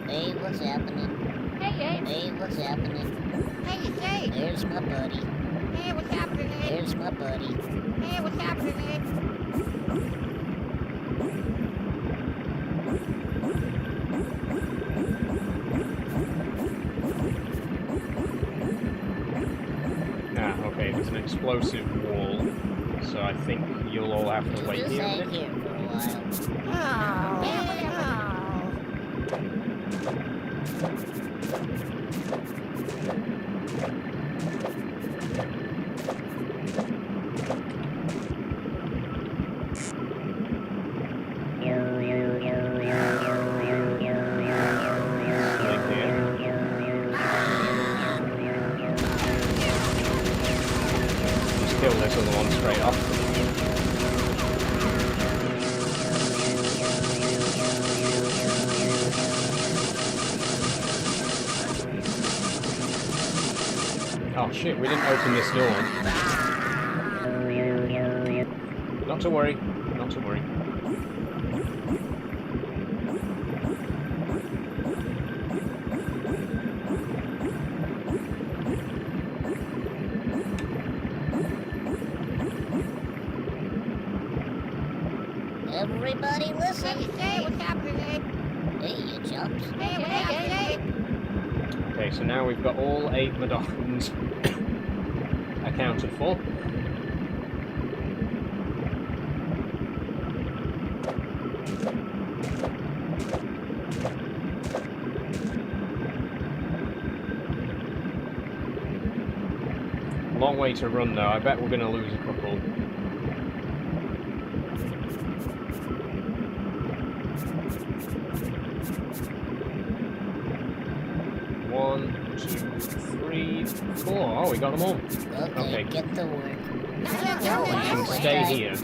Hey, what's happening? Hey, Abe. Hey, what's happening? Hey, it's Abe. There's my buddy. Hey, what's happening, Abe? There's my buddy. Hey, what's happening, Abe? Okay, there's an explosive wall, so I think you'll all have to wait Just here a hang minute. here for a while. Oh, Kill this other one straight off. Oh shit, we didn't open this door. Not to worry, not to worry. Everybody listen. Hey, what's happening, Abe? Hey, you chumps. Hey, what's happening, Abe? Okay, so now we've got all 8 Madons accounted for. Long way to run though. I bet we're going to lose a couple. One, 2, 3, 4. Oh, we got them all. Okay, get to work. You can stay here.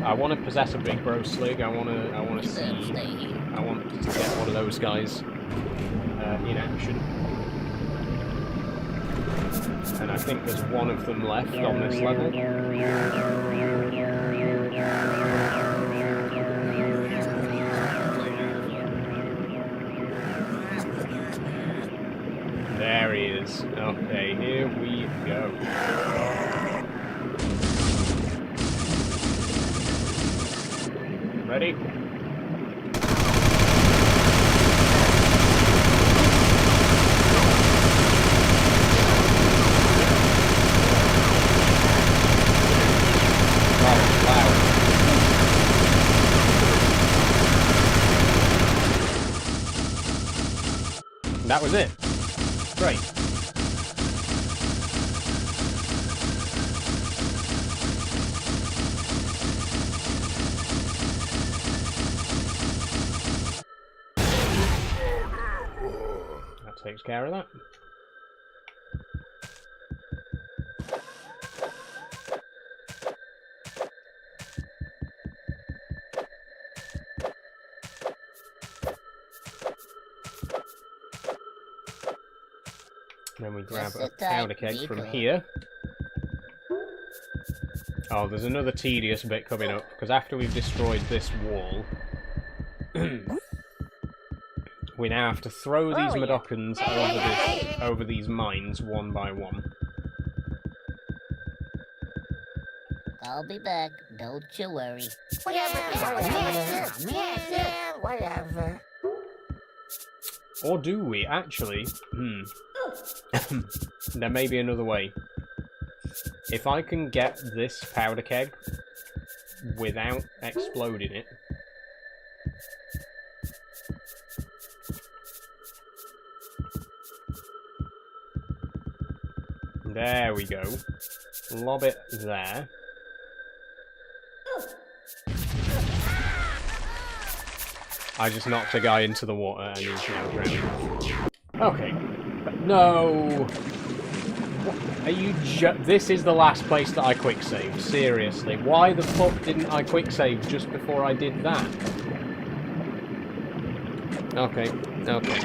I want to possess a big bro slig. I want to see. I want to get one of those guys in action. And I think there's one of them left on this level. There he is. Okay, here we go. Ready? That was it. Great. That takes care of that. Then we grab a powder keg from here. Oh, there's another tedious bit coming up, because after we've destroyed this wall, we now have to throw these Madokans over these mines one by one. I'll be back. Don't you worry. Whatever. Or do we, actually? There may be another way. If I can get this powder keg without exploding it, there we go. Lob it there. I just knocked a guy into the water and he's now drowned. Okay. No! What? Are you this is the last place that I quick saved. Seriously. Why the fuck didn't I quick save just before I did that? Okay. Okay.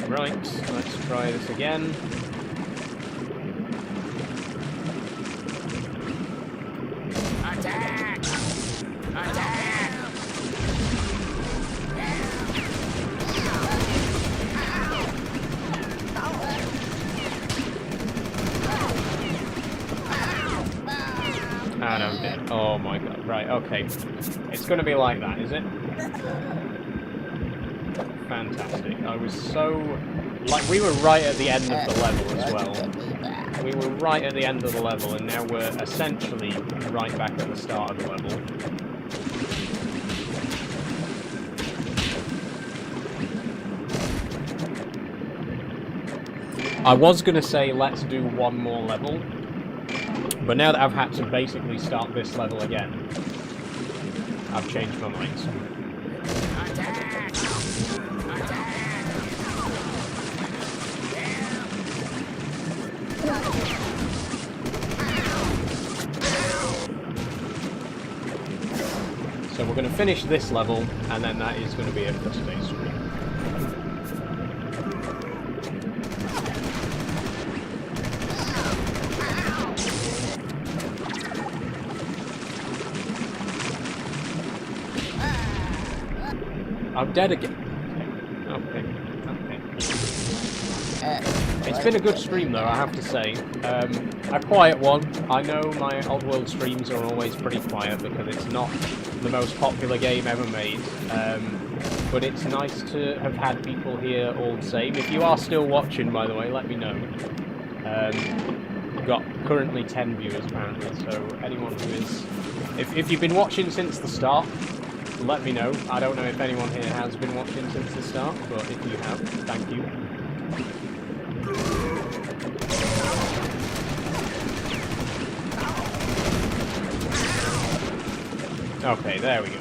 Right, let's try this again. Attack! Attack! And I'm dead. Oh my god. Right, okay. It's gonna be like that, is it? Fantastic. I was so... Like, we were right at the end of the level as well. We were right at the end of the level, and now we're essentially right back at the start of the level. I was going to say let's do one more level, but now that I've had to basically start this level again, I've changed my mind. So we're going to finish this level, and then that is going to be it for today's stream. I'm dead again. Okay. Okay. It's been a good stream though, I have to say. A quiet one. I know my Oddworld streams are always pretty quiet because it's not the most popular game ever made. But it's nice to have had people here all the same. If you are still watching, by the way, let me know. We've got currently 10 viewers apparently, so anyone who is... If you've been watching since the start, let me know. I don't know if anyone here has been watching since the start, but if you have, thank you. Okay, there we go.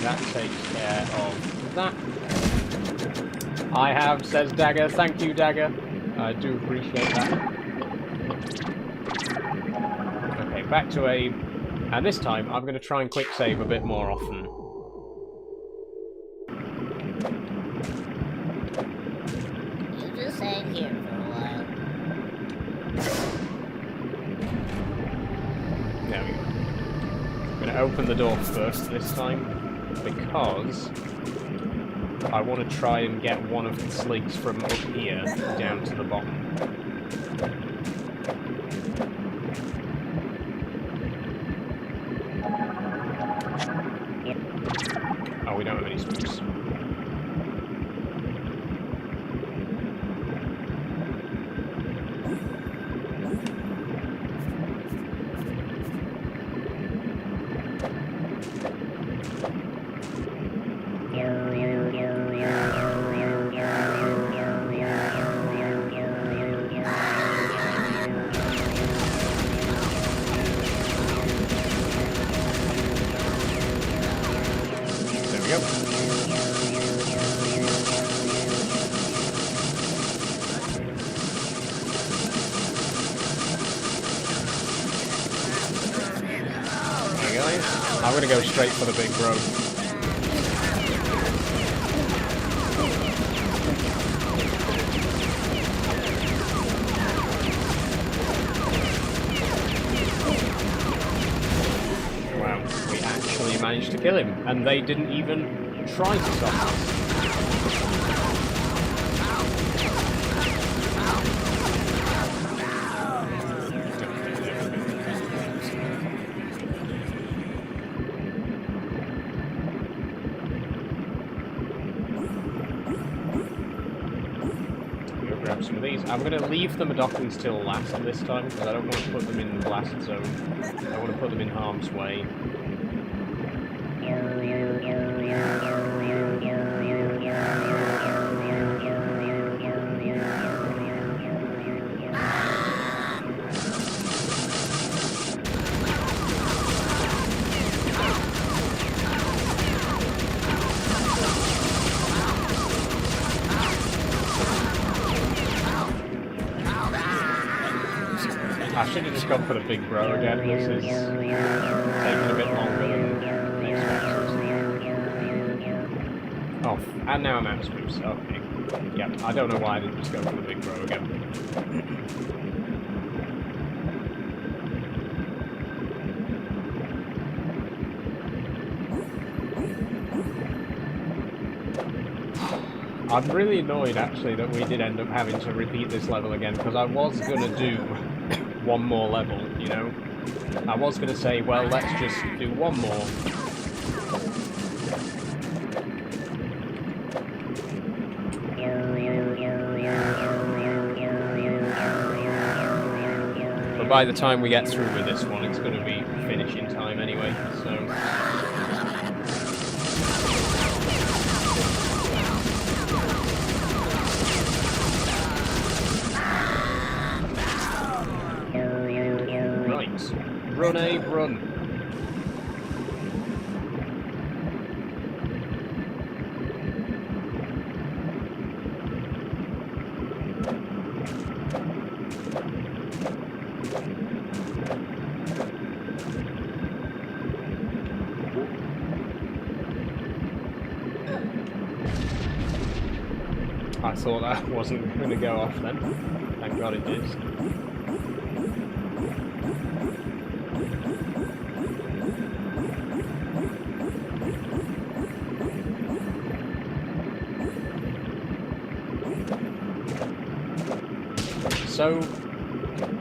That takes care of that. I have, says Dagger. Thank you, Dagger. I do appreciate that. Okay, back to A. And this time, I'm going to try and quick save a bit more often. You just hang here for a while. There we go. I'm going to open the door first this time, because I want to try and get one of the sligs from up here down to the bottom. Oh, we don't have any spooks. I'm gonna go straight for the big bro. Wow, we actually managed to kill him, and they didn't even try to stop us. Grab some of these. I'm going to leave the Madokans till last this time because I don't want to put them in the blast zone. I want to put them in harm's way. I should have just gone for the big bro again. This is taking a bit longer than expected. Oh, and now I'm out of spooks. Okay. Yep, I don't know why I didn't just go for the big bro again. I'm really annoyed actually that we did end up having to repeat this level again, because I was going to do one more level, you know? I was going to say, well, let's just do one more. But by the time we get through with this one, it's going to be finishing time anyway, so... Run, Abe, run. I thought that wasn't going to go off then. Thank God it did. So,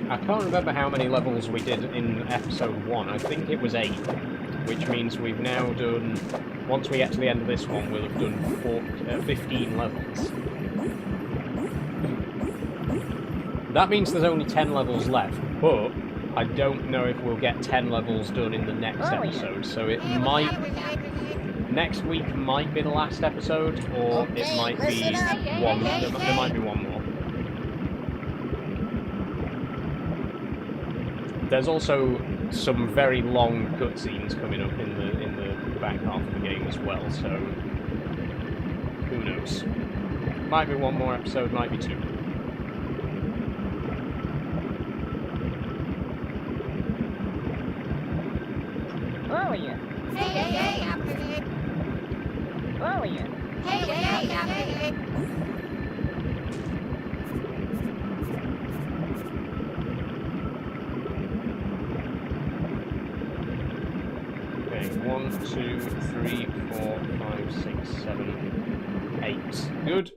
I can't remember how many levels we did in episode 1. I think it was 8, which means we've now done... Once we get to the end of this one, we'll have done 15 levels. That means there's only 10 levels left, but I don't know if we'll get 10 levels done in the next episode, so it might... Next week might be the last episode, or it might be one... There might be one more. There's also some very long cutscenes coming up in the back half of the game as well, so who knows? Might be one more episode, might be 2. Where are you? Hey, Where are you? Okay, 1, 2, 3, 4, 5, 6, 7, 8. Good.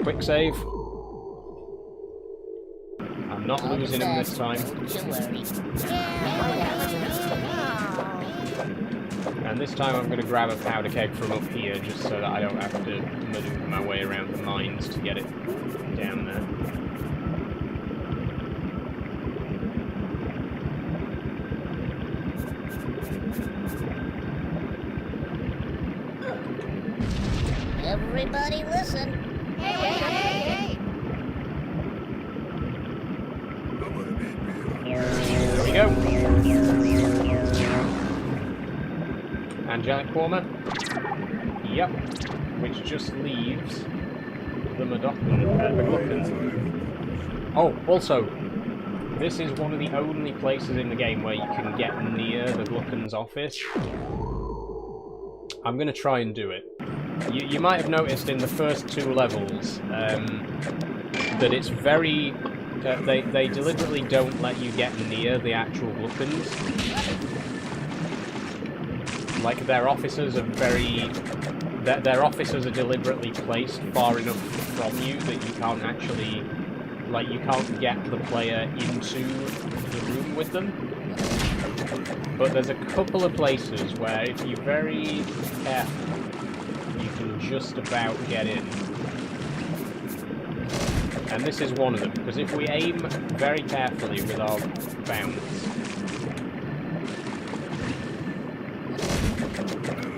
Quick save. I'm not losing him this time. Don't you worry. And this time I'm going to grab a powder keg from up here just so that I don't have to maneuver my way around the mines to get it down there. Everybody listen. hey. There we go. Angelic Warmer. Yep. Which just leaves the Glukkon. Oh, also, this is one of the only places in the game where you can get near the Glukkon's office. I'm going to try and do it. You might have noticed in the first 2 levels that it's very... they deliberately don't let you get near the actual Glukkons. Like, their offices are very... Their offices are deliberately placed far enough from you that you can't actually... Like, you can't get the player into the room with them. But there's a couple of places where if you're very careful, you can just about get in. And this is one of them, because if we aim very carefully with our bounce...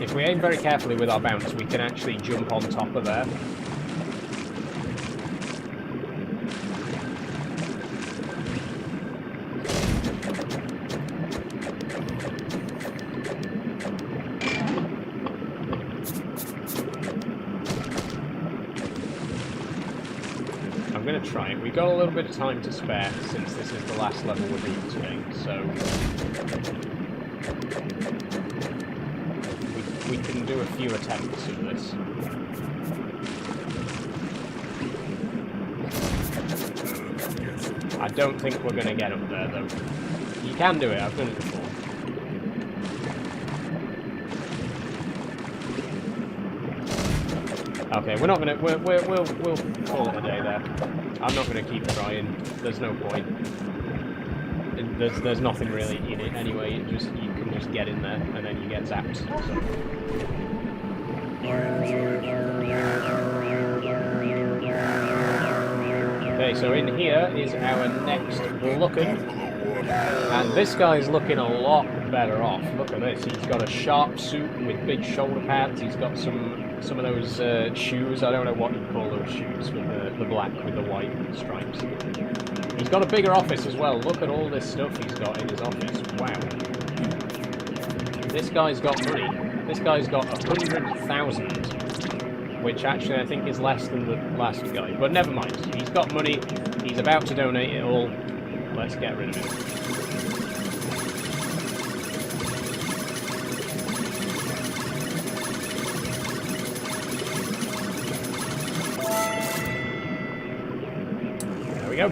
If we aim very carefully with our bounce, we can actually jump on top of there. I'm going to try it. We've got a little bit of time to spare since this is the last level we're doing today, so... We can do a few attempts of this. I don't think we're going to get up there, though. You can do it, I've done it before. Okay, we're not going to... We'll call it a day there. I'm not going to keep trying. There's no point. There's nothing really in it anyway. You can just get in there and then you get zapped. So. Okay, so in here is our next Glukkon, and this guy's looking a lot better off. Look at this. He's got a sharp suit with big shoulder pads. He's got some of those shoes. I don't know what you call those shoes with the black with the white stripes. He's got a bigger office as well. Look at all this stuff he's got in his office. Wow. This guy's got money. This guy's got 100,000, which actually I think is less than the last guy. But never mind. He's got money. He's about to donate it all. Let's get rid of it. There we go.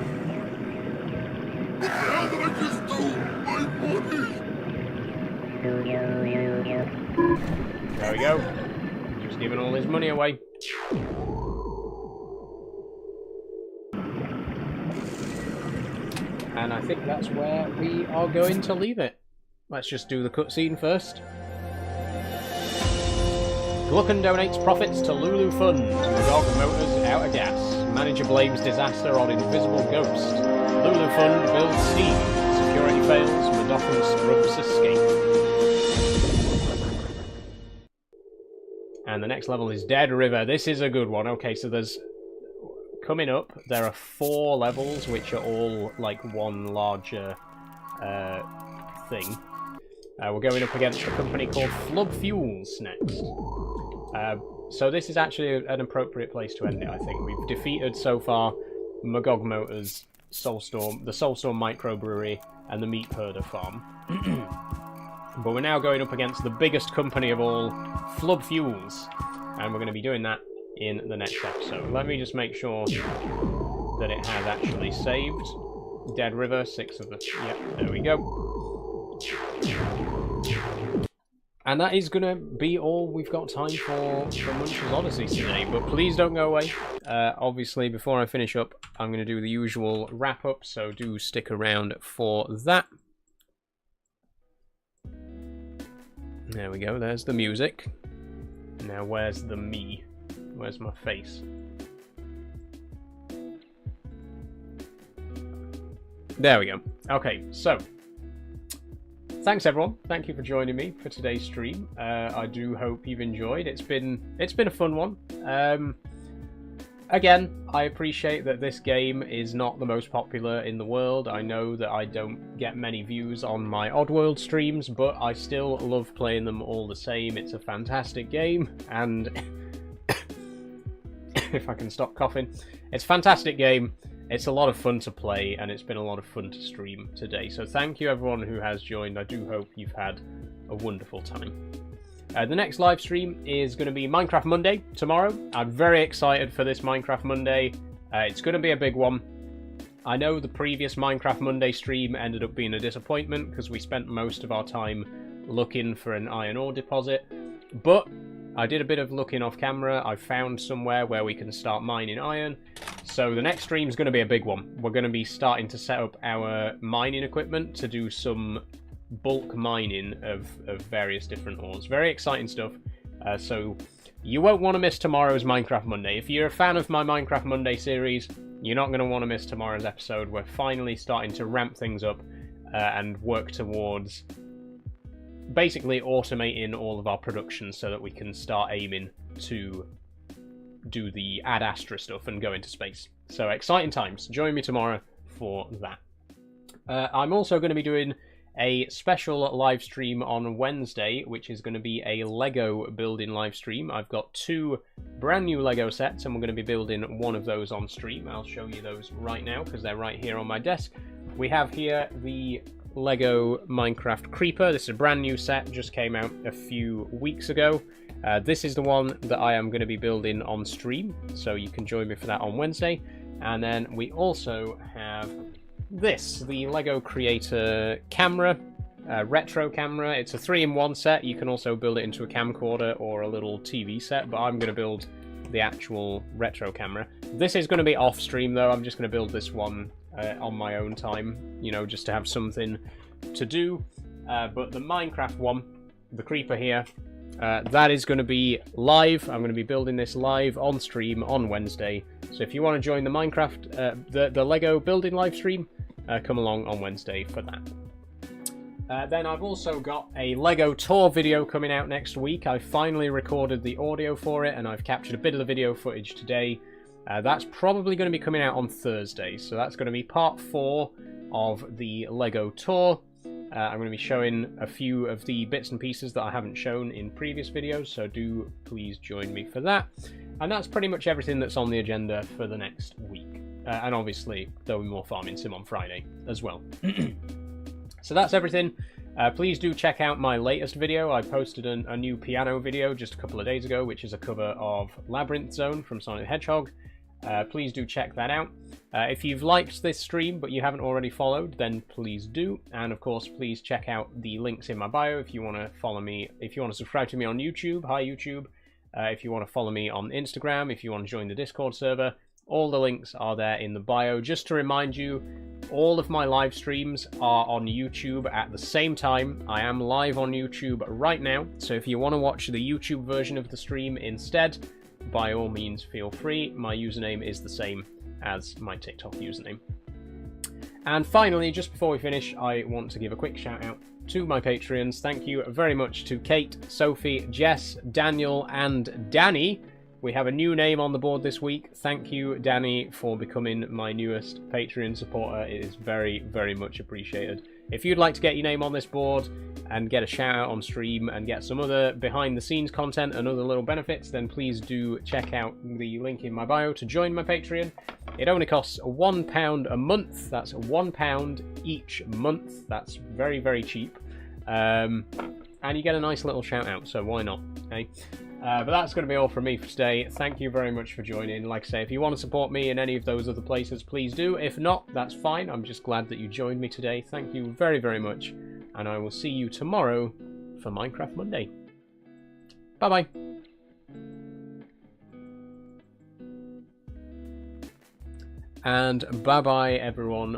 There we go. Just giving all his money away. I think that's where we are going to leave it. Let's just do the cutscene first. GLUKKON donates profits to LULU Fund. Magog Motors out of gas. Manager blames disaster on invisible ghost. LULU Fund builds steam. Security fails. Madoccan scrubs escape. And the next level is Dead River. This is a good one. Okay, so there's... Coming up, there are 4 levels, which are all, like, one larger thing. We're going up against a company called Flub Fuels next. So this is actually an appropriate place to end it, I think. We've defeated, so far, Magog Motors, Soulstorm, the Soulstorm Microbrewery, and the Meat Herder Farm. But we're now going up against the biggest company of all, Flub Fuels. And we're going to be doing that in the next episode. Let me just make sure that it has actually saved. Dead River, 6 of the... Yep, there we go. And that is going to be all we've got time for Munch's Oddysee today. But please don't go away. Obviously, before I finish up, I'm going to do the usual wrap-up, so do stick around for that. There we go, there's the music. Now where's the me? Where's my face? There we go. Okay, so thanks everyone. Thank you for joining me for today's stream. I do hope you've enjoyed. It's been a fun one. Again, I appreciate that this game is not the most popular in the world. I know that I don't get many views on my Oddworld streams, but I still love playing them all the same. It's a fantastic game, and if I can stop coughing. It's a fantastic game, it's a lot of fun to play, and it's been a lot of fun to stream today. So thank you everyone who has joined. I do hope you've had a wonderful time. The next live stream is going to be Minecraft Monday tomorrow. I'm very excited for this Minecraft Monday. It's going to be a big one. I know the previous Minecraft Monday stream ended up being a disappointment because we spent most of our time looking for an iron ore deposit, but I did a bit of looking off camera. I found somewhere where we can start mining iron. So the next stream is going to be a big one. We're going to be starting to set up our mining equipment to do some bulk mining of various different ores. Very exciting stuff. So you won't want to miss tomorrow's Minecraft Monday. If you're a fan of my Minecraft Monday series, you're not going to want to miss tomorrow's episode. We're finally starting to ramp things up and work towards basically automating all of our production so that we can start aiming to do the Ad Astra stuff and go into space. So exciting times. Join me tomorrow for that. I'm also going to be doing a special live stream on Wednesday, which is going to be a Lego building live stream. I've got 2 brand new Lego sets, and we're going to be building one of those on stream. I'll show you those right now because they're right here on my desk. We have here the Lego Minecraft Creeper. This is a brand new set, just came out a few weeks ago. This is the one that I am going to be building on stream, so you can join me for that on Wednesday. And then we also have this, the Lego Creator camera, retro camera. It's a 3-in-1 set. You can also build it into a camcorder or a little TV set, but I'm going to build the actual retro camera. This is going to be off stream though. I'm just going to build this one on my own time, you know, just to have something to do. But the Minecraft one, the Creeper here, that is going to be live. I'm going to be building this live on stream on Wednesday. So if you want to join the Minecraft, the Lego building live stream, come along on Wednesday for that. Then I've also got a Lego tour video coming out next week. I finally recorded the audio for it, and I've captured a bit of the video footage today. That's probably going to be coming out on Thursday, so that's going to be part 4 of the Lego tour. I'm going to be showing a few of the bits and pieces that I haven't shown in previous videos, so do please join me for that. And that's pretty much everything that's on the agenda for the next week. And obviously, there'll be more Farming Sim on Friday as well. So that's everything. Please do check out my latest video. I posted a new piano video just a couple of days ago, which is a cover of Labyrinth Zone from Sonic the Hedgehog. Please do check that out. If you've liked this stream but you haven't already followed, then please do. And of course, please check out the links in my bio if you want to follow me, if you want to subscribe to me on YouTube. Hi YouTube. If you want to follow me on Instagram, if you want to join the Discord server, all the links are there in the bio. Just to remind you, all of my live streams are on YouTube at the same time. I am live on YouTube right now, so if you want to watch the YouTube version of the stream instead, by all means feel free. My username is the same as my TikTok username. And finally, just before we finish, I want to give a quick shout out to my Patreons. Thank you very much to Kate, Sophie, Jess, Daniel, and Danny. We have a new name on the board this week. Thank you, Danny, for becoming my newest Patreon supporter. It is very, very much appreciated. If you'd like to get your name on this board and get a shout out on stream and get some other behind the scenes content and other little benefits, then please do check out the link in my bio to join my Patreon. It only costs £1 a month. That's £1 each month. That's very, very cheap. And you get a nice little shout out, so why not? Okay? But that's going to be all from me for today. Thank you very much for joining. Like I say, if you want to support me in any of those other places, please do. If not, that's fine. I'm just glad that you joined me today. Thank you very, very much. And I will see you tomorrow for Minecraft Monday. Bye-bye. And bye-bye, everyone.